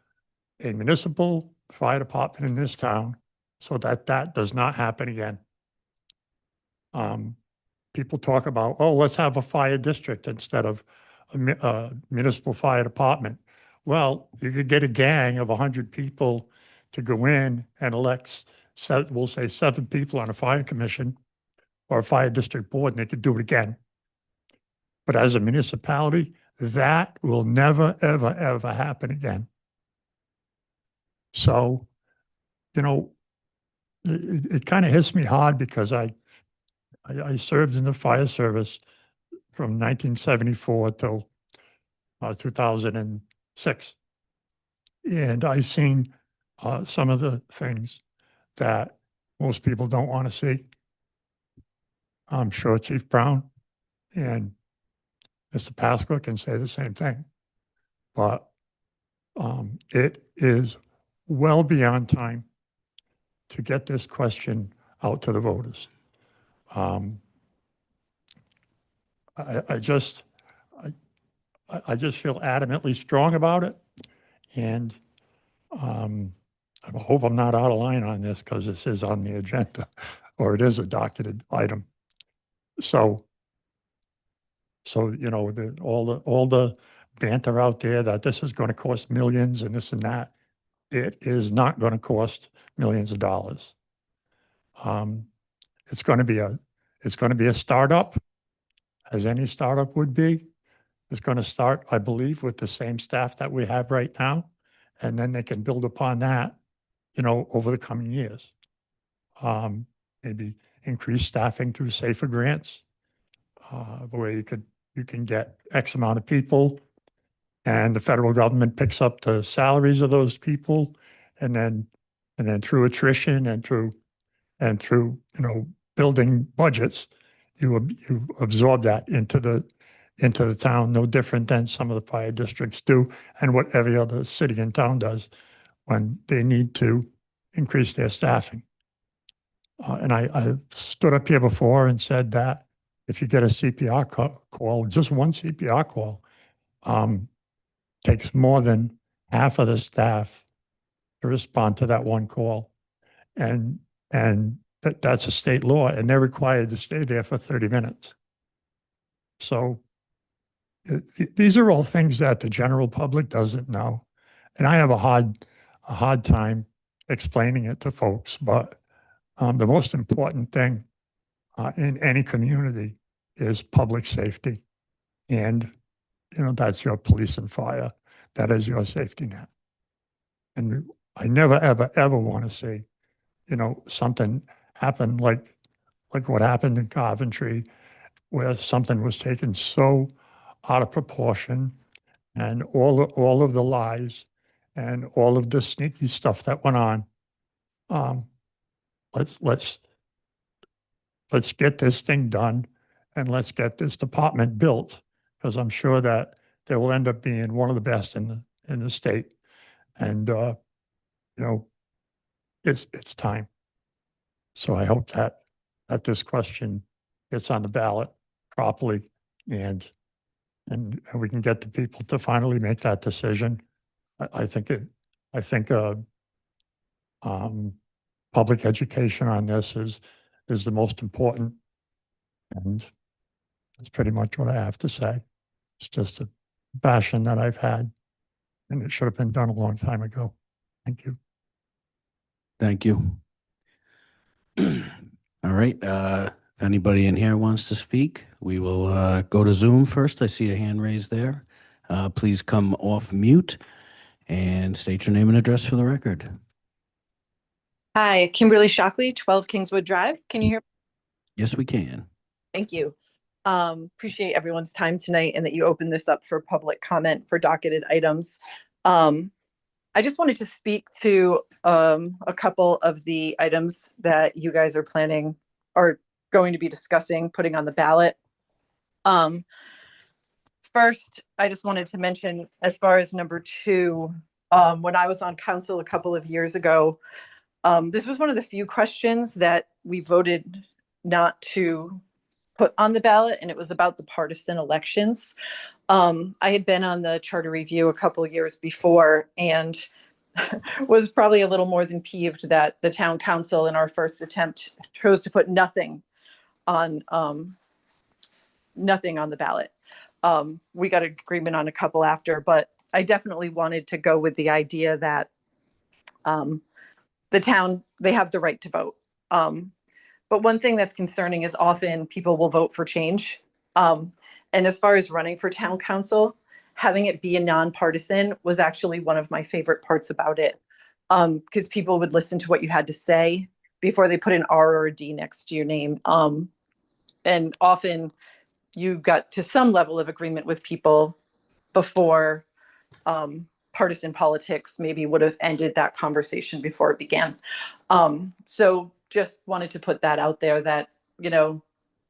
a municipal fire department in this town so that does not happen again. People talk about, oh, let's have a fire district instead of a municipal fire department. Well, you could get a gang of 100 people to go in and elect, we'll say 7 people on a fire commission or a fire district board, and they could do it again. But as a municipality, that will never, ever, ever happen again. So, it kind of hits me hard because I served in the fire service from 1974 till 2006. And I've seen some of the things that most people don't want to see. I'm sure Chief Brown and Mr. Pasqua can say the same thing. But it is well beyond time to get this question out to the voters. I just feel adamantly strong about it. And I hope I'm not out of line on this because this is on the agenda or it is a docketed item. So you know, all the banter out there that this is going to cost millions and this and that, it is not going to cost millions of dollars. It's going to be a startup, as any startup would be. It's going to start, I believe, with the same staff that we have right now, and then they can build upon that, you know, over the coming years. Maybe increase staffing through safer grants, where you can get X amount of people, and the federal government picks up the salaries of those people, and then through attrition and through you know, building budgets, you absorb that into the town, no different than some of the fire districts do, and what every other city and town does when they need to increase their staffing. And I stood up here before and said that if you get a CPR call, just one CPR call, takes more than half of the staff to respond to that one call. And that's a state law, and they're required to stay there for 30 minutes. So these are all things that the general public doesn't know. And I have a hard time explaining it to folks, but the most important thing in any community is public safety. And, you know, that's your police and fire. That is your safety net. And I never, ever, ever want to see, you know, something happen like what happened in Coventry, where something was taken so out of proportion, and all of the lies and all of the sneaky stuff that went on. Let's get this thing done, and let's get this department built, because I'm sure that they will end up being one of the best in the state. And you know, it's time. So I hope that this question gets on the ballot properly, and we can get the people to finally make that decision. I think public education on this is the most important, and that's pretty much what I have to say. It's just a passion that I've had, and it should have been done a long time ago. Thank you. Thank you. All right. If anybody in here wants to speak, we will go to Zoom first. I see a hand raised there. Please come off mute and state your name and address for the record. Hi, Kimberly Shockley, 12 Kingswood Drive. Can you hear me? Yes, we can. Thank you. Appreciate everyone's time tonight and that you opened this up for public comment for docketed items. I just wanted to speak to a couple of the items that you guys are planning or going to be discussing, putting on the ballot. First, I just wanted to mention, as far as number 2, when I was on council a couple of years ago, this was one of the few questions that we voted not to put on the ballot, and it was about the partisan elections. I had been on the charter review a couple of years before and was probably a little more than peeved that the town council in our first attempt chose to put nothing on the ballot. We got an agreement on a couple after, but I definitely wanted to go with the idea that the town, they have the right to vote. But one thing that's concerning is often people will vote for change. And as far as running for town council, having it be a nonpartisan was actually one of my favorite parts about it. Because people would listen to what you had to say before they put an R or a D next to your name. And often you got to some level of agreement with people before partisan politics maybe would have ended that conversation before it began. So just wanted to put that out there that, you know,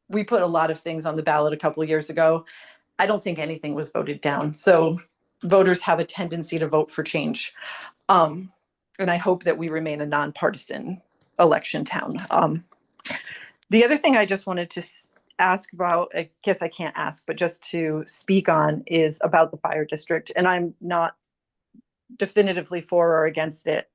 we put a lot of things on the ballot a couple of years ago. I don't think anything was voted down. So voters have a tendency to vote for change. And I hope that we remain a nonpartisan election town. The other thing I just wanted to ask about, I guess I can't ask, but just to speak on, is about the fire district. And I'm not definitively for or against it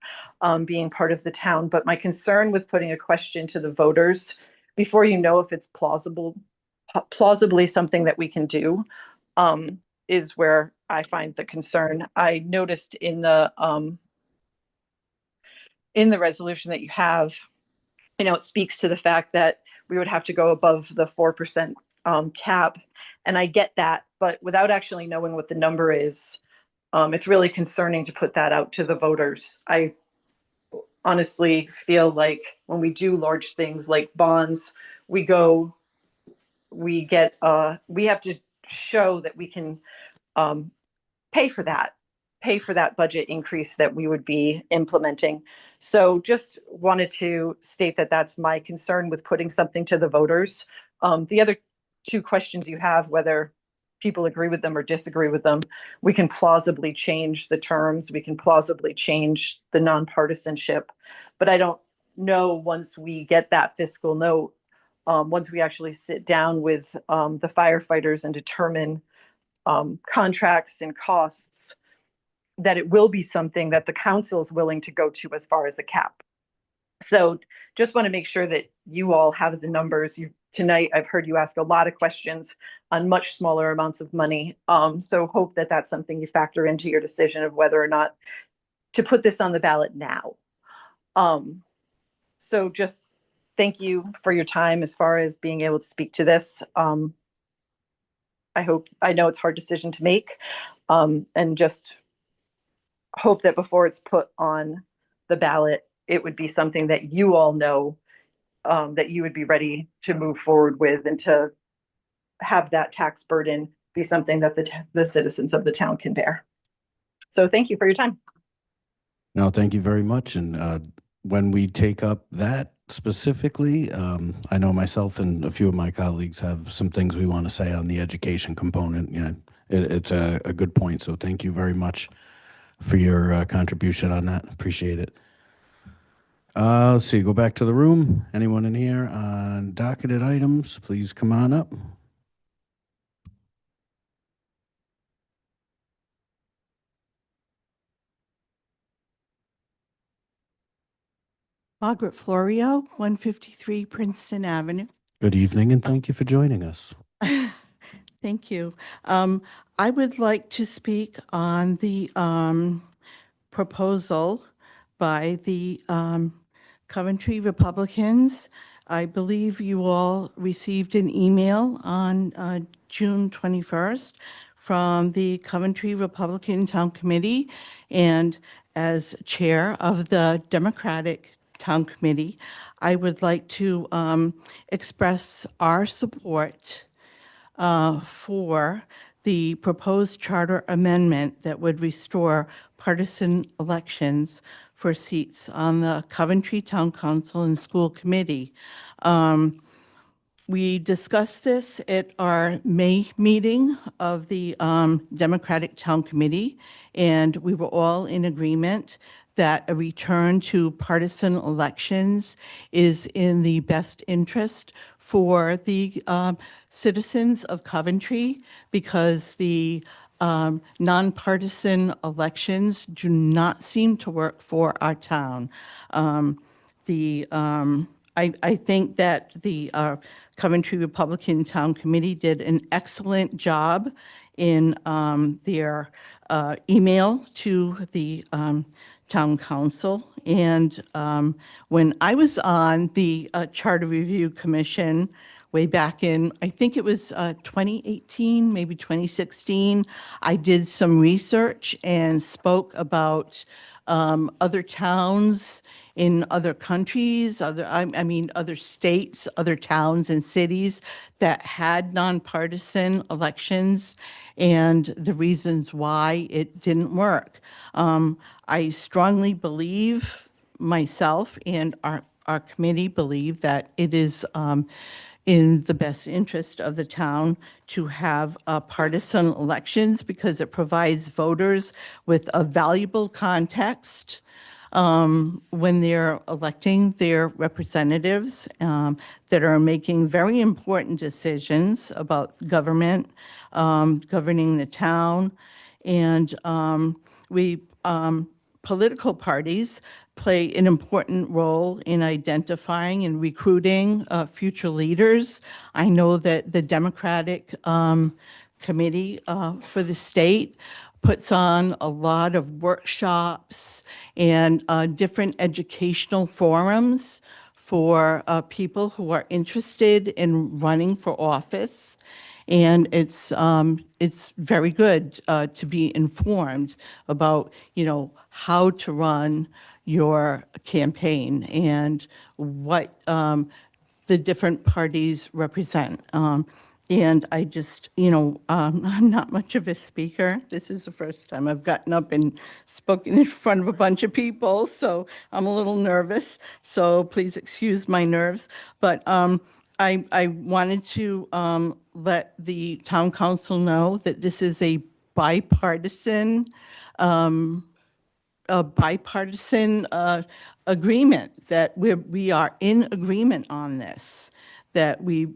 being part of the town, but my concern with putting a question to the voters before you know if it's plausibly something that we can do is where I find the concern. I noticed in the resolution that you have, you know, it speaks to the fact that we would have to go above the 4% cap. And I get that, but without actually knowing what the number is, it's really concerning to put that out to the voters. I honestly feel like when we do large things like bonds, we have to show that we can pay for that budget increase that we would be implementing. So just wanted to state that that's my concern with putting something to the voters. The other two questions you have, whether people agree with them or disagree with them, we can plausibly change the terms, we can plausibly change the nonpartisanship. But I don't know, once we get that fiscal note, once we actually sit down with the firefighters and determine contracts and costs, that it will be something that the council is willing to go to as far as a cap. So just want to make sure that you all have the numbers. Tonight, I've heard you ask a lot of questions on much smaller amounts of money. So hope that that's something you factor into your decision of whether or not to put this on the ballot now. So just thank you for your time as far as being able to speak to this. I know it's a hard decision to make, and just hope that before it's put on the ballot, it would be something that you all know that you would be ready to move forward with, and to have that tax burden be something that the citizens of the town can bear. So thank you for your time. No, thank you very much. And when we take up that specifically, I know myself and a few of my colleagues have some things we want to say on the education component. You know, it's a good point. So thank you very much for your contribution on that. Appreciate it. Let's see, go back to the room. Anyone in here on docketed items, please come on up. Margaret Florio, 153 Princeton Avenue. Good evening, and thank you for joining us. Thank you. I would like to speak on the proposal by the Coventry Republicans. I believe you all received an email on June 21st from the Coventry Republican Town Committee, and as chair of the Democratic Town Committee, I would like to express our support for the proposed charter amendment that would restore partisan elections for seats on the Coventry Town Council and School Committee. We discussed this at our May meeting of the Democratic Town Committee, and we were all in agreement that a return to partisan elections is in the best interest for the citizens of Coventry, because the nonpartisan elections do not seem to work for our town. I think that the Coventry Republican Town Committee did an excellent job in their email to the Town Council. And when I was on the Charter Review Commission way back in, I think it was 2018, maybe 2016, I did some research and spoke about other towns in other countries, I mean, other states, other towns and cities that had nonpartisan elections and the reasons why it didn't work. I strongly believe, myself and our committee believe, that it is in the best interest of the town to have partisan elections because it provides voters with a valuable context when they're electing their representatives that are making very important decisions about government, governing the town. And political parties play an important role in identifying and recruiting future leaders. I know that the Democratic Committee for the state puts on a lot of workshops and different educational forums for people who are interested in running for office. And it's very good to be informed about, how to run your campaign and what the different parties represent. And I just, I'm not much of a speaker. This is the first time I've gotten up and spoken in front of a bunch of people, so I'm a little nervous. So please excuse my nerves. But I wanted to let the town council know that this is a bipartisan agreement, that we are in agreement on this, that we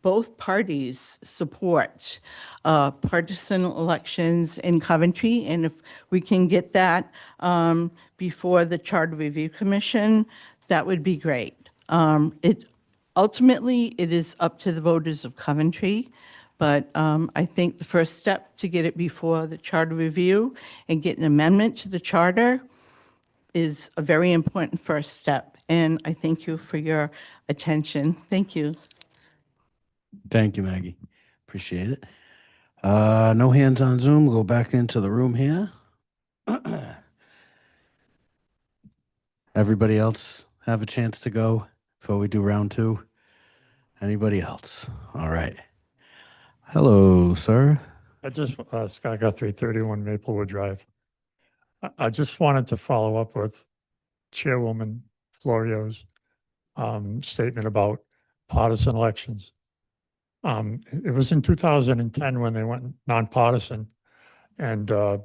both parties support partisan elections in Coventry, and if we can get that before the Charter Review Commission, that would be great. Ultimately, it is up to the voters of Coventry, but I think the first step to get it before the Charter Review and get an amendment to the charter is a very important first step. And I thank you for your attention. Thank you. Thank you, Maggie. Appreciate it. No hands on Zoom. We'll go back into the room here. Everybody else have a chance to go before we do round two? Anybody else? All right. Hello, sir. I just, Scott Guthrie, 31 Maplewood Drive. I just wanted to follow up with Chairwoman Florio's statement about partisan elections. It was in 2010 when they went nonpartisan, and I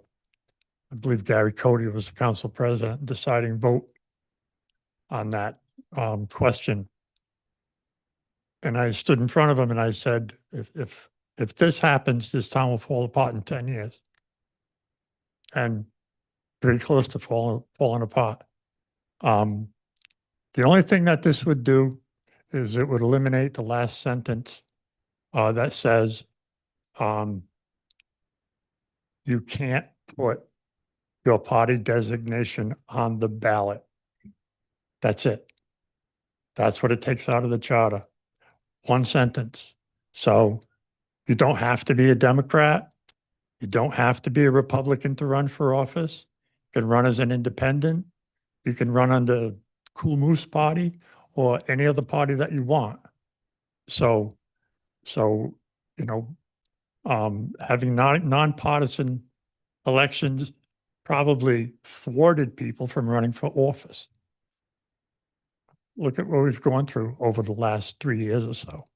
believe Gary Cody was the council president, deciding vote on that question. And I stood in front of him and I said, if this happens, this town will fall apart in 10 years. And very close to falling apart. The only thing that this would do is it would eliminate the last sentence that says you can't put your party designation on the ballot. That's it. That's what it takes out of the charter. One sentence. So you don't have to be a Democrat. You don't have to be a Republican to run for office. You can run as an independent. You can run under Cool Moose Party or any other party that you want. So having nonpartisan elections probably thwarted people from running for office. Look at what we've gone through over the last 3 years or so.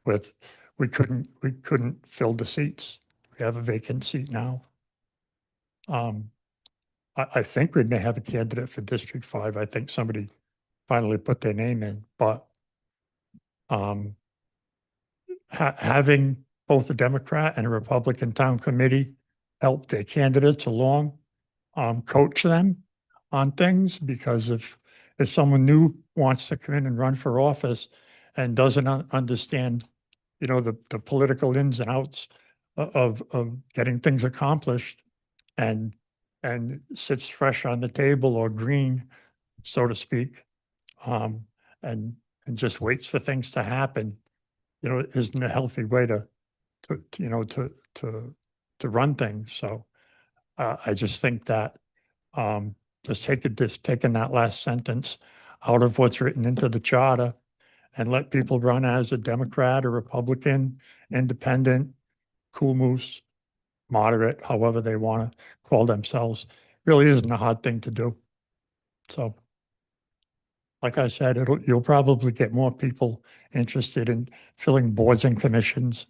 We couldn't fill the seats. We have a vacant seat now. I think we may have a candidate for District 5. I think somebody finally put their name in, but having both a Democrat and a Republican town committee help their candidates along, coach them on things, because if someone new wants to come in and run for office and doesn't understand, the political ins and outs of getting things accomplished, and sits fresh on the table or green, so to speak, and just waits for things to happen, isn't a healthy way to run things. So I just think that just taking that last sentence out of what's written into the charter and let people run as a Democrat or Republican, independent, cool moose, moderate, however they want to call themselves. Really isn't a hard thing to do. So, like I said, you'll probably get more people interested in filling boards and commissions,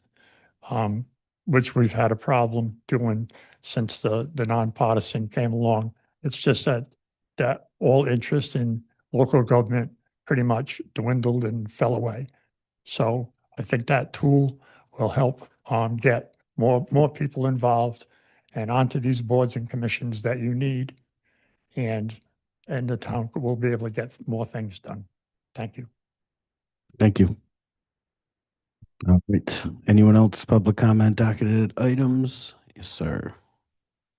which we've had a problem doing since the nonpartisan came along. It's just that all interest in local government pretty much dwindled and fell away. So I think that tool will help get more people involved and onto these boards and commissions that you need, and the town will be able to get more things done. Thank you. Thank you. All right. Anyone else? Public comment, docketed items? Yes, sir.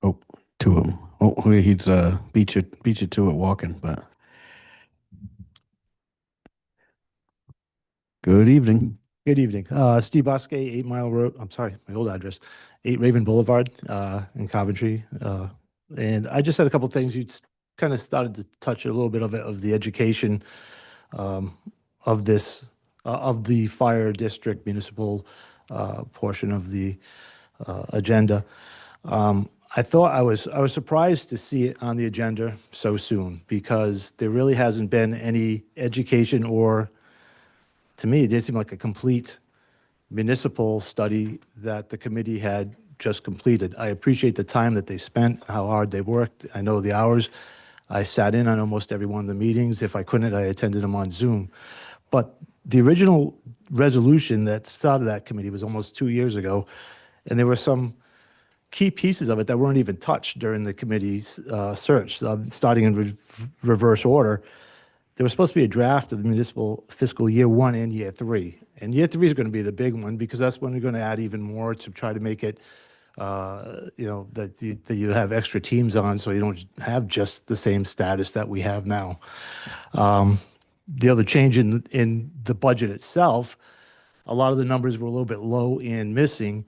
Oh, two of them. Oh, he's beat you to it walking, but good evening. Good evening. Steve Bosque, 8 Mile Road. I'm sorry, my old address, 8 Raven Boulevard in Coventry. And I just had a couple things. You kind of started to touch a little bit of the education of this, of the fire district municipal portion of the agenda. I thought I was surprised to see it on the agenda so soon, because there really hasn't been any education, or to me, it did seem like a complete municipal study that the committee had just completed. I appreciate the time that they spent, how hard they worked. I know the hours. I sat in on almost every one of the meetings. If I couldn't, I attended them on Zoom. But the original resolution that started that committee was almost 2 years ago, and there were some key pieces of it that weren't even touched during the committee's search. Starting in reverse order, there was supposed to be a draft of the municipal fiscal year 1 and year 3. And year 3 is going to be the big one, because that's when you're going to add even more to try to make it, that you have extra teams on, so you don't have just the same status that we have now. The other change in the budget itself, a lot of the numbers were a little bit low and missing.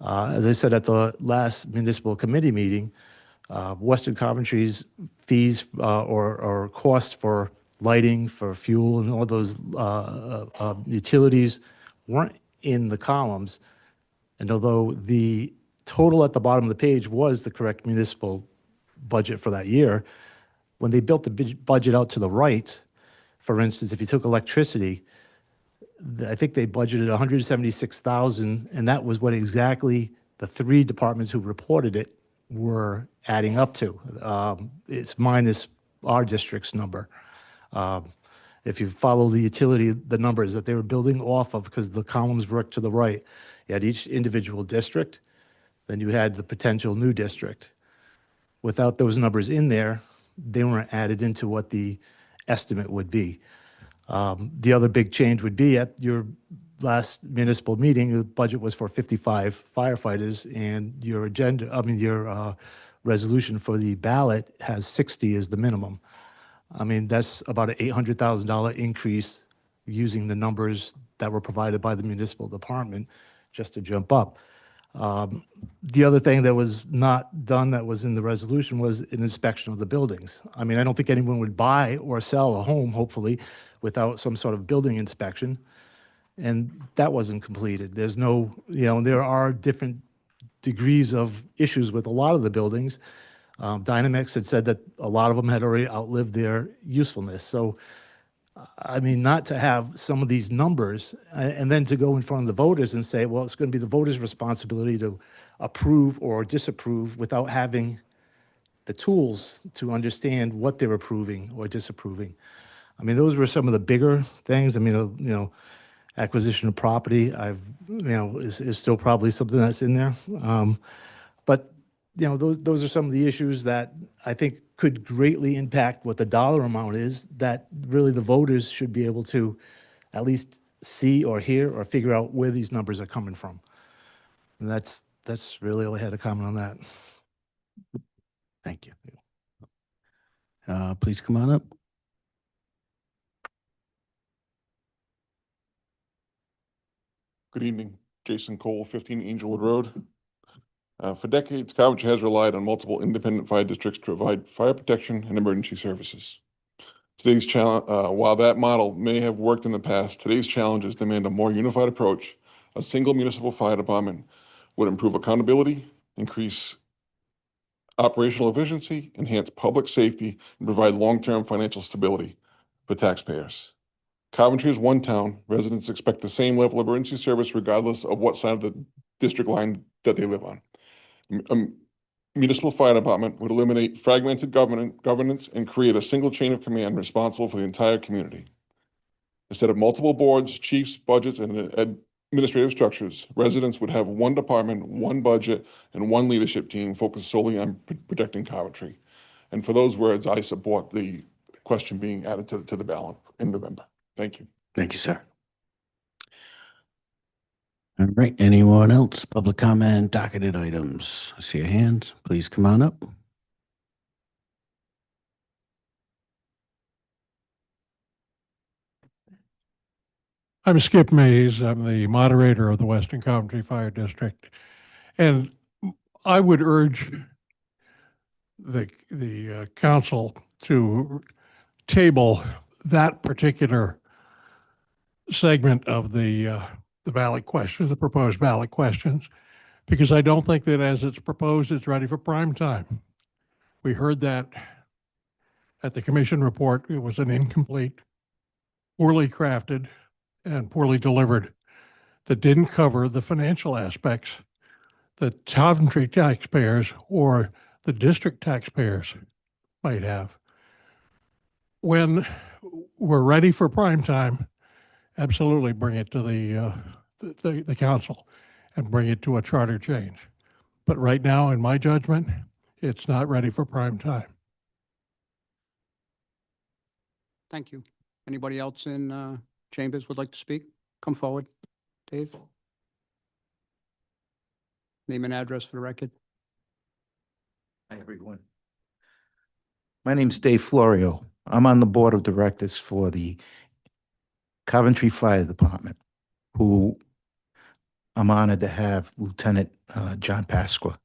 As I said at the last municipal committee meeting, Western Coventry's fees or cost for lighting, for fuel, and all those utilities weren't in the columns. And although the total at the bottom of the page was the correct municipal budget for that year, when they built the budget out to the right, for instance, if you took electricity, I think they budgeted 176,000, and that was what exactly the 3 departments who reported it were adding up to. It's minus our district's number. If you follow the utility, the numbers that they were building off of, because the columns work to the right, you had each individual district, then you had the potential new district. Without those numbers in there, they weren't added into what the estimate would be. The other big change would be at your last municipal meeting, the budget was for 55 firefighters, and your your resolution for the ballot has 60 as the minimum. I mean, that's about an $800,000 increase using the numbers that were provided by the municipal department just to jump up. The other thing that was not done that was in the resolution was an inspection of the buildings. I mean, I don't think anyone would buy or sell a home, hopefully, without some sort of building inspection. And that wasn't completed. There's no, there are different degrees of issues with a lot of the buildings. Dynamex had said that a lot of them had already outlived their usefulness. So, I mean, not to have some of these numbers and then to go in front of the voters and say, well, it's going to be the voters' responsibility to approve or disapprove without having the tools to understand what they're approving or disapproving. I mean, those were some of the bigger things. I mean, acquisition of property, is still probably something that's in there. But those are some of the issues that I think could greatly impact what the dollar amount is, that really the voters should be able to at least see or hear or figure out where these numbers are coming from. And that's really all I had to comment on that. Thank you. Please come on up. Good evening, Jason Cole, 15 Angelwood Road. For decades, Coventry has relied on multiple independent fire districts to provide fire protection and emergency services. Today's challenge, while that model may have worked in the past, today's challenges demand a more unified approach. A single municipal fire department would improve accountability, increase operational efficiency, enhance public safety, and provide long-term financial stability for taxpayers. Coventry is one town. Residents expect the same level of emergency service regardless of what side of the district line that they live on. A municipal fire department would eliminate fragmented governance and create a single chain of command responsible for the entire community. Instead of multiple boards, chiefs, budgets, and administrative structures, residents would have one department, one budget, and one leadership team focused solely on protecting Coventry. And for those words, I support the question being added to the ballot in November. Thank you. Thank you, sir. All right, anyone else? Public comment, docketed items. I see a hand. Please come on up. I'm Skip Mays. I'm the moderator of the Western Coventry Fire District. And I would urge the council to table that particular segment of the ballot questions, the proposed ballot questions, because I don't think that as it's proposed, it's ready for prime time. We heard that at the commission report. It was an incomplete, poorly crafted, and poorly delivered that didn't cover the financial aspects that Coventry taxpayers or the district taxpayers might have. When we're ready for prime time, absolutely bring it to the council and bring it to a charter change. But right now, in my judgment, it's not ready for prime time. Thank you. Anybody else in chambers would like to speak? Come forward, Dave. Name and address for the record. Hi, everyone. My name's Dave Florio. I'm on the board of directors for the Coventry Fire Department, who I'm honored to have Lieutenant John Pasqua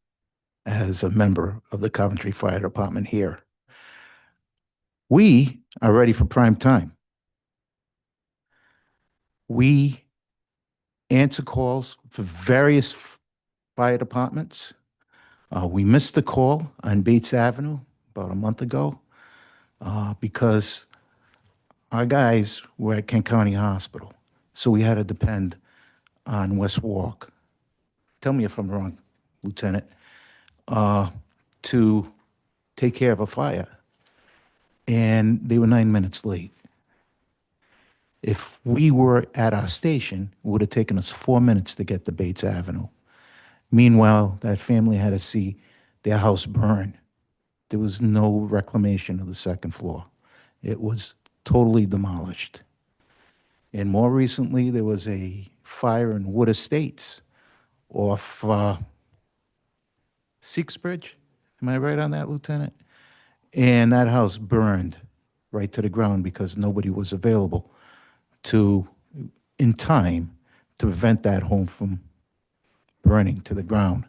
as a member of the Coventry Fire Department here. We are ready for prime time. We answer calls for various fire departments. We missed the call on Bates Avenue about a month ago because our guys were at Kent County Hospital, so we had to depend on West Warwick. Tell me if I'm wrong, Lieutenant, to take care of a fire, and they were 9 minutes late. If we were at our station, it would have taken us 4 minutes to get to Bates Avenue. Meanwhile, that family had to see their house burn. There was no reclamation of the second floor. It was totally demolished. And more recently, there was a fire in Wood Estates off Seexbridge. Am I right on that, Lieutenant? And that house burned right to the ground because nobody was available in time to prevent that home from burning to the ground.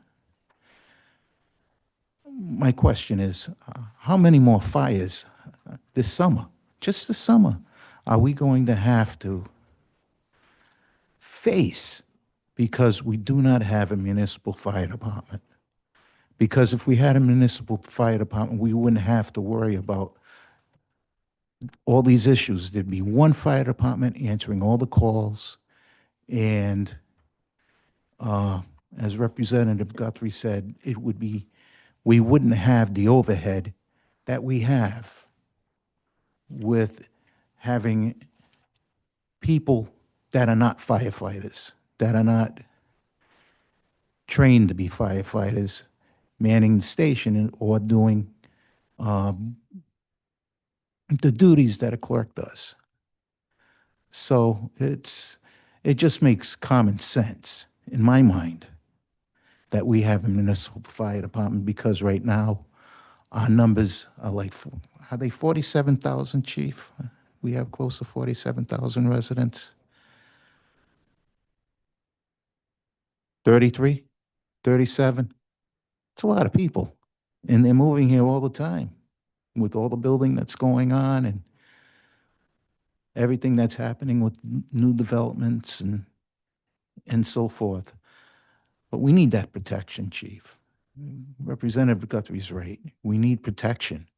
My question is, how many more fires this summer, just this summer, are we going to have to face because we do not have a municipal fire department? Because if we had a municipal fire department, we wouldn't have to worry about all these issues. There'd be one fire department answering all the calls, and as Representative Guthrie said, we wouldn't have the overhead that we have with having people that are not firefighters, that are not trained to be firefighters, manning the station or doing the duties that a clerk does. So it just makes common sense in my mind that we have a municipal fire department, because right now our numbers are are they 47,000, Chief? We have close to 47,000 residents. 33, 37. It's a lot of people. And they're moving here all the time with all the building that's going on and everything that's happening with new developments and so forth. But we need that protection, Chief. Representative Guthrie's right. We need protection.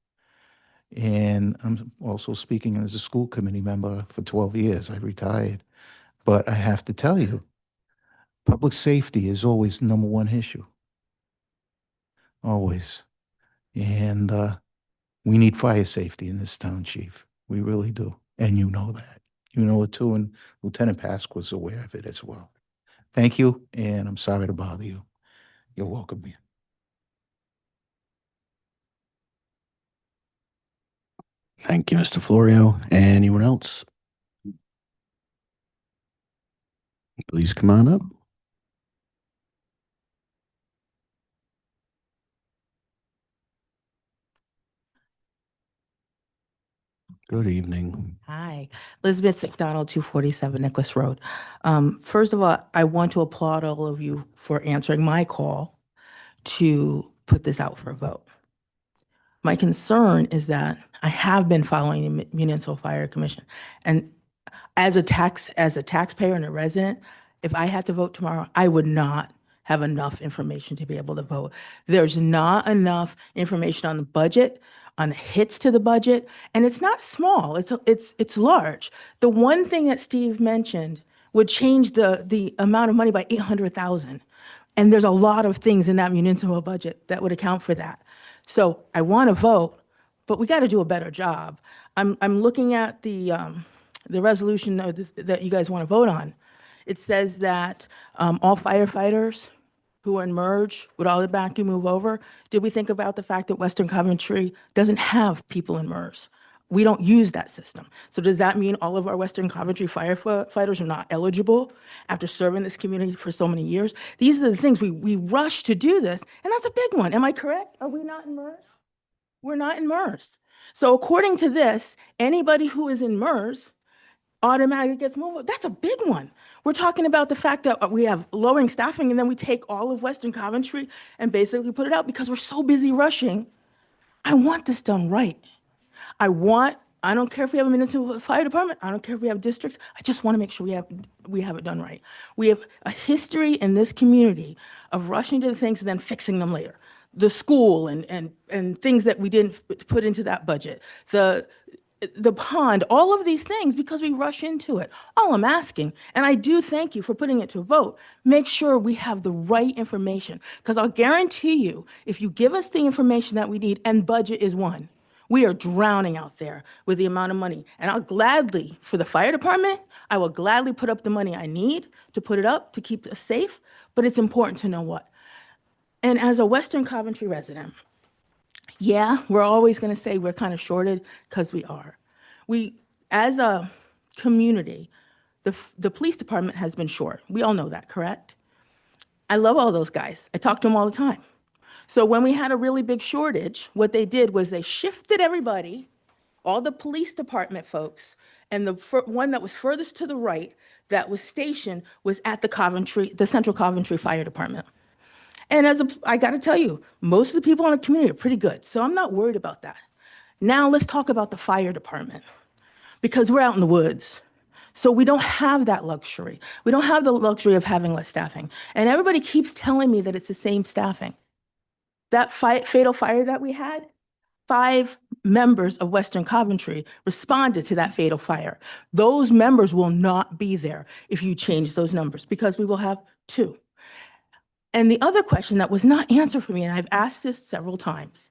And I'm also speaking as a school committee member for 12 years. I retired. But I have to tell you, public safety is always the number one issue. Always. And we need fire safety in this town, Chief. We really do. And you know that. You know it too, and Lieutenant Pask was aware of it as well. Thank you, and I'm sorry to bother you. You're welcome, man. Thank you, Mr. Florio. Anyone else? Please come on up. Good evening. Hi, Elizabeth McDonald, 247 Nicholas Road. First of all, I want to applaud all of you for answering my call to put this out for a vote. My concern is that I have been following the Municipal Fire Commission, and as a taxpayer and a resident, if I had to vote tomorrow, I would not have enough information to be able to vote. There's not enough information on the budget, on the hits to the budget, and it's not small, it's large. The one thing that Steve mentioned would change the amount of money by 800,000. And there's a lot of things in that municipal budget that would account for that. So I want to vote, but we got to do a better job. I'm looking at the resolution that you guys want to vote on. It says that all firefighters who are in merge would automatically move over. Did we think about the fact that Western Coventry doesn't have people in MERS? We don't use that system. So does that mean all of our Western Coventry firefighters are not eligible after serving this community for so many years? These are the things we rush to do this, and that's a big one. Am I correct? Are we not in MERS? We're not in MERS. So according to this, anybody who is in MERS automatically gets moved. That's a big one. We're talking about the fact that we have lowering staffing, and then we take all of Western Coventry and basically put it out because we're so busy rushing. I want this done right. I don't care if we have a municipal fire department. I don't care if we have districts. I just want to make sure we have it done right. We have a history in this community of rushing to the things and then fixing them later. The school and things that we didn't put into that budget. The pond, all of these things, because we rush into it. All I'm asking, and I do thank you for putting it to a vote, make sure we have the right information. Because I'll guarantee you, if you give us the information that we need, and budget is one, we are drowning out there with the amount of money. And I'll gladly, for the fire department, I will gladly put up the money I need to put it up to keep us safe, but it's important to know what. And as a Western Coventry resident, yeah, we're always going to say we're kind of shorted because we are. As a community, the police department has been short. We all know that, correct? I love all those guys. I talk to them all the time. So when we had a really big shortage, what they did was they shifted everybody, all the police department folks, and the one that was furthest to the right that was stationed was at the Central Coventry Fire Department. And I got to tell you, most of the people in the community are pretty good, so I'm not worried about that. Now let's talk about the fire department, because we're out in the woods. So we don't have that luxury. We don't have the luxury of having less staffing. And everybody keeps telling me that it's the same staffing. That fatal fire that we had, 5 members of Western Coventry responded to that fatal fire. Those members will not be there if you change those numbers, because we will have 2. And the other question that was not answered for me, and I've asked this several times,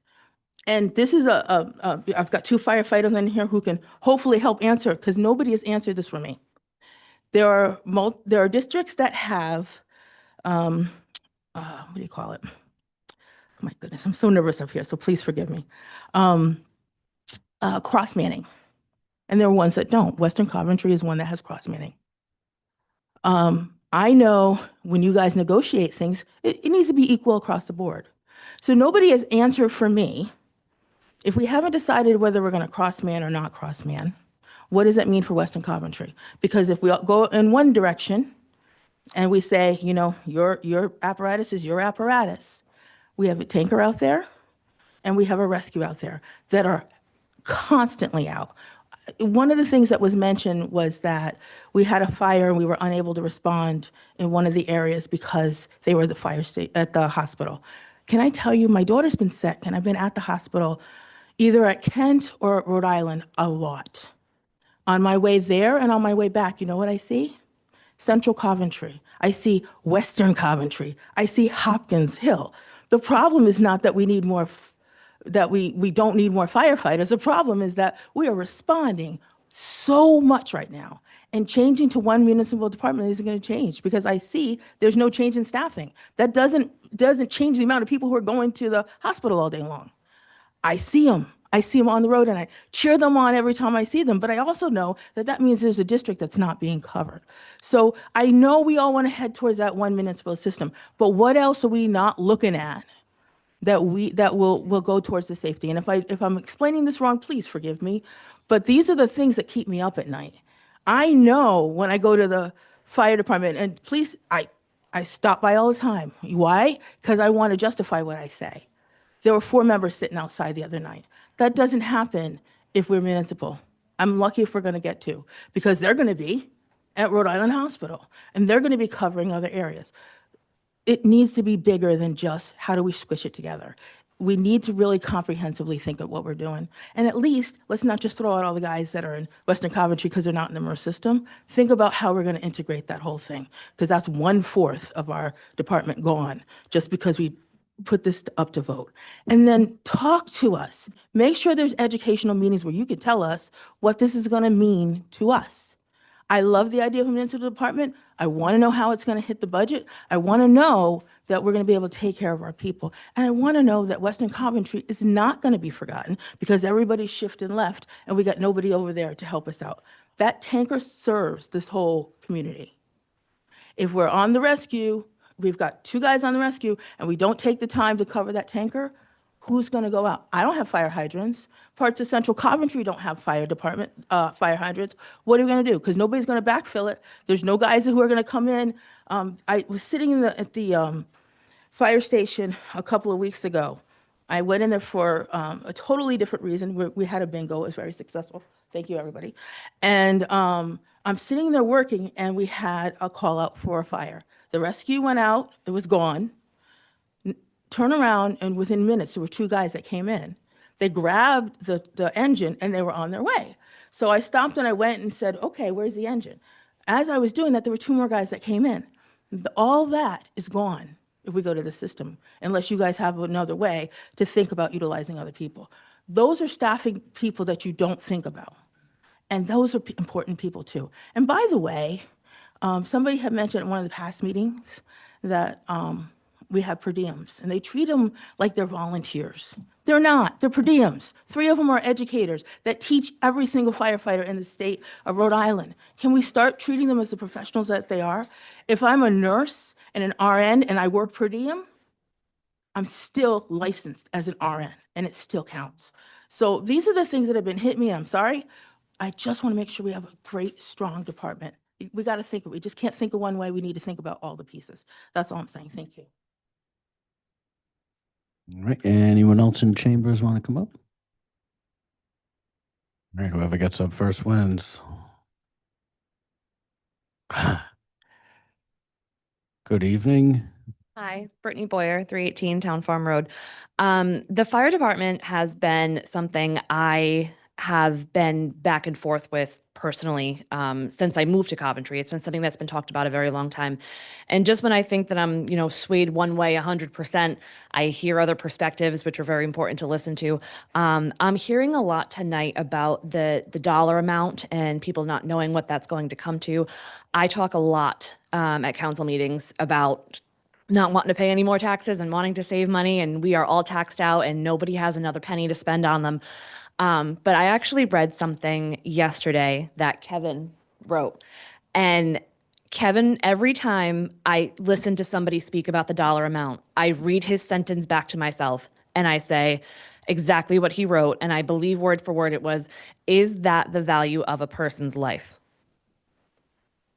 and this is I've got 2 firefighters in here who can hopefully help answer, because nobody has answered this for me. There are districts that have, what do you call it? Oh my goodness, I'm so nervous up here, so please forgive me. Cross manning. And there are ones that don't. Western Coventry is one that has cross manning. I know when you guys negotiate things, it needs to be equal across the board. So nobody has answered for me. If we haven't decided whether we're going to cross man or not cross man, what does that mean for Western Coventry? Because if we all go in one direction and we say, you know, your apparatus is your apparatus, We have a tanker out there, and we have a rescue out there that are constantly out. One of the things that was mentioned was that we had a fire and we were unable to respond in one of the areas because they were at the hospital. Can I tell you, my daughter's been sick, and I've been at the hospital either at Kent or at Rhode Island a lot. On my way there and on my way back, you know what I see? Central Coventry. I see Western Coventry. I see Hopkins Hill. The problem is not that we need more that we don't need more firefighters. The problem is that we are responding so much right now, and changing to one municipal department isn't going to change because I see there's no change in staffing. That doesn't change the amount of people who are going to the hospital all day long. I see them. I see them on the road and I cheer them on every time I see them. But I also know that that means there's a district that's not being covered. So I know we all want to head towards that one municipal system, but what else are we not looking at that will go towards the safety? And if I'm explaining this wrong, please forgive me. But these are the things that keep me up at night. I know when I go to the fire department, and please, I stop by all the time. Why? Because I want to justify what I say. There were 4 members sitting outside the other night. That doesn't happen if we're municipal. I'm lucky if we're going to get 2, because they're going to be at Rhode Island Hospital, and they're going to be covering other areas. It needs to be bigger than just how do we squish it together. We need to really comprehensively think of what we're doing. And at least, let's not just throw out all the guys that are in Western Coventry because they're not in the MERS system. Think about how we're going to integrate that whole thing, because that's 1/4 of our department gone just because we put this up to vote. And then talk to us. Make sure there's educational meetings where you can tell us what this is going to mean to us. I love the idea of a municipal department. I want to know how it's going to hit the budget. I want to know that we're going to be able to take care of our people. And I want to know that Western Coventry is not going to be forgotten because everybody's shifting left and we got nobody over there to help us out. That tanker serves this whole community. If we're on the rescue, we've got 2 guys on the rescue, and we don't take the time to cover that tanker, who's going to go out? I don't have fire hydrants. Parts of Central Coventry don't have fire hydrants. What are we going to do? Because nobody's going to backfill it. There's no guys who are going to come in. I was sitting at the fire station a couple of weeks ago. I went in there for a totally different reason. We had a bingo. It was very successful. Thank you, everybody. And I'm sitting there working, and we had a call out for a fire. The rescue went out. It was gone. Turn around, and within minutes, there were 2 guys that came in. They grabbed the engine, and they were on their way. So I stopped, and I went and said, okay, where's the engine? As I was doing that, there were 2 more guys that came in. All that is gone if we go to the system, unless you guys have another way to think about utilizing other people. Those are staffing people that you don't think about. And those are important people too. And by the way, somebody had mentioned in one of the past meetings that we have per diems, and they treat them like they're volunteers. They're not. They're per diems. 3 of them are educators that teach every single firefighter in the state of Rhode Island. Can we start treating them as the professionals that they are? If I'm a nurse and an RN and I work per diem, I'm still licensed as an RN, and it still counts. So these are the things that have been hitting me. I'm sorry. I just want to make sure we have a great, strong department. We got to think. We just can't think of one way. We need to think about all the pieces. That's all I'm saying. Thank you. All right. Anyone else in chambers want to come up? All right. Whoever gets up first wins. Good evening. Hi, Brittany Boyer, 318 Town Farm Road. The fire department has been something I have been back and forth with personally since I moved to Coventry. It's been something that's been talked about a very long time. And just when I think that I'm, swayed one way 100%, I hear other perspectives, which are very important to listen to. I'm hearing a lot tonight about the dollar amount and people not knowing what that's going to come to. I talk a lot at council meetings about not wanting to pay any more taxes and wanting to save money, and we are all taxed out and nobody has another penny to spend on them. But I actually read something yesterday that Kevin wrote. And Kevin, every time I listen to somebody speak about the dollar amount, I read his sentence back to myself and I say exactly what he wrote. And I believe word for word it was, is that the value of a person's life?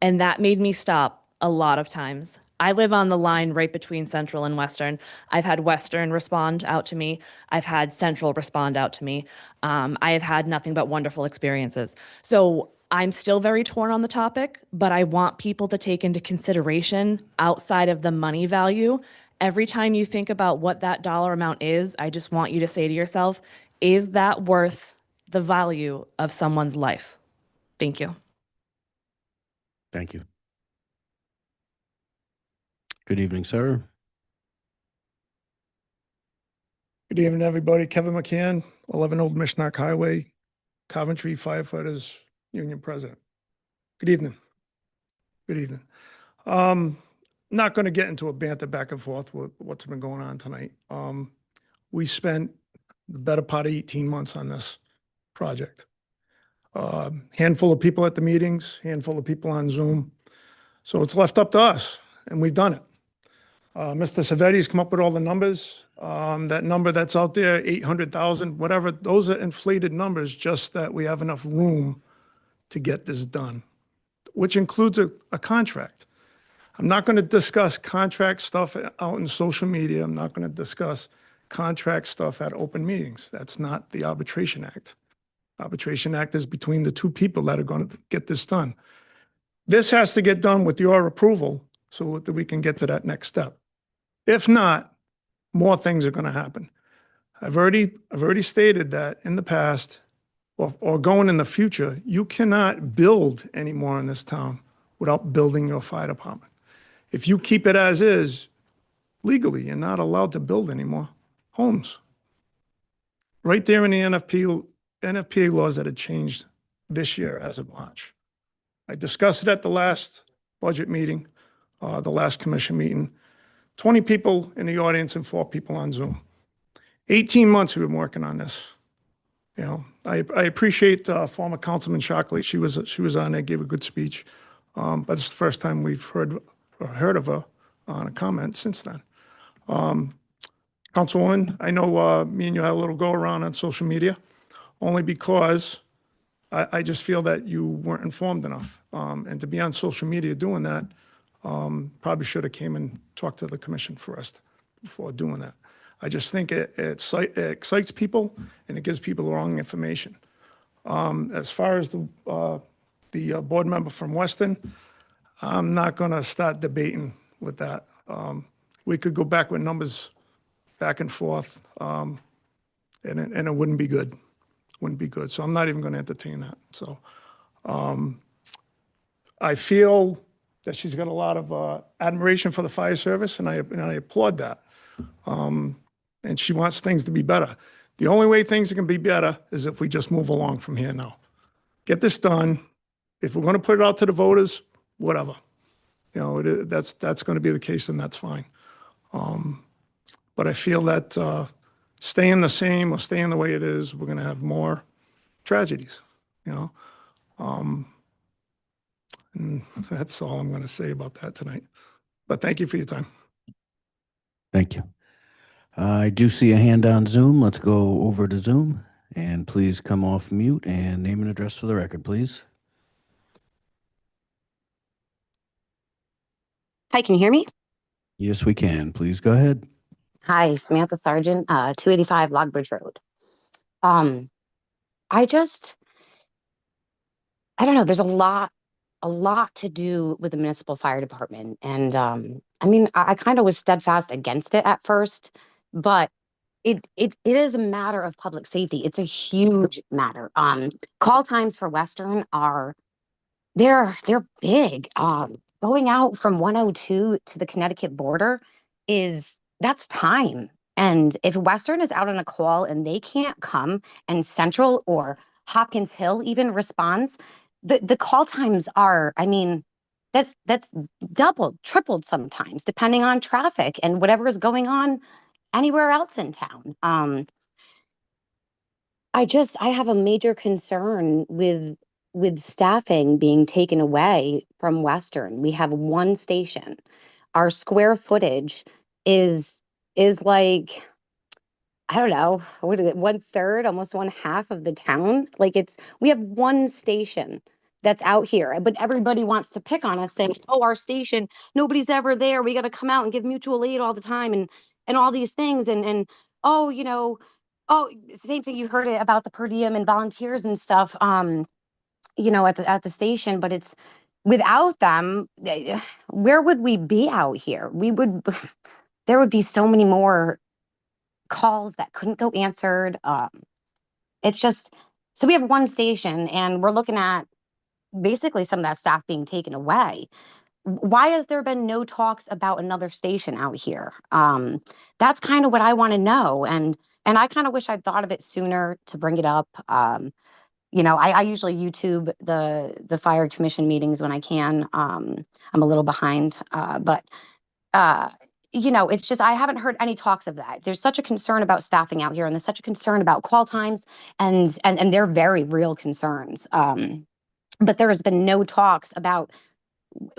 And that made me stop a lot of times. I live on the line right between Central and Western. I've had Western respond out to me. I've had Central respond out to me. I have had nothing but wonderful experiences. So I'm still very torn on the topic, but I want people to take into consideration outside of the money value. Every time you think about what that dollar amount is, I just want you to say to yourself, is that worth the value of someone's life? Thank you. Thank you. Good evening, sir. Good evening, everybody. Kevin McCann, 11 Old Mishnock Highway, Coventry Firefighters Union President. Good evening. Good evening. Not going to get into a banter back and forth with what's been going on tonight. We spent the better part of 18 months on this project. Handful of people at the meetings, handful of people on Zoom. So it's left up to us, and we've done it. Mr. Civetti's come up with all the numbers. That number that's out there, 800,000, whatever, those are inflated numbers, just that we have enough room to get this done, which includes a contract. I'm not going to discuss contract stuff out in social media. I'm not going to discuss contract stuff at open meetings. That's not the Arbitration Act. Arbitration Act is between the two people that are going to get this done. This has to get done with your approval so that we can get to that next step. If not, more things are going to happen. I've already stated that in the past or going in the future, you cannot build anymore in this town without building your fire department. If you keep it as is, legally, you're not allowed to build any more homes. Right there in the NFPA laws that had changed this year as of March. I discussed it at the last budget meeting, the last commission meeting. 20 people in the audience and 4 people on Zoom. 18 months we've been working on this. You know, I appreciate former Councilman Shockley. She was on there, gave a good speech. But it's the first time we've heard of her on a comment since then. Councilwoman, I know me and you had a little go around on social media, only because I just feel that you weren't informed enough. And to be on social media doing that, probably should have came and talked to the commission first before doing that. I just think it excites people and it gives people the wrong information. As far as the board member from Weston, I'm not going to start debating with that. We could go back with numbers back and forth, and it wouldn't be good. Wouldn't be good. So I'm not even going to entertain that. So I feel that she's got a lot of admiration for the fire service, and I applaud that. And she wants things to be better. The only way things can be better is if we just move along from here now. Get this done. If we're going to put it out to the voters, whatever. You know, that's going to be the case, and that's fine. But I feel that staying the same or staying the way it is, we're going to have more tragedies, you know. And that's all I'm going to say about that tonight. But thank you for your time. Thank you. I do see a hand on Zoom. Let's go over to Zoom. And please come off mute and name and address for the record, please. Hi, can you hear me? Yes, we can. Please go ahead. Hi, Samantha Sargent, 285 Logbridge Road. I don't know, there's a lot to do with the municipal fire department. And I mean, I kind of was steadfast against it at first, but it is a matter of public safety. It's a huge matter. Call times for Western are, they're big. Going out from 102 to the Connecticut border that's time. And if Western is out on a call and they can't come and Central or Hopkins Hill even responds, the call times are, I mean, that's doubled, tripled sometimes, depending on traffic and whatever is going on anywhere else in town. I have a major concern with staffing being taken away from Western. We have one station. Our square footage is like, I don't know, what is it, 1/3, almost 1/2 of the town? Like we have one station that's out here. But everybody wants to pick on us saying, oh, our station, nobody's ever there. We got to come out and give mutual aid all the time and all these things. And oh, you know, oh, same thing. You heard it about the per diem and volunteers and stuff, you know, at the station, but it's without them, where would we be out here? We would, there would be so many more calls that couldn't go answered. It's just, so we have one station and we're looking at basically some of that staff being taken away. Why has there been no talks about another station out here? That's kind of what I want to know. And I kind of wish I'd thought of it sooner to bring it up. You know, I usually YouTube the fire commission meetings when I can. I'm a little behind, but you know, it's just I haven't heard any talks of that. There's such a concern about staffing out here, and there's such a concern about call times, and they're very real concerns. But there has been no talks about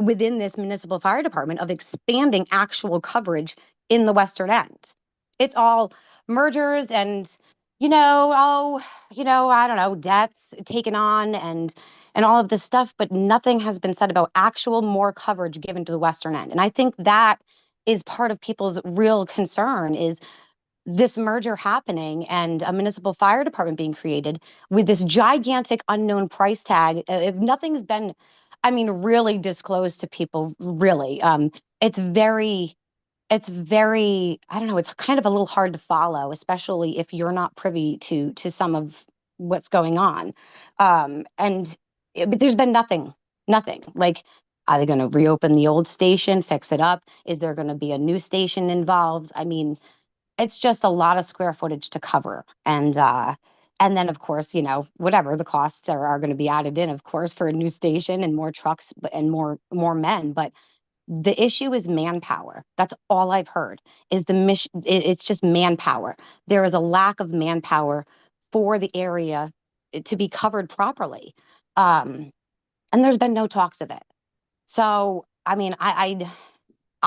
within this municipal fire department of expanding actual coverage in the western end. It's all mergers and, you know, oh, you know, I don't know, debts taken on and all of this stuff, but nothing has been said about actual more coverage given to the western end. And I think that is part of people's real concern is this merger happening and a municipal fire department being created with this gigantic unknown price tag. If nothing's been, I mean, really disclosed to people, really, it's very, I don't know, it's kind of a little hard to follow, especially if you're not privy to some of what's going on. But there's been nothing. Like, are they going to reopen the old station, fix it up? Is there going to be a new station involved? I mean, it's just a lot of square footage to cover. And then, of course, you know, whatever the costs are going to be added in, of course, for a new station and more trucks and more men. But the issue is manpower. That's all I've heard is the mission. It's just manpower. There is a lack of manpower for the area to be covered properly. And there's been no talks of it. So, I mean, I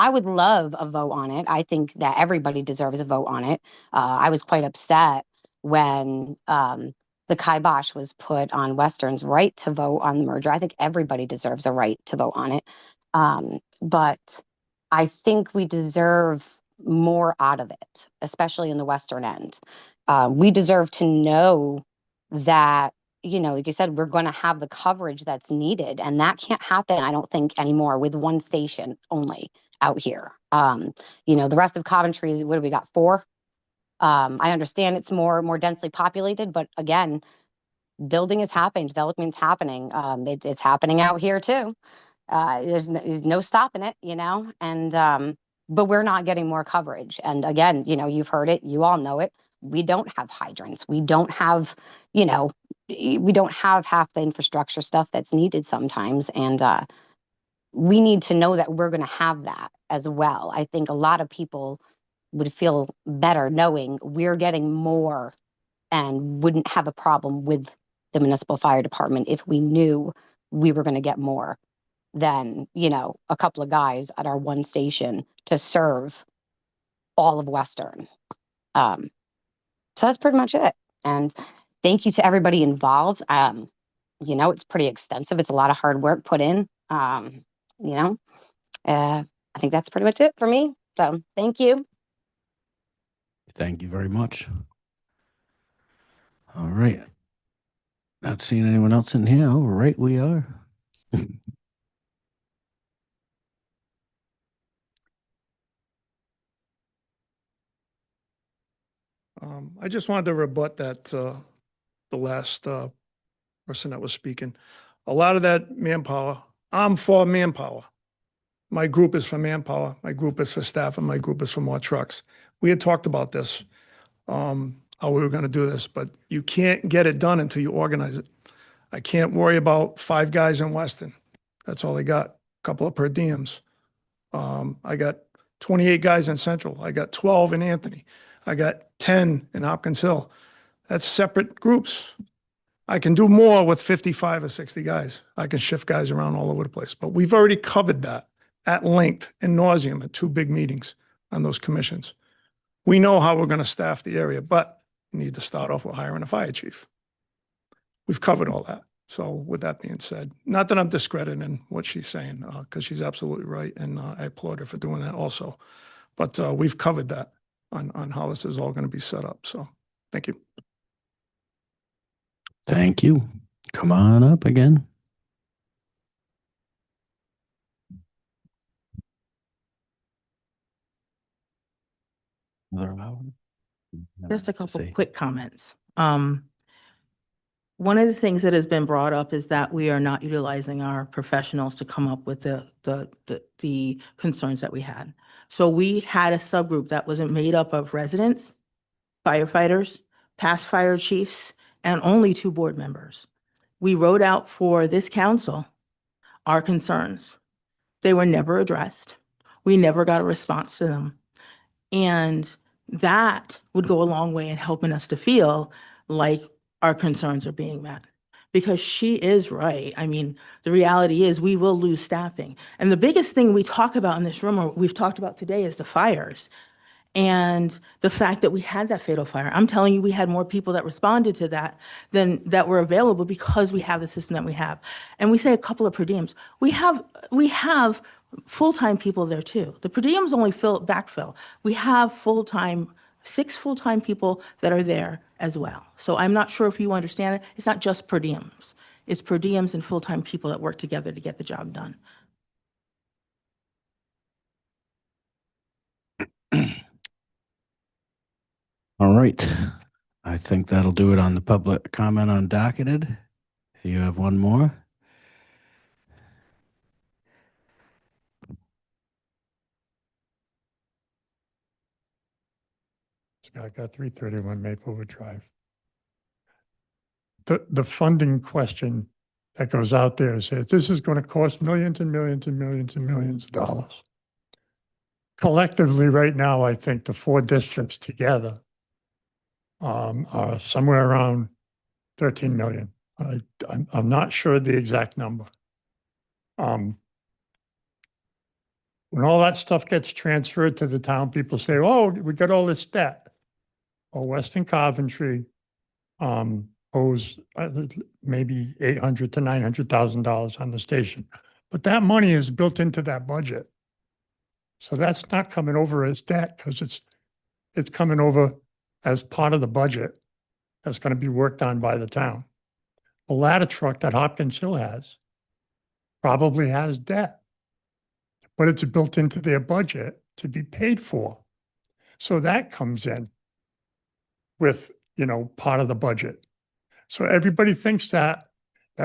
would love a vote on it. I think that everybody deserves a vote on it. I was quite upset when the kibosh was put on Western's right to vote on the merger. I think everybody deserves a right to vote on it. But I think we deserve more out of it, especially in the Western end. We deserve to know that, you know, like you said, we're going to have the coverage that's needed. And that can't happen, I don't think, anymore with one station only out here. You know, the rest of Coventry is, what do we got, 4? I understand it's more densely populated, but again, building is happening, development's happening. It's happening out here too. There's no stopping it, you know, and but we're not getting more coverage. And again, you know, you've heard it, you all know it. We don't have hydrants. We don't have, you know, we don't have half the infrastructure stuff that's needed sometimes. And we need to know that we're going to have that as well. I think a lot of people would feel better knowing we're getting more and wouldn't have a problem with the municipal fire department if we knew we were going to get more than, you know, a couple of guys at our one station to serve all of Western. So that's pretty much it. And thank you to everybody involved. You know, it's pretty extensive. It's a lot of hard work put in. You know, I think that's pretty much it for me. So thank you. Thank you very much. All right. Not seeing anyone else in here. All right, we are. I just wanted to rebut that, the last person that was speaking. A lot of that manpower, I'm for manpower. My group is for manpower, my group is for staff, and my group is for more trucks. We had talked about this, how we were gonna do this, but you can't get it done until you organize it. I can't worry about 5 guys in Weston. That's all I got, a couple of per diems. I got 28 guys in Central. I got 12 in Anthony. I got 10 in Hopkins Hill. That's separate groups. I can do more with 55 or 60 guys. I can shift guys around all over the place. But we've already covered that at length and nauseum at 2 big meetings on those commissions. We know how we're going to staff the area, but we need to start off with hiring a fire chief. We've covered all that. So with that being said, not that I'm discrediting what she's saying, because she's absolutely right, and I applaud her for doing that also. But we've covered that on how this is all going to be set up. So thank you. Thank you. Come on up again. Just a couple quick comments. One of the things that has been brought up is that we are not utilizing our professionals to come up with the concerns that we had. So we had a subgroup that was made up of residents, firefighters, past fire chiefs, and only 2 board members. We wrote out for this council our concerns. They were never addressed. We never got a response to them. And that would go a long way in helping us to feel like our concerns are being met. Because she is right. I mean, the reality is we will lose staffing. And the biggest thing we talk about in this room, or we've talked about today, is the fires. And the fact that we had that fatal fire. I'm telling you, we had more people that responded to that than that were available because we have the system that we have. And we say a couple of per diems. We have full-time people there too. The per diems only backfill. We have 6 full-time people that are there as well. So I'm not sure if you understand it. It's not just per diems. It's per diems and full-time people that work together to get the job done. All right. I think that'll do it on the public comment on docketed. You have one more? Scott got 331 Maplewood Drive. The funding question that goes out there says this is going to cost millions and millions and millions and millions of dollars. Collectively, right now, I think the 4 districts together are somewhere around 13 million. I'm not sure the exact number. When all that stuff gets transferred to the town, people say, oh, we got all this debt. Well, Western Coventry owes maybe $800,000 to $900,000 on the station. But that money is built into that budget. So that's not coming over as debt because it's coming over as part of the budget that's going to be worked on by the town. The ladder truck that Hopkins Hill has probably has debt, but it's built into their budget to be paid for. So that comes in with, part of the budget. So everybody thinks that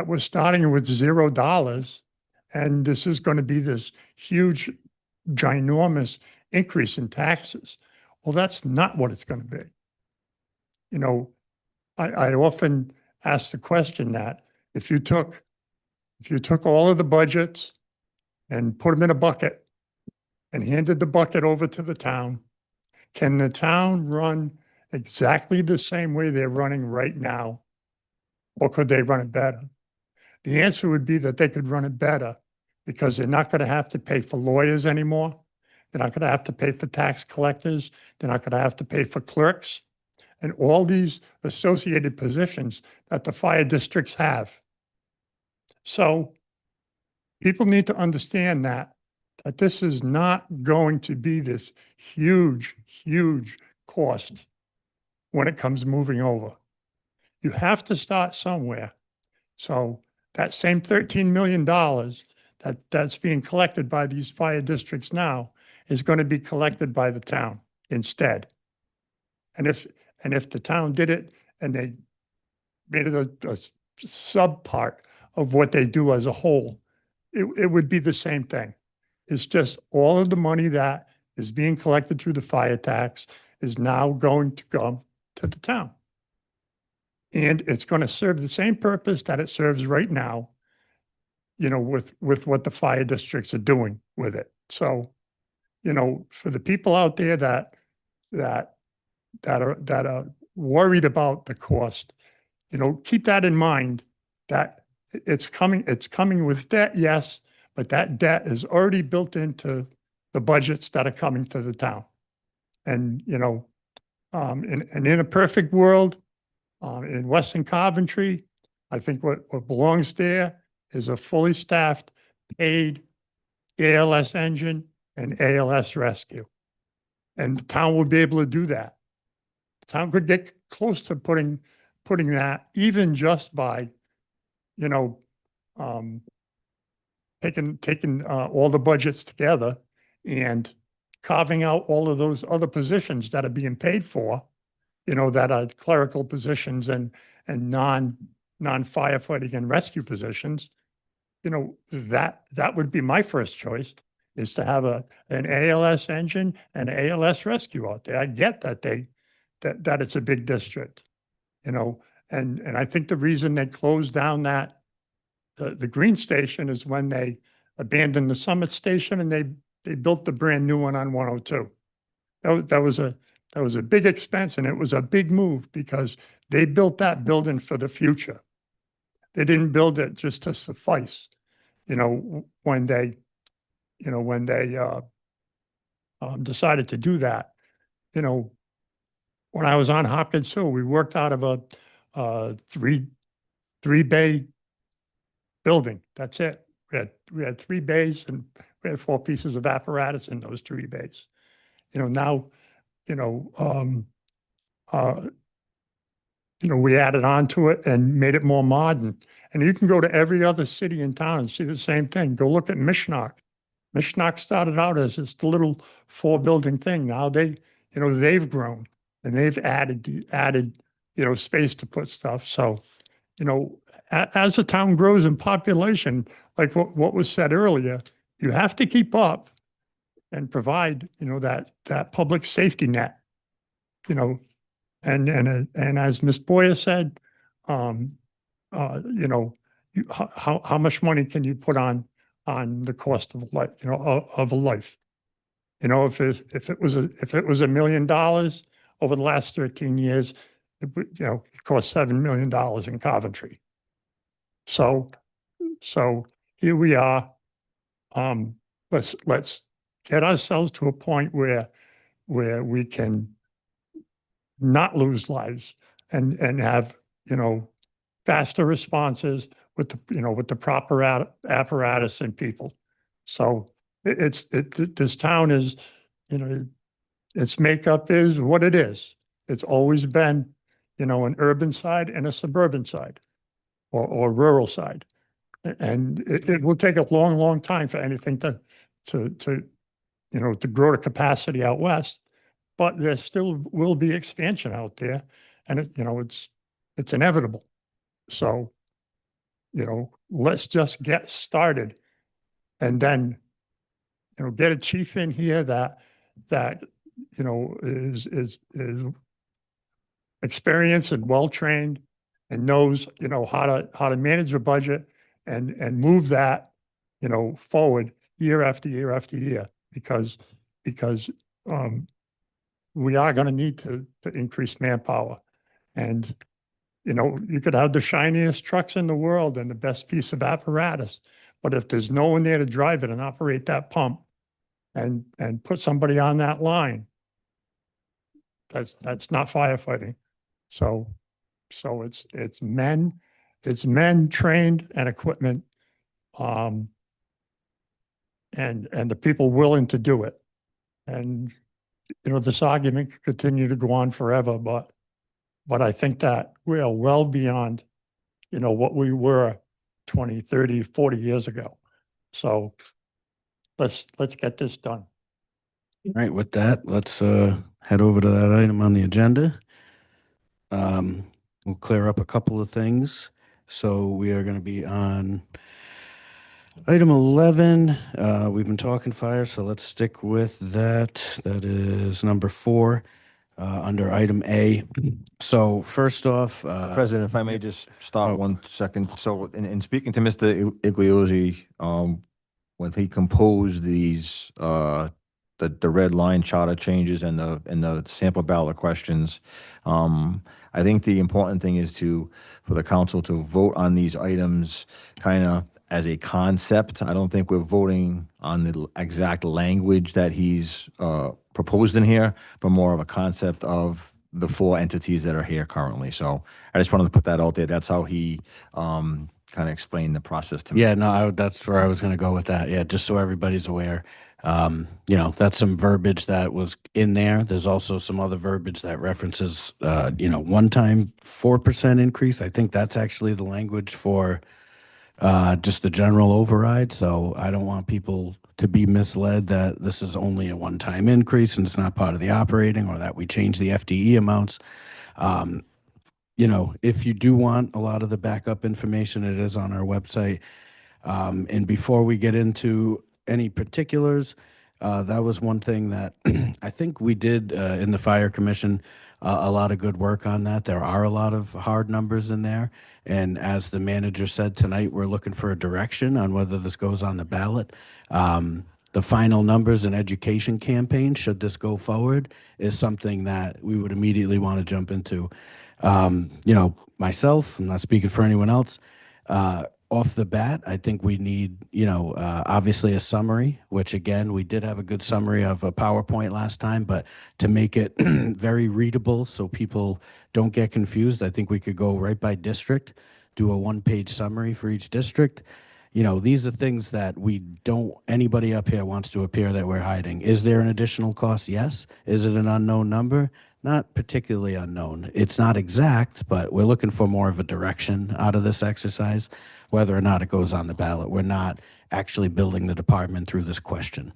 we're starting with $0 and this is going to be this huge, ginormous increase in taxes. Well, that's not what it's going to be. I often ask the question that if you took all of the budgets and put them in a bucket and handed the bucket over to the town, can the town run exactly the same way they're running right now? Or could they run it better? The answer would be that they could run it better because they're not going to have to pay for lawyers anymore. They're not going to have to pay for tax collectors. They're not going to have to pay for clerks and all these associated positions that the fire districts have. So people need to understand that this is not going to be this huge, huge cost when it comes moving over. You have to start somewhere. So that same $13 million that's being collected by these fire districts now is going to be collected by the town instead. And if the town did it and they made it a sub part of what they do as a whole, it would be the same thing. It's just all of the money that is being collected through the fire tax is now going to come to the town. And it's going to serve the same purpose that it serves right now, with what the fire districts are doing with it. So, for the people out there that are worried about the cost, keep that in mind that it's coming with debt, yes, but that debt is already built into the budgets that are coming to the town. And, in a perfect world, in Western Coventry, I think what belongs there is a fully staffed, paid ALS engine and ALS rescue. And the town would be able to do that. The town could get close to putting that, even just by, you know, taking all the budgets together and carving out all of those other positions that are being paid for, you know, that are clerical positions and non-firefighting and rescue positions. You know, that would be my first choice, is to have an ALS engine and ALS rescue out there. I get that that it's a big district, you know, and I think the reason they closed down the Green Station is when they abandoned the Summit Station and they built the brand new one on 102. That was a big expense, and it was a big move because they built that building for the future. They didn't build it just to suffice. You know, when they decided to do that, you know, when I was on Hopkins Hill, we worked out of a three-bay building. That's it. We had 3 bays and we had 4 pieces of apparatus in those 3 bays. You know, now, we added on to it and made it more modern. And you can go to every other city in town and see the same thing. Go look at Mishnock. Mishnock started out as this little 4-building thing. Now they've grown and they've added, space to put stuff. So, as the town grows in population, like what was said earlier, you have to keep up and provide, that public safety net, and as Ms. Boyer said, how much money can you put on the cost of life, of a life? If it was $1 million over the last 13 years, it cost $7 million in Coventry. So here we are. Let's get ourselves to a point where we can not lose lives and have, faster responses with the proper apparatus and people. So this town is, its makeup is what it is. It's always been, an urban side and a suburban side or rural side. And it will take a long, long time for anything to grow to capacity out west, but there still will be expansion out there, and it's inevitable. So, let's just get started, and then, get a chief in here that is experienced and well-trained and knows, how to manage a budget and move that, forward year after year after year, because we are going to need to increase manpower. And, you could have the shiniest trucks in the world and the best piece of apparatus, but if there's no one there to drive it and operate that pump and put somebody on that line, that's not firefighting. So it's men trained and equipment, and the people willing to do it. And, this argument could continue to go on forever, but I think that we are well beyond, what we were 20, 30, 40 years ago. So let's get this done. All right, with that, let's head over to that item on the agenda. We'll clear up a couple of things. So we are going to be on item 11. We've been talking fire, so let's stick with that. That is number 4 under item A. So first off, President, if I may just stop 1 second. So in speaking to Mr. Igliozzi, when he composed these, the red line charter changes and the sample ballot questions, I think the important thing is for the council to vote on these items kind of as a concept. I don't think we're voting on the exact language that he's proposed in here, but more of a concept of the four entities that are here currently. So I just wanted to put that out there. That's how he kind of explained the process to me. Yeah, no, that's where I was going to go with that. Yeah, just so everybody's aware. That's some verbiage that was in there. There's also some other verbiage that references, one-time 4% increase. I think that's actually the language for just the general override. So I don't want people to be misled that this is only a one-time increase and it's not part of the operating, or that we change the FTE amounts. If you do want a lot of the backup information, it is on our website. And before we get into any particulars, that was one thing that I think we did in the Fire Commission, a lot of good work on that. There are a lot of hard numbers in there. And as the manager said tonight, we're looking for a direction on whether this goes on the ballot. The final numbers in education campaign, should this go forward, is something that we would immediately want to jump into. Myself, I'm not speaking for anyone else, off the bat, I think we need, obviously a summary, which again, we did have a good summary of a PowerPoint last time, but to make it very readable so people don't get confused, I think we could go right by district, do a one-page summary for each district. These are things that anybody up here wants to appear that we're hiding. Is there an additional cost? Yes. Is it an unknown number? Not particularly unknown. It's not exact, but we're looking for more of a direction out of this exercise, whether or not it goes on the ballot. We're not actually building the department through this question.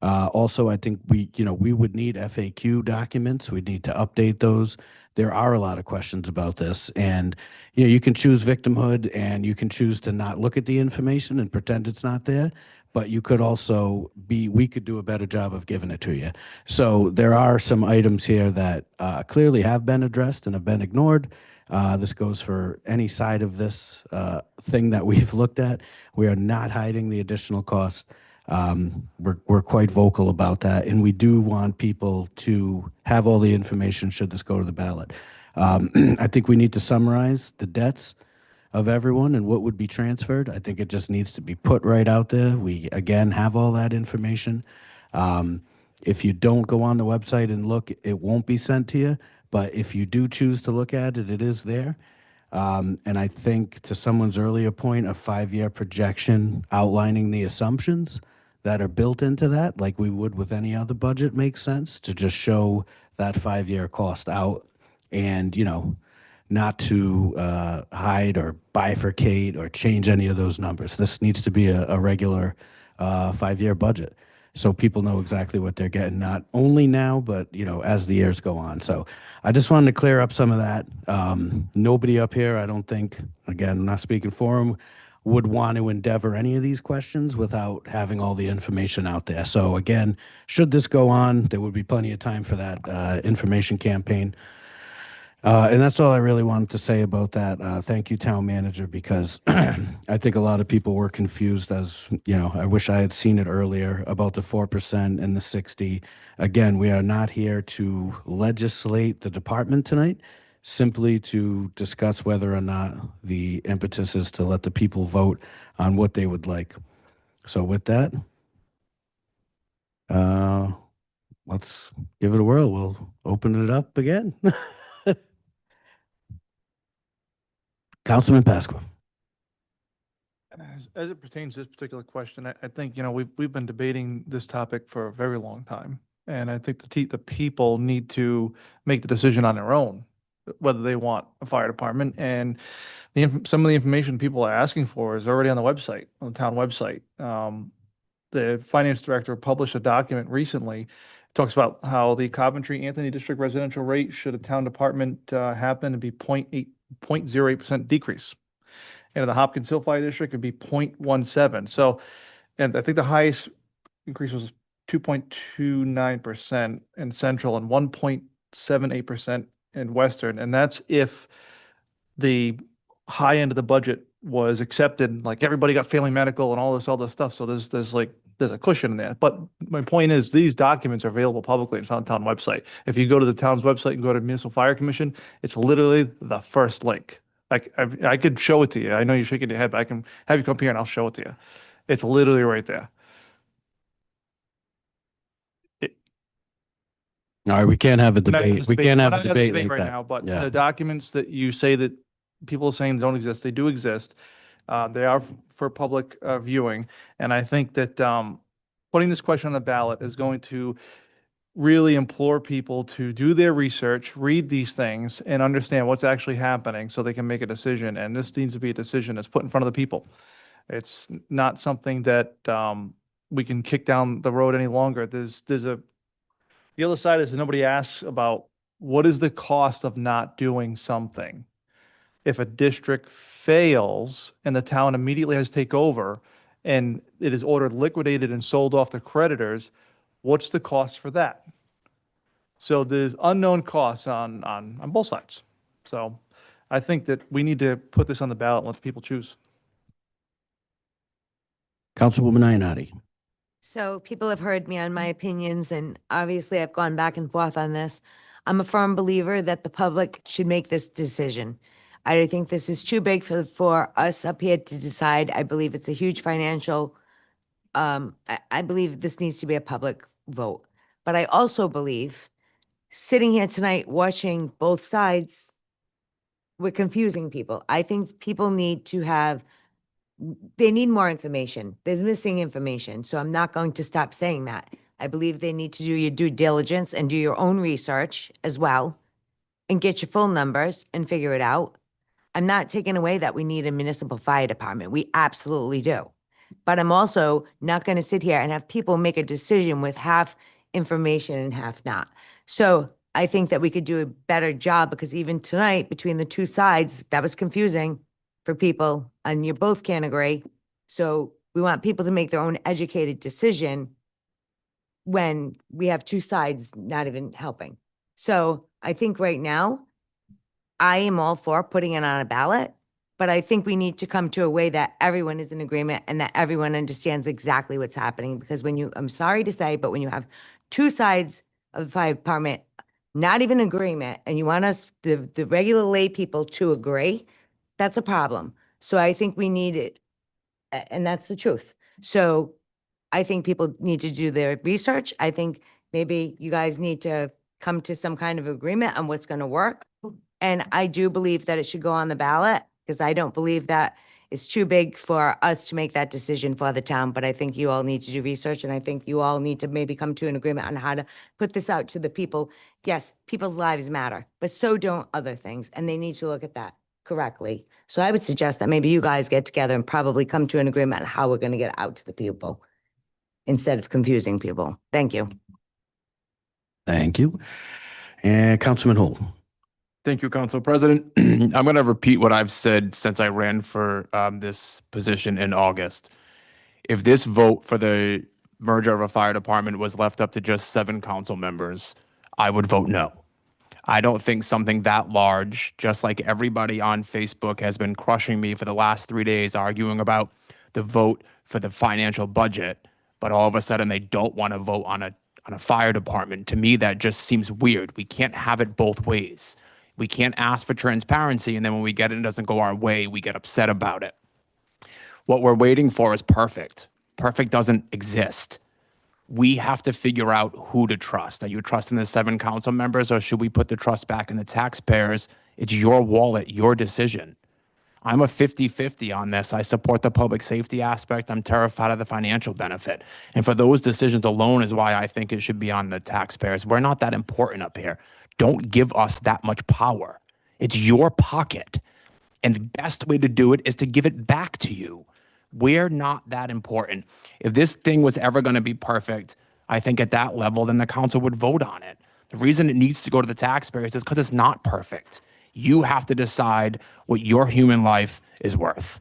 Also, I think we would need FAQ documents. We need to update those. There are a lot of questions about this, and you can choose victimhood, and you can choose to not look at the information and pretend it's not there. But you could also we could do a better job of giving it to you. So there are some items here that clearly have been addressed and have been ignored. This goes for any side of this thing that we've looked at. We are not hiding the additional cost. We're quite vocal about that, and we do want people to have all the information should this go to the ballot. I think we need to summarize the debts of everyone and what would be transferred. I think it just needs to be put right out there. We, again, have all that information. If you don't go on the website and look, it won't be sent to you. But if you do choose to look at it, it is there. And I think, to someone's earlier point, a 5-year projection outlining the assumptions that are built into that, like we would with any other budget, makes sense to just show that 5-year cost out, and, not to hide or bifurcate or change any of those numbers. This needs to be a regular 5-year budget, so people know exactly what they're getting, not only now, but, as the years go on. So I just wanted to clear up some of that. Nobody up here, I don't think, again, I'm not speaking for them, would want to endeavor any of these questions without having all the information out there. So again, should this go on, there would be plenty of time for that information campaign. And that's all I really wanted to say about that. Thank you, Town Manager, because I think a lot of people were confused, as, I wish I had seen it earlier, about the 4% and the 60. Again, we are not here to legislate the department tonight, simply to discuss whether or not the impetus is to let the people vote on what they would like. So with that, let's give it a whirl. We'll open it up again. Councilman Pasqua. As it pertains to this particular question, I think, we've been debating this topic for a very long time. And I think the people need to make the decision on their own, whether they want a fire department. And some of the information people are asking for is already on the website, on the town website. The finance director published a document recently, talks about how the Coventry Anthony District residential rate, should a town department happen, to be 0.08% decrease. And in the Hopkins Hill Fire District, it'd be 0.17. So, and I think the highest increase was 2.29% in Central and 1.78% in Western. And that's if the high end of the budget was accepted, like everybody got family medical and all this other stuff. So there's a cushion in there. But my point is, these documents are available publicly on the town website. If you go to the town's website and go to Municipal Fire Commission, it's literally the first link. Like, I could show it to you. I know you're shaking your head, but I can have you come here and I'll show it to you. It's literally right there. All right, we can't have a We're not having debate. We can't we're have not a having debate like right that. now, but Yeah. the documents that you say that people are saying don't exist, they do exist. They are for public viewing. And I think that putting this question on the ballot is going to really implore people to do their research, read these things, and understand what's actually happening so they can make a decision. And this needs to be a decision that's put in front of the people. It's not something that we can kick down the road any longer. The other side is that nobody asks about what is the cost of not doing something. If a district fails and the town immediately has to take over and it is ordered liquidated and sold off to creditors, what's the cost for that? So there's unknown costs on both sides. So I think that we need to put this on the ballot and let the people choose. Councilwoman Ionati. So people have heard me on my opinions, and obviously I've gone back and forth on this. I'm a firm believer that the public should make this decision. I think this is too big for us up here to decide. I believe it's a huge financial, I believe this needs to be a public vote. But I also believe, sitting here tonight, watching both sides, we're confusing people. I think people need to have, they need more information. There's missing information. So I'm not going to stop saying that. I believe they need to do your due diligence and do your own research as well and get your full numbers and figure it out. I'm not taking away that we need a municipal fire department. We absolutely do. But I'm also not going to sit here and have people make a decision with half information and half not. So I think that we could do a better job, because even tonight, between the two sides, that was confusing for people, and you both can't agree. So we want people to make their own educated decision when we have two sides not even helping. So I think right now, I am all for putting it on a ballot, but I think we need to come to a way that everyone is in agreement and that everyone understands exactly what's happening. Because when you, I'm sorry to say, but when you have two sides of the fire department not even agreement, and you want us, the regular lay people, to agree, that's a problem. So I think we need it, and that's the truth. So I think people need to do their research. I think maybe you guys need to come to some kind of agreement on what's going to work. And I do believe that it should go on the ballot, because I don't believe that it's too big for us to make that decision for the town. But I think you all need to do research, and I think you all need to maybe come to an agreement on how to put this out to the people. Yes, people's lives matter, but so don't other things, and they need to look at that correctly. So I would suggest that maybe you guys get together and probably come to an agreement on how we're going to get it out to the people instead of confusing people. Thank you. Thank you. And Councilman Hull. Thank you, Council President. I'm going to repeat what I've said since I ran for this position in August. If this vote for the merger of a fire department was left up to just 7 council members, I would vote no. I don't think something that large, just like everybody on Facebook has been crushing me for the last 3 days arguing about the vote for the financial budget, but all of a sudden they don't want to vote on a fire department. To me, that just seems weird. We can't have it both ways. We can't ask for transparency, and then when we get it and it doesn't go our way, we get upset about it. What we're waiting for is perfect. Perfect doesn't exist. We have to figure out who to trust. Are you trusting the 7 council members, or should we put the trust back in the taxpayers? It's your wallet, your decision. I'm a 50-50 on this. I support the public safety aspect. I'm terrified of the financial benefit. And for those decisions alone is why I think it should be on the taxpayers. We're not that important up here. Don't give us that much power. It's your pocket. And the best way to do it is to give it back to you. We're not that important. If this thing was ever going to be perfect, I think at that level, then the council would vote on it. The reason it needs to go to the taxpayers is because it's not perfect. You have to decide what your human life is worth.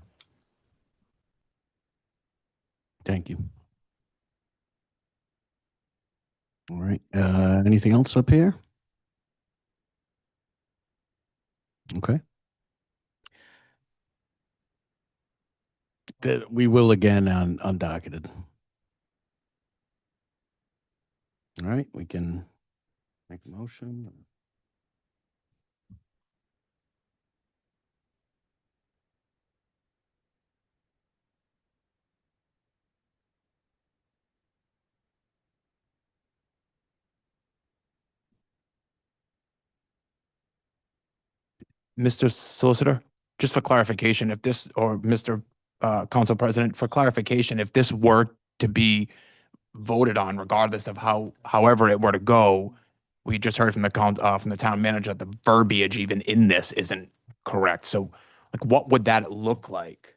Thank you. All right. Anything else up here? Okay. We will again on undocketed. All right. We can make a motion. Mr. Solicitor, just for clarification, if this, or Mr. Council President, for clarification, if this were to be voted on, regardless of however it were to go, we just heard from the town manager that the verbiage even in this isn't correct. So, like, what would that look like?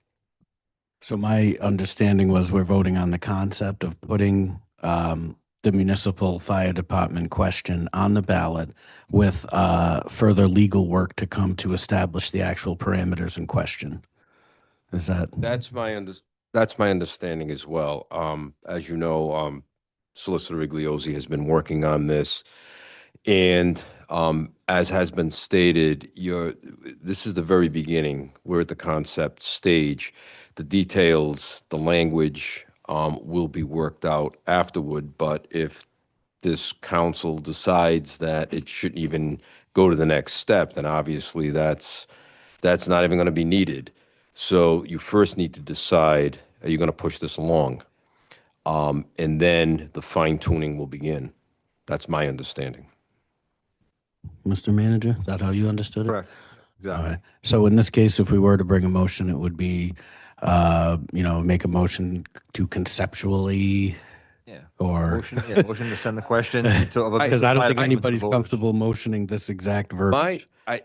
So my understanding was we're voting on the concept of putting the municipal fire department question on the ballot with further legal work to come to establish the actual parameters in question. Is that? That's my understanding as well. As you know, Solicitor Igliozzi has been working on this, and as has been stated, this is the very beginning. We're at the concept stage. The details, the language will be worked out afterward, but if this council decides that it shouldn't even go to the next step, then obviously that's not even going to be needed. So you first need to decide, are you going to push this along? And then the fine tuning will begin. That's my understanding. Mr. Manager, is that how you understood it? Correct. Exactly. All right. So in this case, if we were to bring a motion, it would be, make a motion to conceptually, Yeah. or Motion to send the question to. because I don't think anybody's comfortable motioning this exact verbiage. I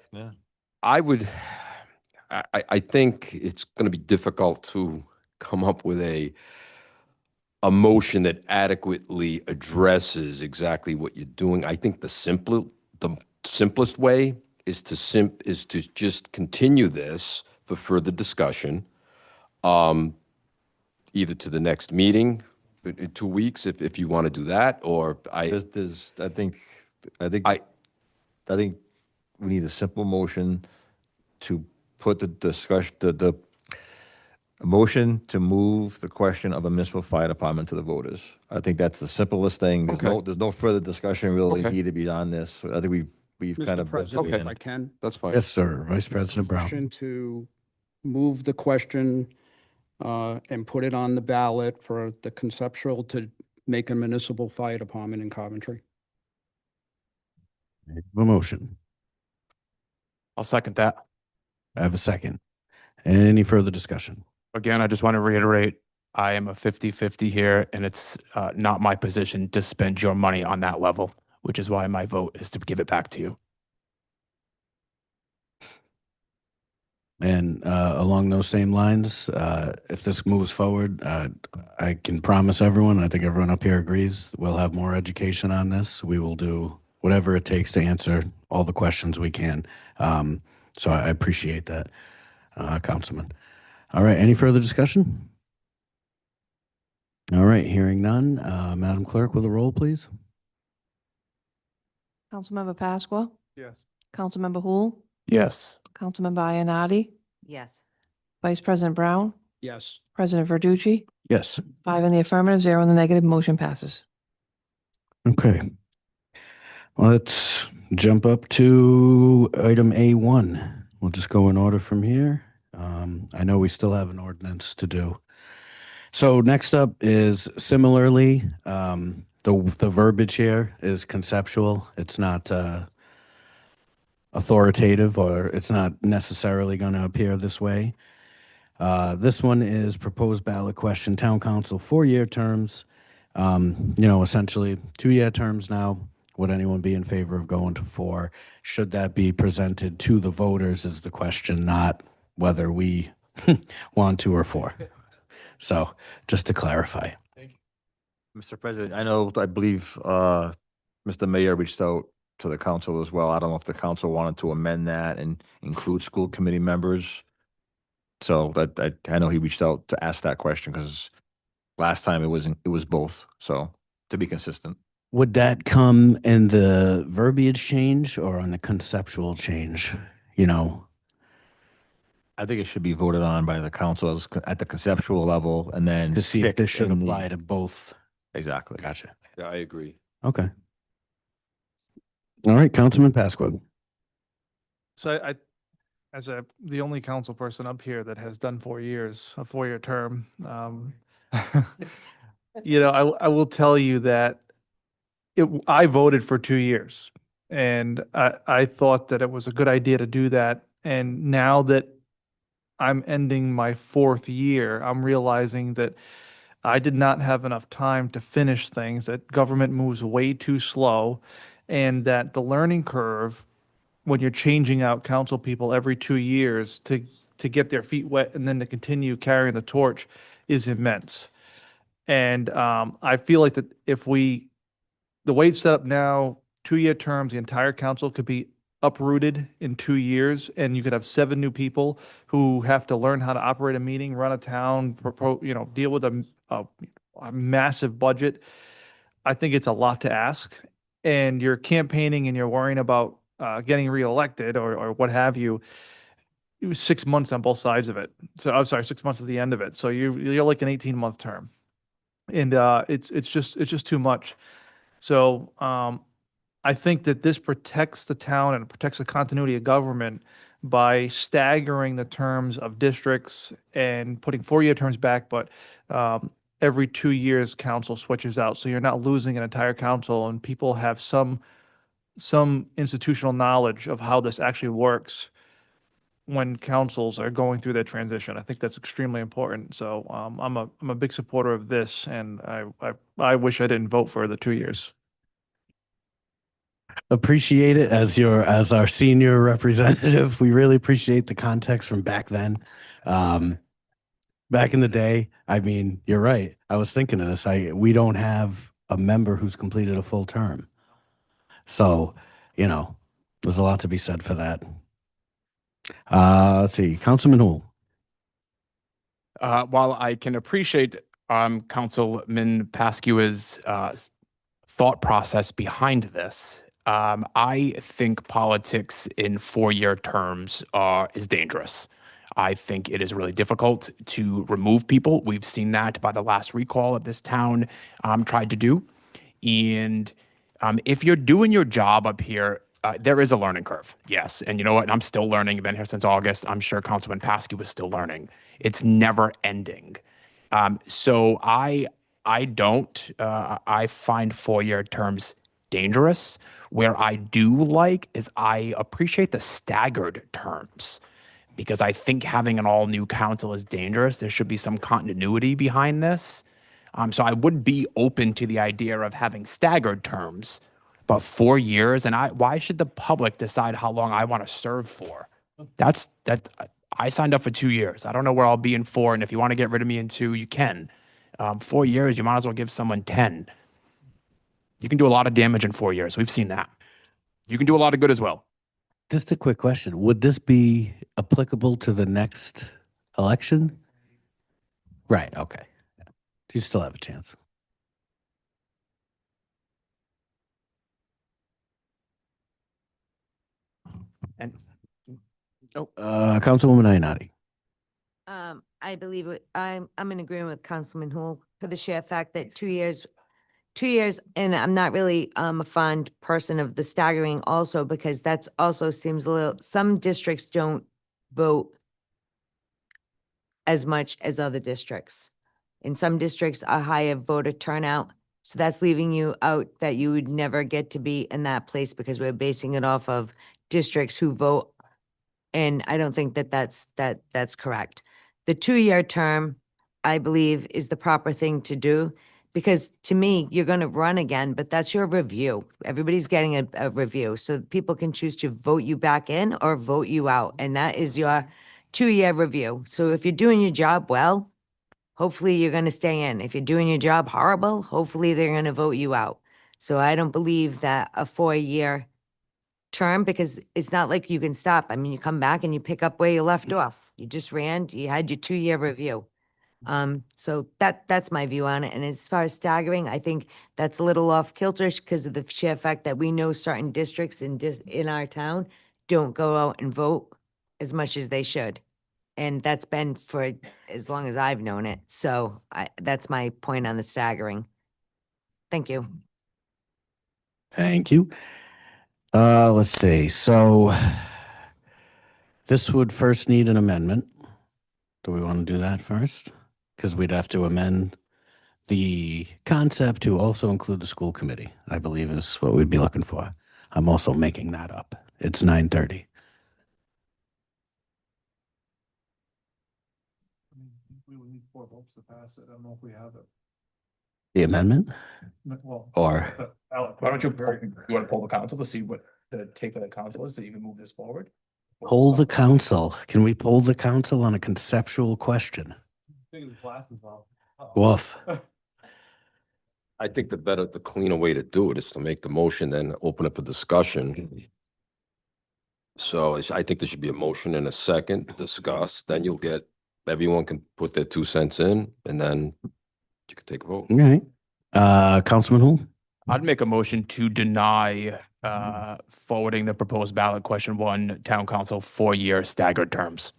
think it's going to be difficult to come up with a motion that adequately addresses exactly what you're doing. I think the simplest way is to just continue this for further discussion, either to the next meeting in 2 weeks, if you want to do that, or I think we need a simple motion to put the discussion, a motion to move the question of a municipal fire department to the voters. I think that's the simplest thing. There's no further discussion really needed beyond this. I think we've kind Mr. of. President, if I can. That's fine. Yes, sir. Vice President Brown. Motion to move the question and put it on the ballot for the conceptual to make a municipal fire department in Coventry. A motion. I'll second that. I have a second. Any further discussion? Again, I just want to reiterate, I am a 50-50 here, and it's not my position to spend your money on that level, which is why my vote is to give it back to you. And along those same lines, if this moves forward, I can promise everyone, I think everyone up here agrees, we'll have more education on this. We will do whatever it takes to answer all the questions we can. So I appreciate that, Councilman. All right, any further discussion? All right, hearing none. Madam Clerk, will the roll, please? Councilmember Pasqua, Yes. Councilmember Hul, Yes. Councilmember Ionati, Yes. Vice President Brown, Yes. President Verducci, Yes. 5 in the affirmative, 0 in the negative, motion passes. Okay. Let's jump up to item A1. We'll just go in order from here. I know we still have an ordinance to do. So next up is similarly, the verbiage here is conceptual. It's not authoritative, or it's not necessarily going to appear this way. This one is proposed ballot question, town council 4-year terms. Essentially 2-year terms now. Would anyone be in favor of going to 4? Should that be presented to the voters is the question, not whether we want to or 4. So just to clarify. Mr. President, I believe Mr. Mayor reached out to the council as well. I don't know if the council wanted to amend that and include school committee members. So I know he reached out to ask that question because last time it was both. So to be consistent. Would that come in the verbiage change or on the conceptual change? I think it should be voted on by the council at the conceptual level, and then To see if stick this should in the- apply to both. Exactly. Gotcha. Yeah, I agree. Okay. All right, Councilman Pasqua. So as the only council person up here that has done 4 years, a 4-year term, I will tell you that I voted for 2 years, and I thought that it was a good idea to do that And now that I'm ending my 4th year, I'm realizing that I did not have enough time to finish things, that government moves way too slow, and that the learning curve when you're changing out council people every 2 years to get their feet wet and then to continue carrying the torch is immense. And I feel like that if the way it's set up now, 2-year terms, the entire council could be uprooted in 2 years, and you could have 7 new people who have to learn how to operate a meeting, run a town, deal with a massive budget. I think it's a lot to ask. And you're campaigning and you're worrying about getting reelected or what have you. It was 6 months on both sides of it. So I'm sorry, 6 months at the end of it. So you're like an 18-month term, and it's just too much. So I think that this protects the town and protects the continuity of government by staggering the terms of districts and putting 4-year terms back, but every 2 years council switches out. So you're not losing an entire council, and people have some institutional knowledge of how this actually works when councils are going through their transition. I think that's extremely important. So I'm a big supporter of this, and I wish I didn't vote for the 2 years. Appreciate it as our senior representative. We really appreciate the context from back then. Back in the day, I mean, you're right. I was thinking of this. We don't have a member who's completed a full term. So, there's a lot to be said for that. Let's see, Councilman Hool. While I can appreciate Councilman Pascua's thought process behind this, I think politics in 4-year terms is dangerous. I think it is really difficult to remove people. We've seen that by the last recall that this town tried to do. And if you're doing your job up here, there is a learning curve, yes. And you know what? I'm still learning. I've been here since August. I'm sure Councilman Pascu was still learning. It's never ending. So I don't. I find 4-year terms dangerous. Where I do like is I appreciate the staggered terms, because I think having an all-new council is dangerous. There should be some continuity behind this. So I would be open to the idea of having staggered terms, but 4 years. And why should the public decide how long I want to serve for? I signed up for 2 years. I don't know where I'll be in 4. And if you want to get rid of me in 2, you can. 4 years, you might as well give someone 10. You can do a lot of damage in 4 years. We've seen that. You can do a lot of good as well. Just a quick question. Would this be applicable to the next election? Right. Okay. You still have a chance. And Councilwoman Ionati. I believe I'm in agreement with Councilman Hool for the sheer fact that 2 years, and I'm not really a fond person of the staggering also, because that's also seems a little, some districts don't vote as much as other districts. In some districts, a higher voter turnout. So that's leaving you out that you would never get to be in that place because we're basing it off of districts who vote. And I don't think that that's correct. The 2-year term, I believe, is the proper thing to do, because to me, you're going to run again, but that's your review. Everybody's getting a review. So people can choose to vote you back in or vote you out. And that is your 2-year review. So if you're doing your job well, hopefully you're going to stay in. If you're doing your job horrible, hopefully they're going to vote you out. So I don't believe that a 4-year term, because it's not like you can stop. I mean, you come back and you pick up where you left off. You just ran, you had your 2-year review. So that's my view on it. And as far as staggering, I think that's a little off kilter because of the sheer fact that we know certain districts in our town don't go out and vote as much as they should. And that's been for as long as I've known it. So that's my point on the staggering. Thank you. Thank you. Let's see. So this would first need an amendment. Do we want to do that first? Because we'd have to amend the concept to also include the school committee, I believe is what we'd be looking for. I'm also making that up. It's 9:30. votes to pass it. I don't know if we have it. The amendment? Well, Or- Why don't you want to poll the council to see what the take of the council is to even move this forward? Poll the council. Can we poll the council on a conceptual question? Woof. I think the cleaner way to do it is to make the motion, then open up a discussion. So I think there should be a motion and a second, discuss, then everyone can put their 2 cents in, and then you can take a vote. All right. Councilman Hull? I'd make a motion to deny forwarding the proposed ballot question 1 town council 4-year staggered terms.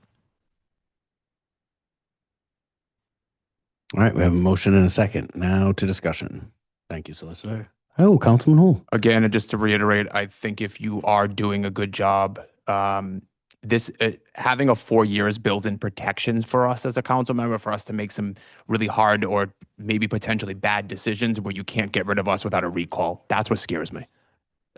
All right, we have a motion and a second. Now to discussion. Thank you, Solicitor. Oh, Councilman Hull. Again, and just to reiterate, I think if you are doing a good job, this having a 4 years builds in protections for us as a council member, for us to make some really hard or maybe potentially bad decisions where you can't get rid of us without a recall. That's what scares me.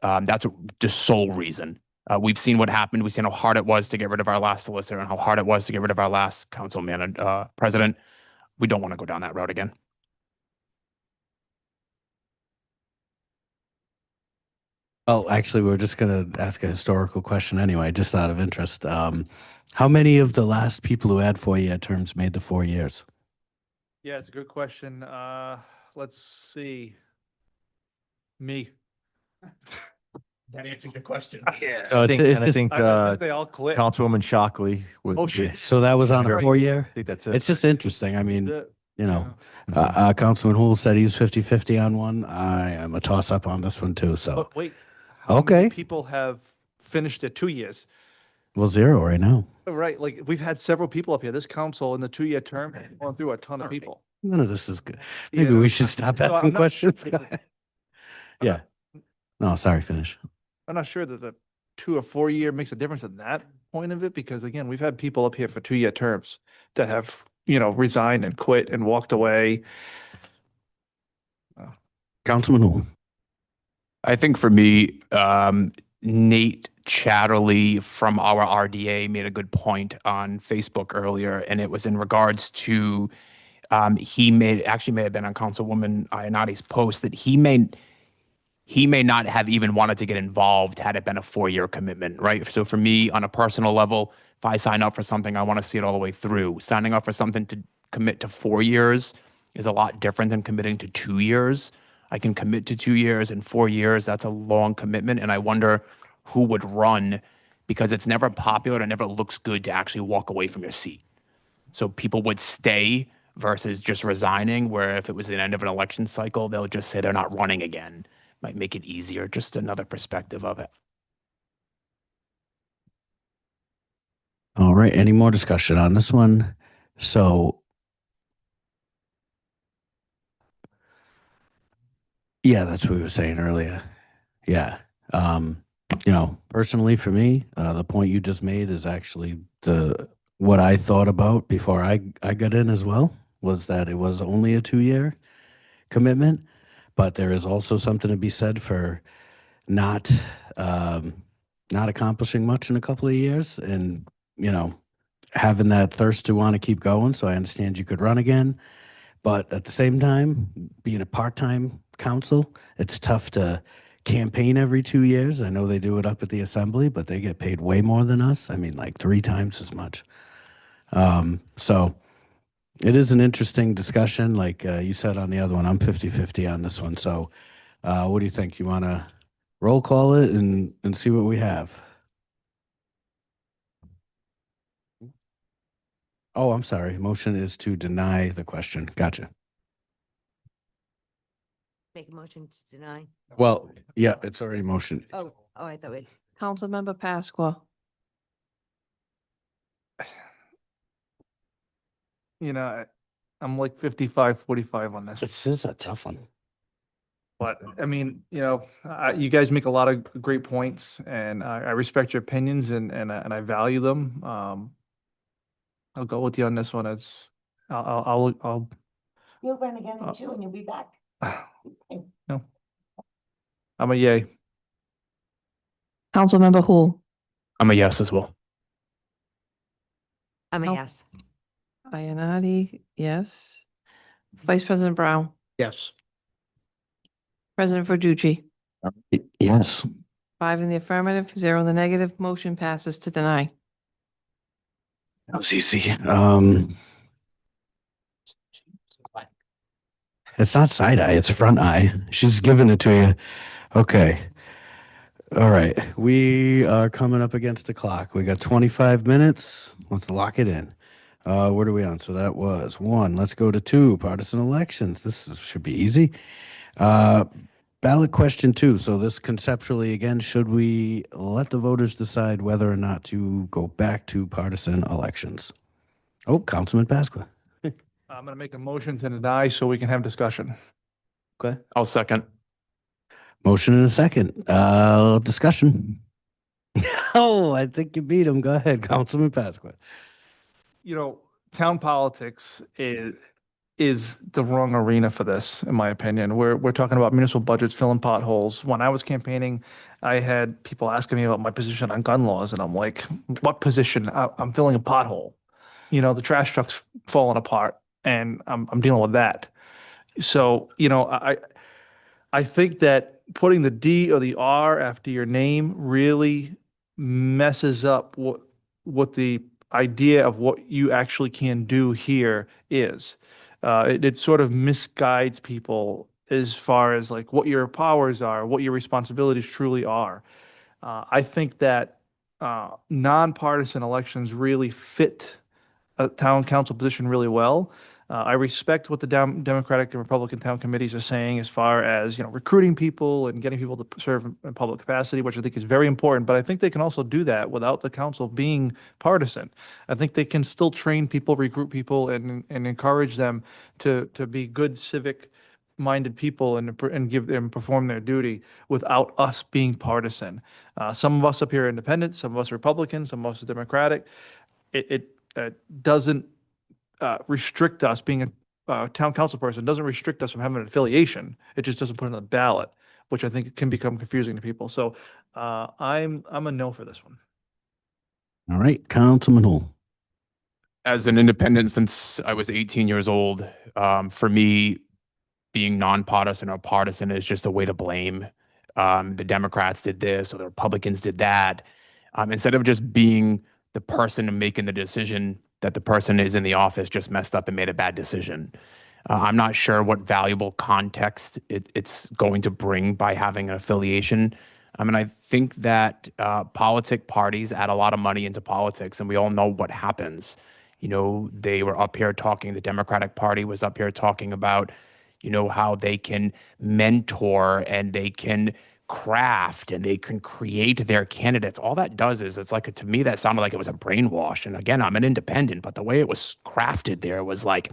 That's the sole reason. We've seen what happened. We've seen how hard it was to get rid of our last solicitor and how hard it was to get rid of our last councilman president. We don't want to go down that road again. Oh, actually, we were just going to ask a historical question anyway, just out of interest. How many of the last people who had 4-year terms made the 4 years? Yeah, it's a good question. Let's see. Me. That answered your question. Yeah. So I think they all quit. Councilwoman Shockley was. Oh, shit. So that was on a Right. 4-year? I think that's it. It's just interesting. I mean, The- you know, Councilman Hull said he's 50-50 on one. I am a toss-up on this one too, so. But wait. How many Okay. people have finished at 2 years? Well, 0 right now. Right, like we've had several people up here. This council in the 2-year term has gone through a ton of people. None of this is good. Maybe Yeah. we should stop So I'm asking not- questions. Yeah. No, sorry, finish. I'm not sure that the 2 or 4 year makes a difference in that point of it, because again, we've had people up here for 2-year terms that have, resigned and quit and walked away. Councilman Hull. I think for me, Nate Chatterley from our RDA made a good point on Facebook earlier, and it was in regards to he may have been on Councilwoman Ianotti's post that he may not have even wanted to get involved had it been a 4-year commitment, right? So for me, on a personal level, if I sign up for something, I want to see it all the way through. Signing up for something to commit to 4 years is a lot different than committing to 2 years. I can commit to 2 years and 4 years. That's a long commitment. And I wonder who would run, because it's never popular and it never looks good to actually walk away from your seat. So people would stay versus just resigning, where if it was the end of an election cycle, they'll just say they're not running again. Might make it easier. Just another perspective of it. All right, any more discussion on this one? So, yeah, that's what we were saying earlier. Yeah. Personally for me, the point you just made is actually what I thought about before I got in as well, was that it was only a 2-year commitment, but there is also something to be said for not accomplishing much in a couple of years, and having that thirst to want to keep going. So I understand you could run again, but at the same time, being a part-time council, it's tough to campaign every 2 years. I know they do it up at the assembly, but they get paid way more than us. I mean, like 3 times as much. So it is an interesting discussion. Like you said on the other one, I'm 50-50 on this one. So what do you think? You want to roll call it and see what we have? Oh, I'm sorry. Motion is to deny the question. Gotcha. Make a motion to deny. Well, yeah, it's already motion. Oh, I thought it. Councilmember Pasqua. I'm like 55-45 on this. This is a tough one. But I mean, you guys make a lot of great points, and I respect your opinions and I value them. I'll go with you on this one. I'll You'll run again in 2 and you'll be back. no. I'm a yay. Councilmember Hull. I'm a yes as well. I'm a Oh. yes. Ionati, yes. Vice President Brown, Yes. President Verducci, Yes. 5 in the affirmative, 0 in the negative. Motion passes to deny. That was easy. It's not side eye, it's front eye. She's giving it to you. Okay. All right. We are coming up against the clock. We got 25 minutes. Let's lock it in. What are we on? So that was 1. Let's go to 2, partisan elections. Should be easy. Ballot question 2. So this conceptually, again, should we let the voters decide whether or not to go back to partisan elections? Oh, Councilman Pasqua. I'm going to make a motion to deny so we can have discussion. Okay. I'll second. Motion and a second. Discussion. Oh, I think you beat him. Go ahead, Councilman Pasqua. You know, town politics is the wrong arena for this, in my opinion. We're talking about municipal budgets, filling potholes. When I was campaigning, I had people asking me about my position on gun laws, and I'm like, what position? I'm filling a pothole. You know, the trash truck's falling apart, and I'm dealing with that. So, you know, I think that putting the D or the R after your name really messes up what the idea of what you actually can do here is. It sort of misguides people as far as like what your powers are, what your responsibilities truly are. I think that nonpartisan elections really fit a town council position really well. I respect what the Democratic and Republican town committees are saying as far as, you know, recruiting people and getting people to serve in public capacity, which I think is very important. But I think they can also do that without the council being partisan. I think they can still train people, recruit people, and encourage them to be good civic-minded people and give them perform their duty without us being partisan. Some of us up here are independent, some of us are Republican, some of us are Democratic. It doesn't restrict us being a town council person, doesn't restrict us from having an affiliation. It just doesn't put it on the ballot, which I think can become confusing to people. So I'm a no for this one. All right, Councilman Hull. As an independent since I was 18 years old, for me, being nonpartisan or partisan is just a way to blame. The Democrats did this or the Republicans did that. Instead of just being the person making the decision that the person is in the office just messed up and made a bad decision. I'm not sure what valuable context it's going to bring by having an affiliation. I mean, I think that politic parties add a lot of money into politics, and we all know what happens. You know, they were up here talking, the Democratic Party was up here talking about, you know, how they can mentor and they can craft and they can create their candidates. All that does is it's like, to me, that sounded like it was a brainwash. And again, I'm an independent, but the way it was crafted there was like,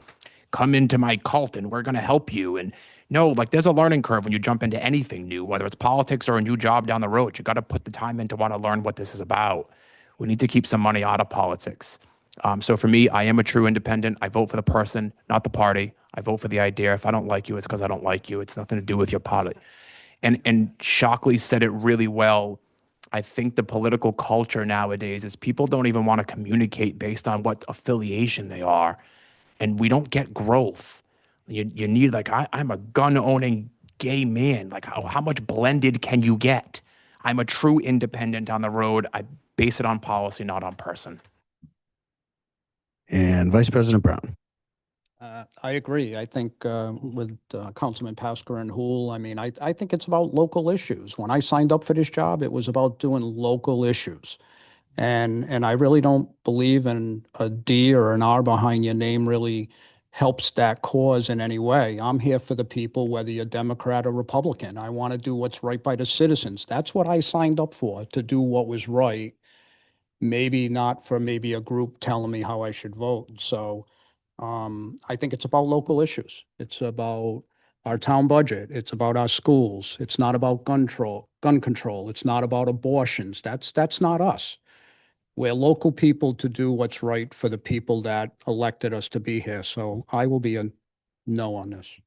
come into my cult and we're going to help you. And no, like there's a learning curve when you jump into anything new, whether it's politics or a new job down the road. You got to put the time in to want to learn what this is about. We need to keep some money out of politics. So for me, I am a true independent. I vote for the person, not the party. I vote for the idea. If I don't like you, it's because I don't like you. It's nothing to do with your party. And Shockley said it really well. I think the political culture nowadays is people don't even want to communicate based on what affiliation they are. And we don't get growth. You need, like, I'm a gun-owning gay man. Like, how much blended can you get? I'm a true independent on the road. I base it on policy, not on person. And Vice President Brown. I agree. I think with Councilman Pasqua and Hool, I mean, I think it's about local issues. When I signed up for this job, it was about doing local issues. And I really don't believe in a D or an R behind your name really helps that cause in any way. I'm here for the people, whether you're Democrat or Republican. I want to do what's right by the citizens. That's what I signed up for, to do what was right. Maybe not for maybe a group telling me how I should vote. So I think it's about local issues. It's about our town budget. It's about our schools. It's not about gun control. It's not about abortions. That's not us. We're local people to do what's right for the people that elected us to be here. So I will be a no on this.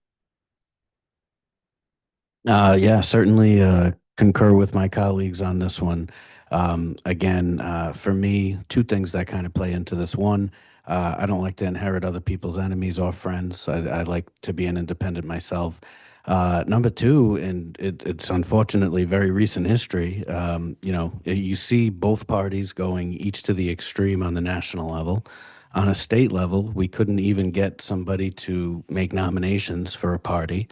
Yeah, certainly concur with my colleagues on this one. Again, for me, two things that kind of play into this. One, I don't like to inherit other people's enemies or friends. I like to be an independent myself. Number two, and it's unfortunately very recent history, you see both parties going each to the extreme on the national level. On a state level, we couldn't even get somebody to make nominations for a party.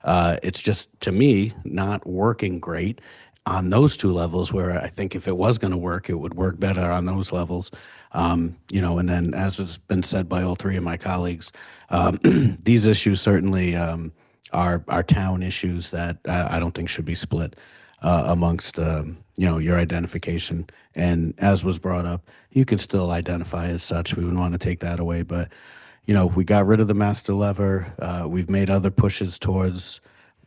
It's just, to me, not working great on those two levels, where I think if it was going to work, it would work better on those levels. And then, as has been said by all three of my colleagues, these issues certainly are town issues that I don't think should be split amongst your identification. And as was brought up, you can still identify as such. We wouldn't want to take that away, but we got rid of the master lever. We've made other pushes towards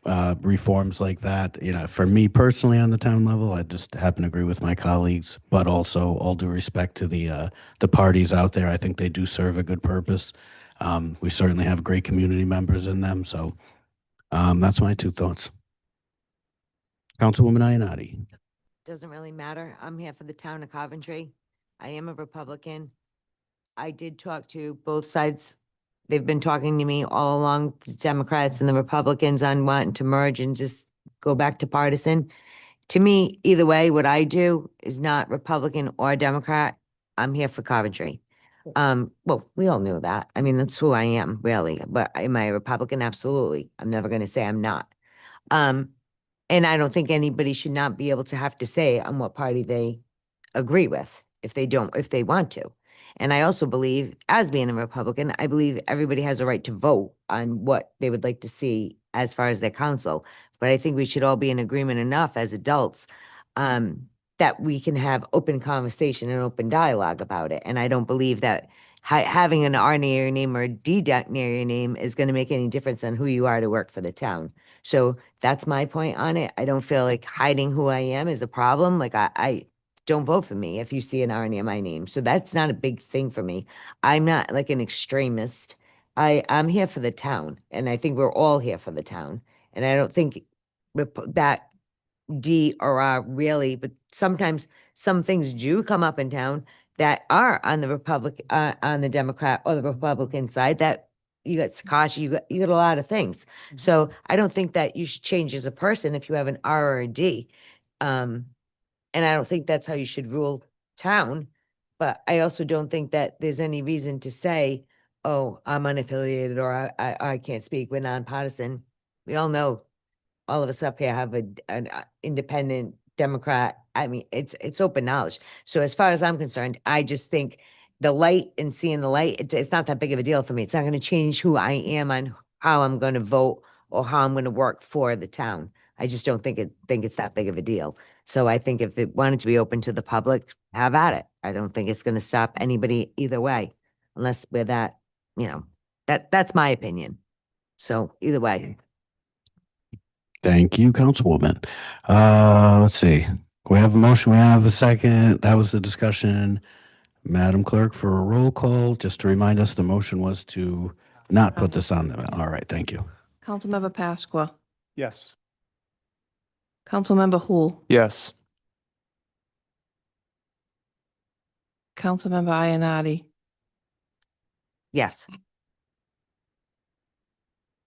reforms like that. For me personally, on the town level, I just happen to agree with my colleagues, but also all due respect to the parties out there. I think they do serve a good purpose. We certainly have great community members in them. So that's my two thoughts. Councilwoman Ionati. Doesn't really matter. I'm here for the town of Coventry. I am a Republican. I did talk to both sides. They've been talking to me all along, the Democrats and the Republicans, on wanting to merge and just go back to partisan. To me, either way, what I do is not Republican or Democrat. I'm here for Coventry. Well, we all knew that. I mean, that's who I am, really. But am I a Republican? Absolutely. I'm never going to say I'm not. And I don't think anybody should not be able to have to say on what party they agree with if they want to. And I also believe, as being a Republican, I believe everybody has a right to vote on what they would like to see as far as their council. But I think we should all be in agreement enough as adults that we can have open conversation and open dialogue about it. And I don't believe that having an R near your name or a D near your name is going to make any difference on who you are to work for the town. So that's my point on it. I don't feel like hiding who I am is a problem. Like I don't vote for me if you see an R near my name. So that's not a big thing for me. I'm not like an extremist. I'm here for the town, and I think we're all here for the town. And I don't think that D or R really, but sometimes some things do come up in town that are on the on the Democrat or the Republican side, that you got Sakashi, you got a lot of things. So I don't think that you should change as a person if you have an R or a D. And I don't think that's how you should rule town. But I also don't think that there's any reason to say, oh, I'm unaffiliated or I can't speak. We're nonpartisan. We all know, all of us up here have an independent Democrat. I mean, it's open knowledge. So as far as I'm concerned, I just think the light and seeing the light, it's not that big of a deal for me. It's not going to change who I am on how I'm going to vote or how I'm going to work for the town. I just don't think it's that big of a deal. So I think if it wanted to be open to the public, have at it. I don't think it's going to stop anybody either way, unless we're that, that's my opinion. So either way. Thank you, Councilwoman. Let's see. We have a motion. We have a second. That was the discussion. Madam Clerk, for a roll call, just to remind us, the motion was to not put this on the, all right, thank you. Councilmember Pasqua. Yes. Councilmember Hul. Yes. Councilmember Ionati. Yes.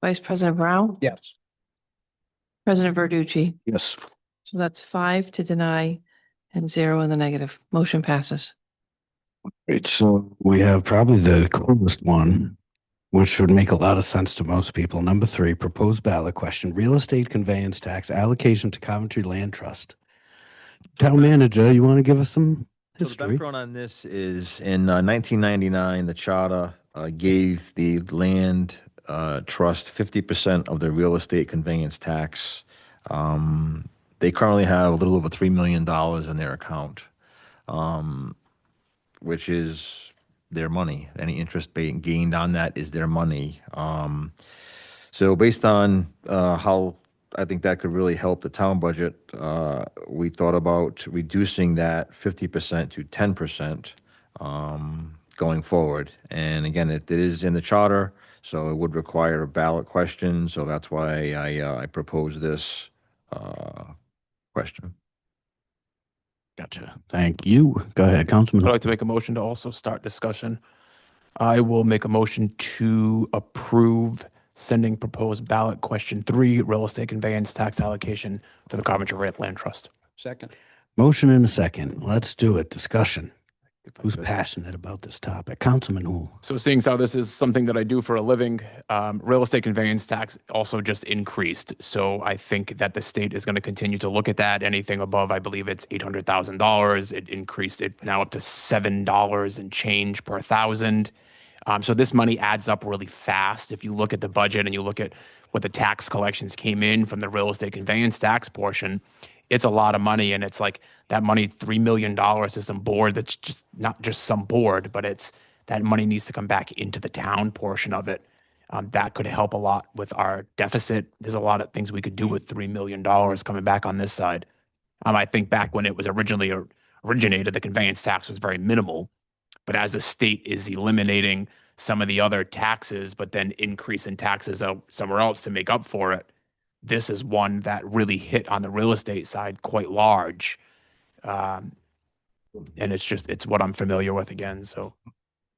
Vice President Brown. Yes. President Verducci. Yes. So that's 5 to deny and 0 in the negative. Motion passes. Great, so we have probably the coolest one, which would make a lot of sense to most people. Number 3, proposed ballot question, real estate conveyance tax allocation to Coventry Land Trust. Town manager, you want to give us some So the history? background on this is in 1999, the charter gave the land trust 50% of the real estate conveyance tax. They currently have a little over $3 million in their account, which is their money. Any interest being gained on that is their money. So based on how I think that could really help the town budget, we thought about reducing that 50% to 10% going forward. And again, it is in the charter, so it would require a ballot question. So that's why I proposed this question. Gotcha. Thank you. Go ahead, Councilman. I'd like to make a motion to also start discussion. I will make a motion to approve sending proposed ballot question 3, real estate conveyance tax allocation for the Coventry Land Trust. Second. Motion and a second. Let's do it. Discussion. Who's passionate about this topic? Councilman Hu. So seeing as how this is something that I do for a living, real estate conveyance tax also just increased. So I think that the state is going to continue to look at that. Anything above, I believe it's $800,000. It increased it now up to $7 and change per thousand. So this money adds up really fast. If you look at the budget and you look at what the tax collections came in from the real estate conveyance tax portion, it's a lot of money. And it's like that money, $3 million to some board that's just not just some board, but it's that money needs to come back into the town portion of it. That could help a lot with our deficit. There's a lot of things we could do with $3 million coming back on this side. I think back when it was originally originated, the conveyance tax was very minimal. But as the state is eliminating some of the other taxes, but then increasing taxes somewhere else to make up for it, this is one that really hit on the real estate side quite large. And it's what I'm familiar with again. So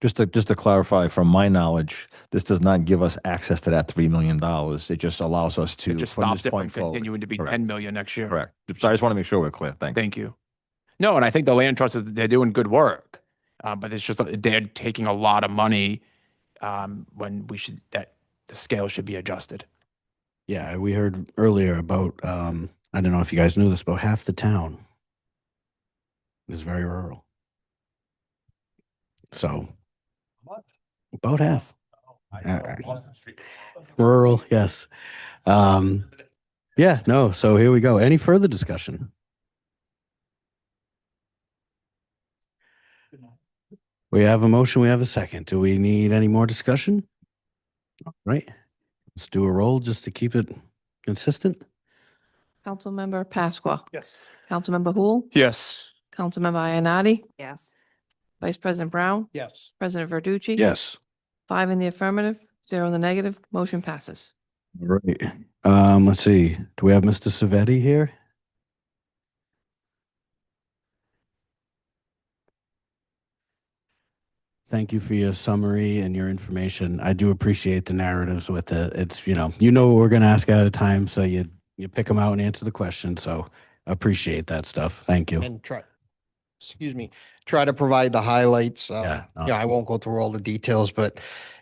Just to clarify, from my knowledge, this does not give us access to that $3 million. It just allows us to, it just from stops this it from point forward. continuing to be Correct. 10 million next year. Correct. So I just want to make sure we're clear. Thank you. Thank you. No, and I think the land trust, they're doing good work. But it's just they're taking a lot of money when that the scale should be adjusted. Yeah, we heard earlier about, I don't know if you guys knew this, about half the town is very rural. So about half. Rural, yes. Yeah, no, so here we go. Any further discussion? We have a motion, we have a second. Do we need any more discussion? All right. Let's do a roll just to keep it consistent. Councilmember Pasqua. Yes. Councilmember Hul. Yes. Councilmember Ionati. Yes. Vice President Brown. Yes. President Verducci. Yes. 5 in the affirmative, 0 in the negative. Motion passes. All right. Let's see. Do we have Mr. Civetti here? Thank you for your summary and your information. I do appreciate the narratives with it. It's, you know what we're going to ask at a time, so you pick them out and answer the question. So appreciate that stuff. Thank you. And try to provide the highlights. Yeah, no. I won't go through all the details, but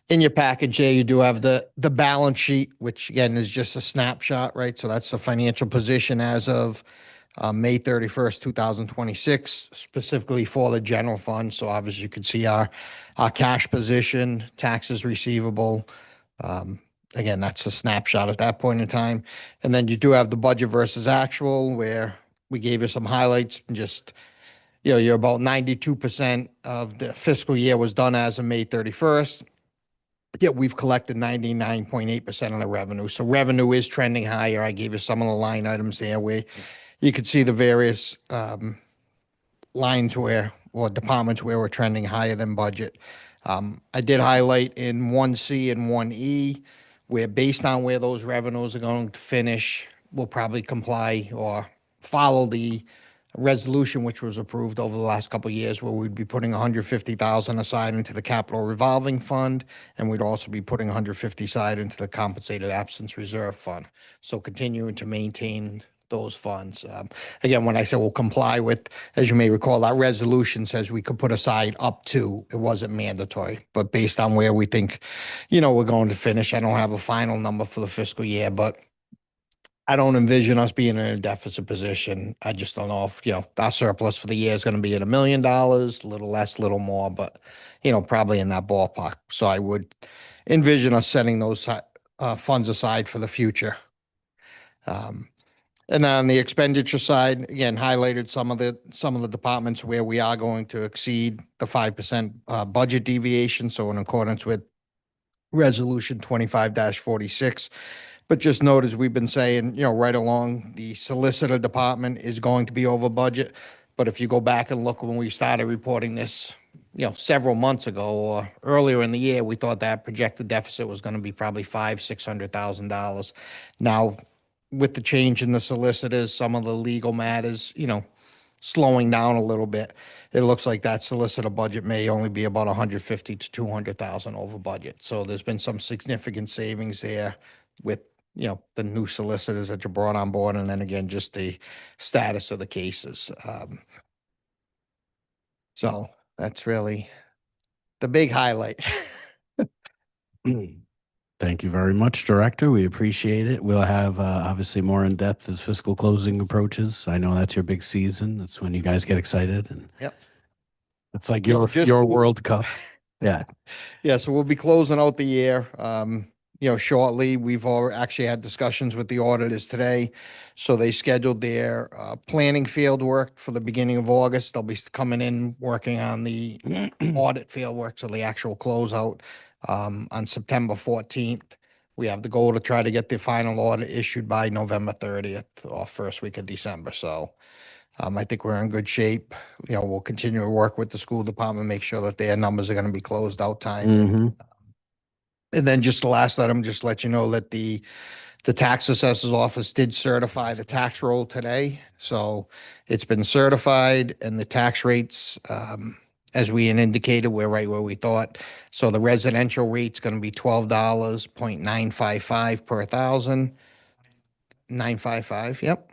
in your package there, you do have the balance sheet, which again is just a snapshot, right? So that's the financial position as of May 31st, 2026, specifically for the general fund. So obviously you can see our cash position, taxes receivable. Again, that's a snapshot at that point in time. And then you do have the budget versus actual, where we gave you some highlights and just, you're about 92% of the fiscal year was done as of May 31st. Yet we've collected 99.8% of the revenue. So revenue is trending higher. I gave you some of the line items there where you could see the various lines or departments where we're trending higher than budget. I did highlight in 1C and 1E, where based on where those revenues are going to finish, we'll probably comply or follow the resolution which was approved over the last couple of years, where we'd be putting 150,000 aside into the capital revolving fund, and we'd also be putting 150 aside into the compensated absence reserve fund. So continuing to maintain those funds. Again, when I say we'll comply with, as you may recall, our resolution says we could put aside up to, it wasn't mandatory, but based on where we think, we're going to finish. I don't have a final number for the fiscal year, but I don't envision us being in a deficit position. I just don't know if, our surplus for the year is going to be at $1 million, a little less, a little more, but, probably in that ballpark. So I would envision us setting those funds aside for the future. And then on the expenditure side, again, highlighted some of the departments where we are going to exceed the 5% budget deviation. So in accordance with Resolution 25-46. But just note, as we've been saying, right along, the solicitor department is going to be over budget. But if you go back and look when we started reporting this, several months ago or earlier in the year, we thought that projected deficit was going to be probably $500,000-$600,000. Now, with the change in the solicitors, some of the legal matters, slowing down a little bit. It looks like that solicitor budget may only be about 150 to 200,000 over budget. So there's been some significant savings there with, you know, the new solicitors that you brought on board, and then again, just the status of the cases. So that's really the big highlight. Thank you very much, Director. We appreciate it. We'll have obviously more in depth as fiscal closing approaches. I know that's your big season. That's when you guys get excited, and Yep. it's like Yeah, your World Cup. Yeah. Yeah, so we'll be closing out the year, you know, shortly. We've actually had discussions with the auditors today. So they scheduled their planning field work for the beginning of August. They'll be coming in, working on the audit field work, so the actual closeout on September 14th. We have the goal to try to get the final audit issued by November 30th or first week of December. So I think we're in good shape. You know, we'll continue to work with the school department, make sure that their numbers are going to be closed out time. Mhm. And then just the last item, just let you know that the tax assessor's office did certify the tax roll today. So it's been certified, and the tax rates, as we had indicated, we're right where we thought. So the residential rate's going to be $12.955 per thousand. 955, yep.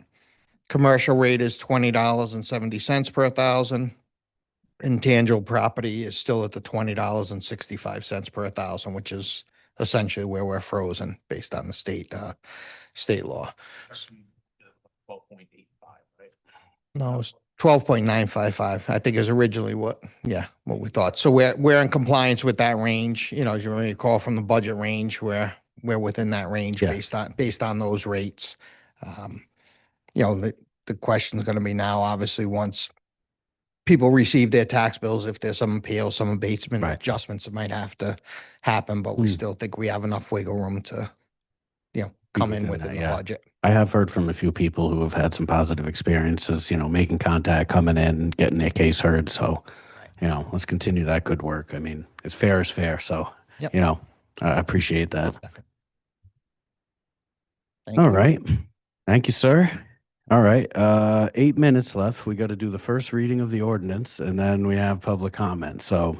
Commercial rate is $20.70 per thousand. Intangible property is still at the $20.65 per thousand, which is essentially where we're frozen based on the state law. 12.85, right? No, it's 12.955, I think is originally what we thought. So we're in compliance with that range. You know, as you may recall from the budget range, we're within that range based on those rates. You know, the question is going to be now, obviously, once people receive their tax bills, if there's some appeals, some abatement adjustments that might have to happen, but we still think we have enough wiggle room to, you know, come in within the budget. I have heard from a few people who have had some positive experiences, you know, making contact, coming in, getting their case heard. So, you know, let's continue that good work. I mean, it's fair is fair. So, you know, I appreciate that. All right. Thank you, sir. All right. 8 minutes left. We got to do the first reading of the ordinance, and then we have public comment. So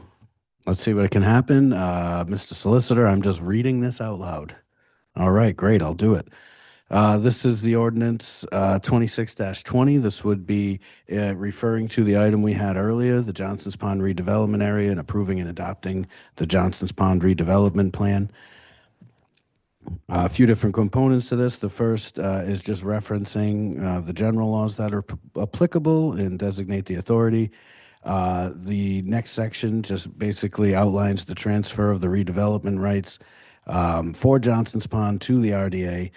let's see what can happen. Mr. Solicitor, I'm just reading this out loud. All right, great. I'll do it. This is the ordinance 26-20. This would be referring to the item we had earlier, the Johnson's Pond redevelopment area, and approving and adopting the Johnson's Pond redevelopment plan. A few different components to this. The first is just referencing the general laws that are applicable and designate the authority. The next section just basically outlines the transfer of the redevelopment rights for Johnson's Pond to the RDA.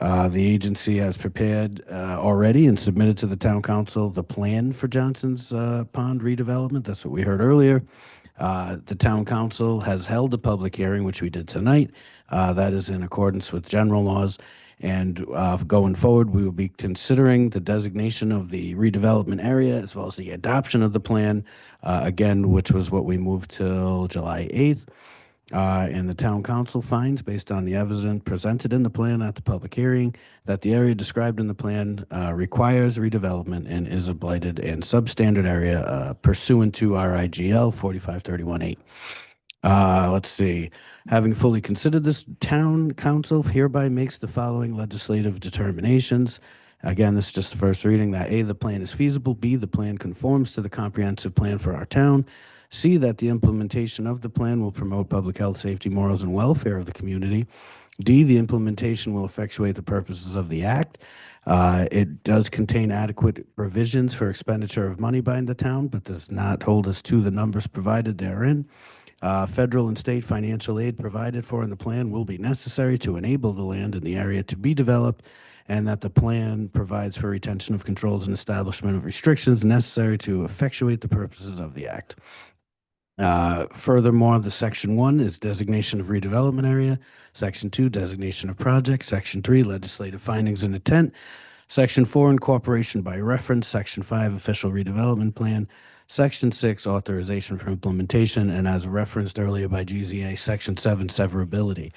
The agency has prepared already and submitted to the town council the plan for Johnson's Pond redevelopment. That's what we heard earlier. The town council has held a public hearing, which we did tonight. That is in accordance with general laws. And going forward, we will be considering the designation of the redevelopment area as well as the adoption of the plan, again, which was what we moved till July 8th. And the town council finds, based on the evidence presented in the plan at the public hearing, that the area described in the plan requires redevelopment and is a blighted and substandard area pursuant to RIGL 4531-8. Let's see. Having fully considered this, town council hereby makes the following legislative determinations. Again, this is just the first reading, that A, the plan is feasible, B, the plan conforms to the comprehensive plan for our town, C, that the implementation of the plan will promote public health, safety, morals, and welfare of the community. D, the implementation will effectuate the purposes of the act. It does contain adequate provisions for expenditure of money by the town, but does not hold us to the numbers provided therein. Federal and state financial aid provided for in the plan will be necessary to enable the land in the area to be developed, and that the plan provides for retention of controls and establishment of restrictions necessary to effectuate the purposes of the act. Furthermore, the Section 1 is designation of redevelopment area. Section 2, designation of project. Section 3, legislative findings and intent. Section 4, incorporation by reference. Section 5, official redevelopment plan. Section 6, authorization for implementation. And as referenced earlier by GZA, Section 7, severability.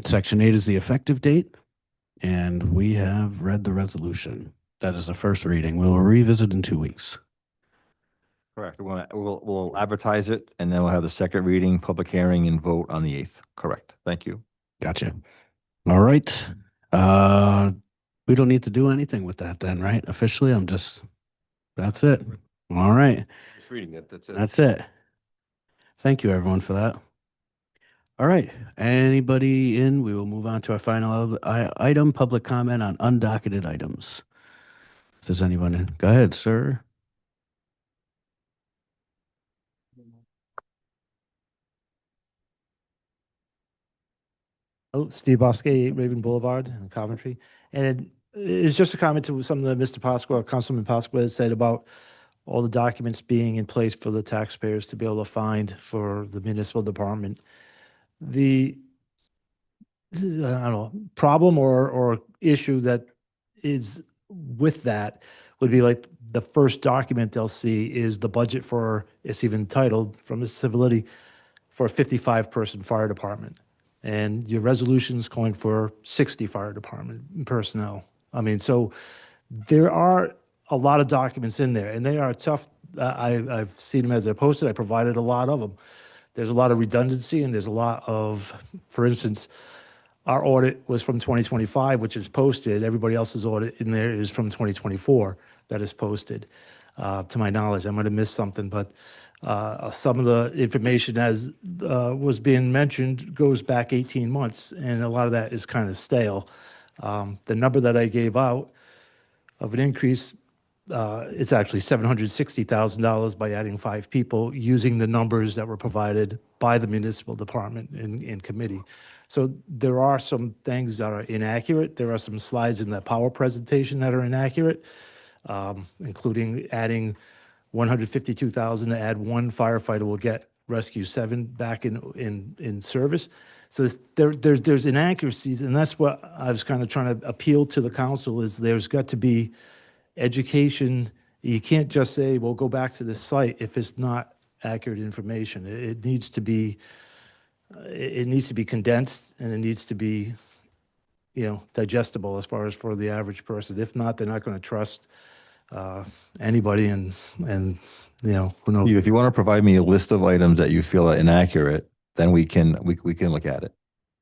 Section 8 is the effective date. And we have read the resolution. That is the first reading. We will revisit in 2 weeks. Correct. We'll advertise it and then we'll have the second reading, public hearing and vote on the 8th. Correct. Thank you. Gotcha. All right. We don't need to do anything with that then, right? Officially, that's it. All right. Just reading it, that's it. That's it. Thank you, everyone, for that. All right. Anybody in? We will move on to our final item, public comment on undocketed items. If there's anyone in, go ahead, sir. Oh, Steve Bosque, Raven Boulevard in Coventry. And it's just a comment to something that Mr. Pasqua, Councilman Pasqua has said about all the documents being in place for the taxpayers to be able to find for the municipal department. This is, I don't know, problem or issue that is with that would be like the first document they'll see is the budget for, it's even titled from the Civetti, for a 55-person fire department. And your resolution's calling for 60 fire department personnel. I mean, so there are a lot of documents in there, and they are tough. I've seen them as they're posted. I provided a lot of them. There's a lot of redundancy, and there's a lot of, for instance, our audit was from 2025, which is posted. Everybody else's audit in there is from 2024 that is posted. To my knowledge, I might have missed something, but some of the information as was being mentioned goes back 18 months, and a lot of that is kind of stale. The number that I gave out of an increase, it's actually $760,000 by adding 5 people using the numbers that were provided by the municipal department in committee. So there are some things that are inaccurate. There are some slides in that power presentation that are inaccurate, including adding 152,000 to add 1 firefighter will get Rescue 7 back in service. So there's inaccuracies, and that's what I was kind of trying to appeal to the council is there's got to be education. You can't just say, well, go back to this site if it's not accurate information. It needs to be condensed, and it needs to be, digestible as far as for the average person. If not, they're not going to trust anybody, and who knows. If you want to provide me a list of items that you feel are inaccurate, then we can look at it.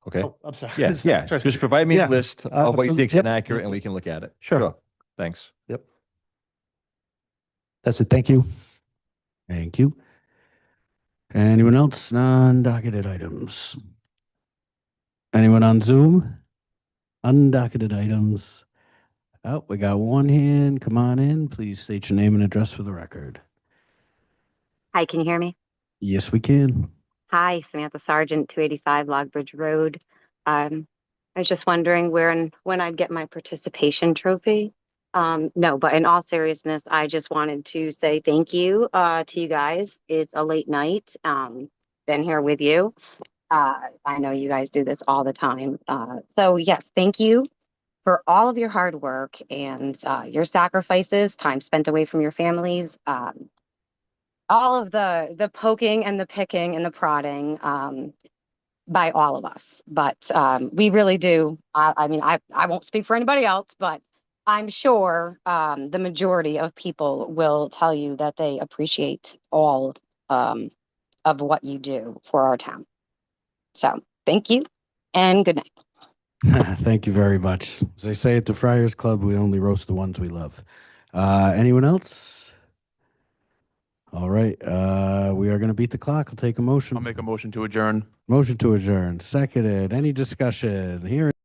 Okay? Oh, I'm sorry. Yeah. Just provide me Yeah. a list of what you think is Yep. inaccurate and we can look at it. Sure. Thanks. Yep. That's it. Thank you. Thank you. Anyone else non-docketed items? Anyone on Zoom? Undocketed items. Oh, we got one hand. Come on in. Please state your name and address for the record. Hi, can you hear me? Yes, we can. Hi, Samantha Sargent, 285 Logbridge Road. I was just wondering when I'd get my participation trophy. No, but in all seriousness, I just wanted to say thank you to you guys. It's a late night. Been here with you. I know you guys do this all the time. So yes, thank you for all of your hard work and your sacrifices, time spent away from your families, all of the poking and the picking and the prodding by all of us. But we really do. I mean, I won't speak for anybody else, but I'm sure the majority of people will tell you that they appreciate all of what you do for our town. So thank you and good night. Thank you very much. As they say at the Friars Club, we only roast the ones we love. Anyone else? All right. We are going to beat the clock. I'll take a motion. I'll make a motion to adjourn. Motion to adjourn. Seconded. Any discussion? Here.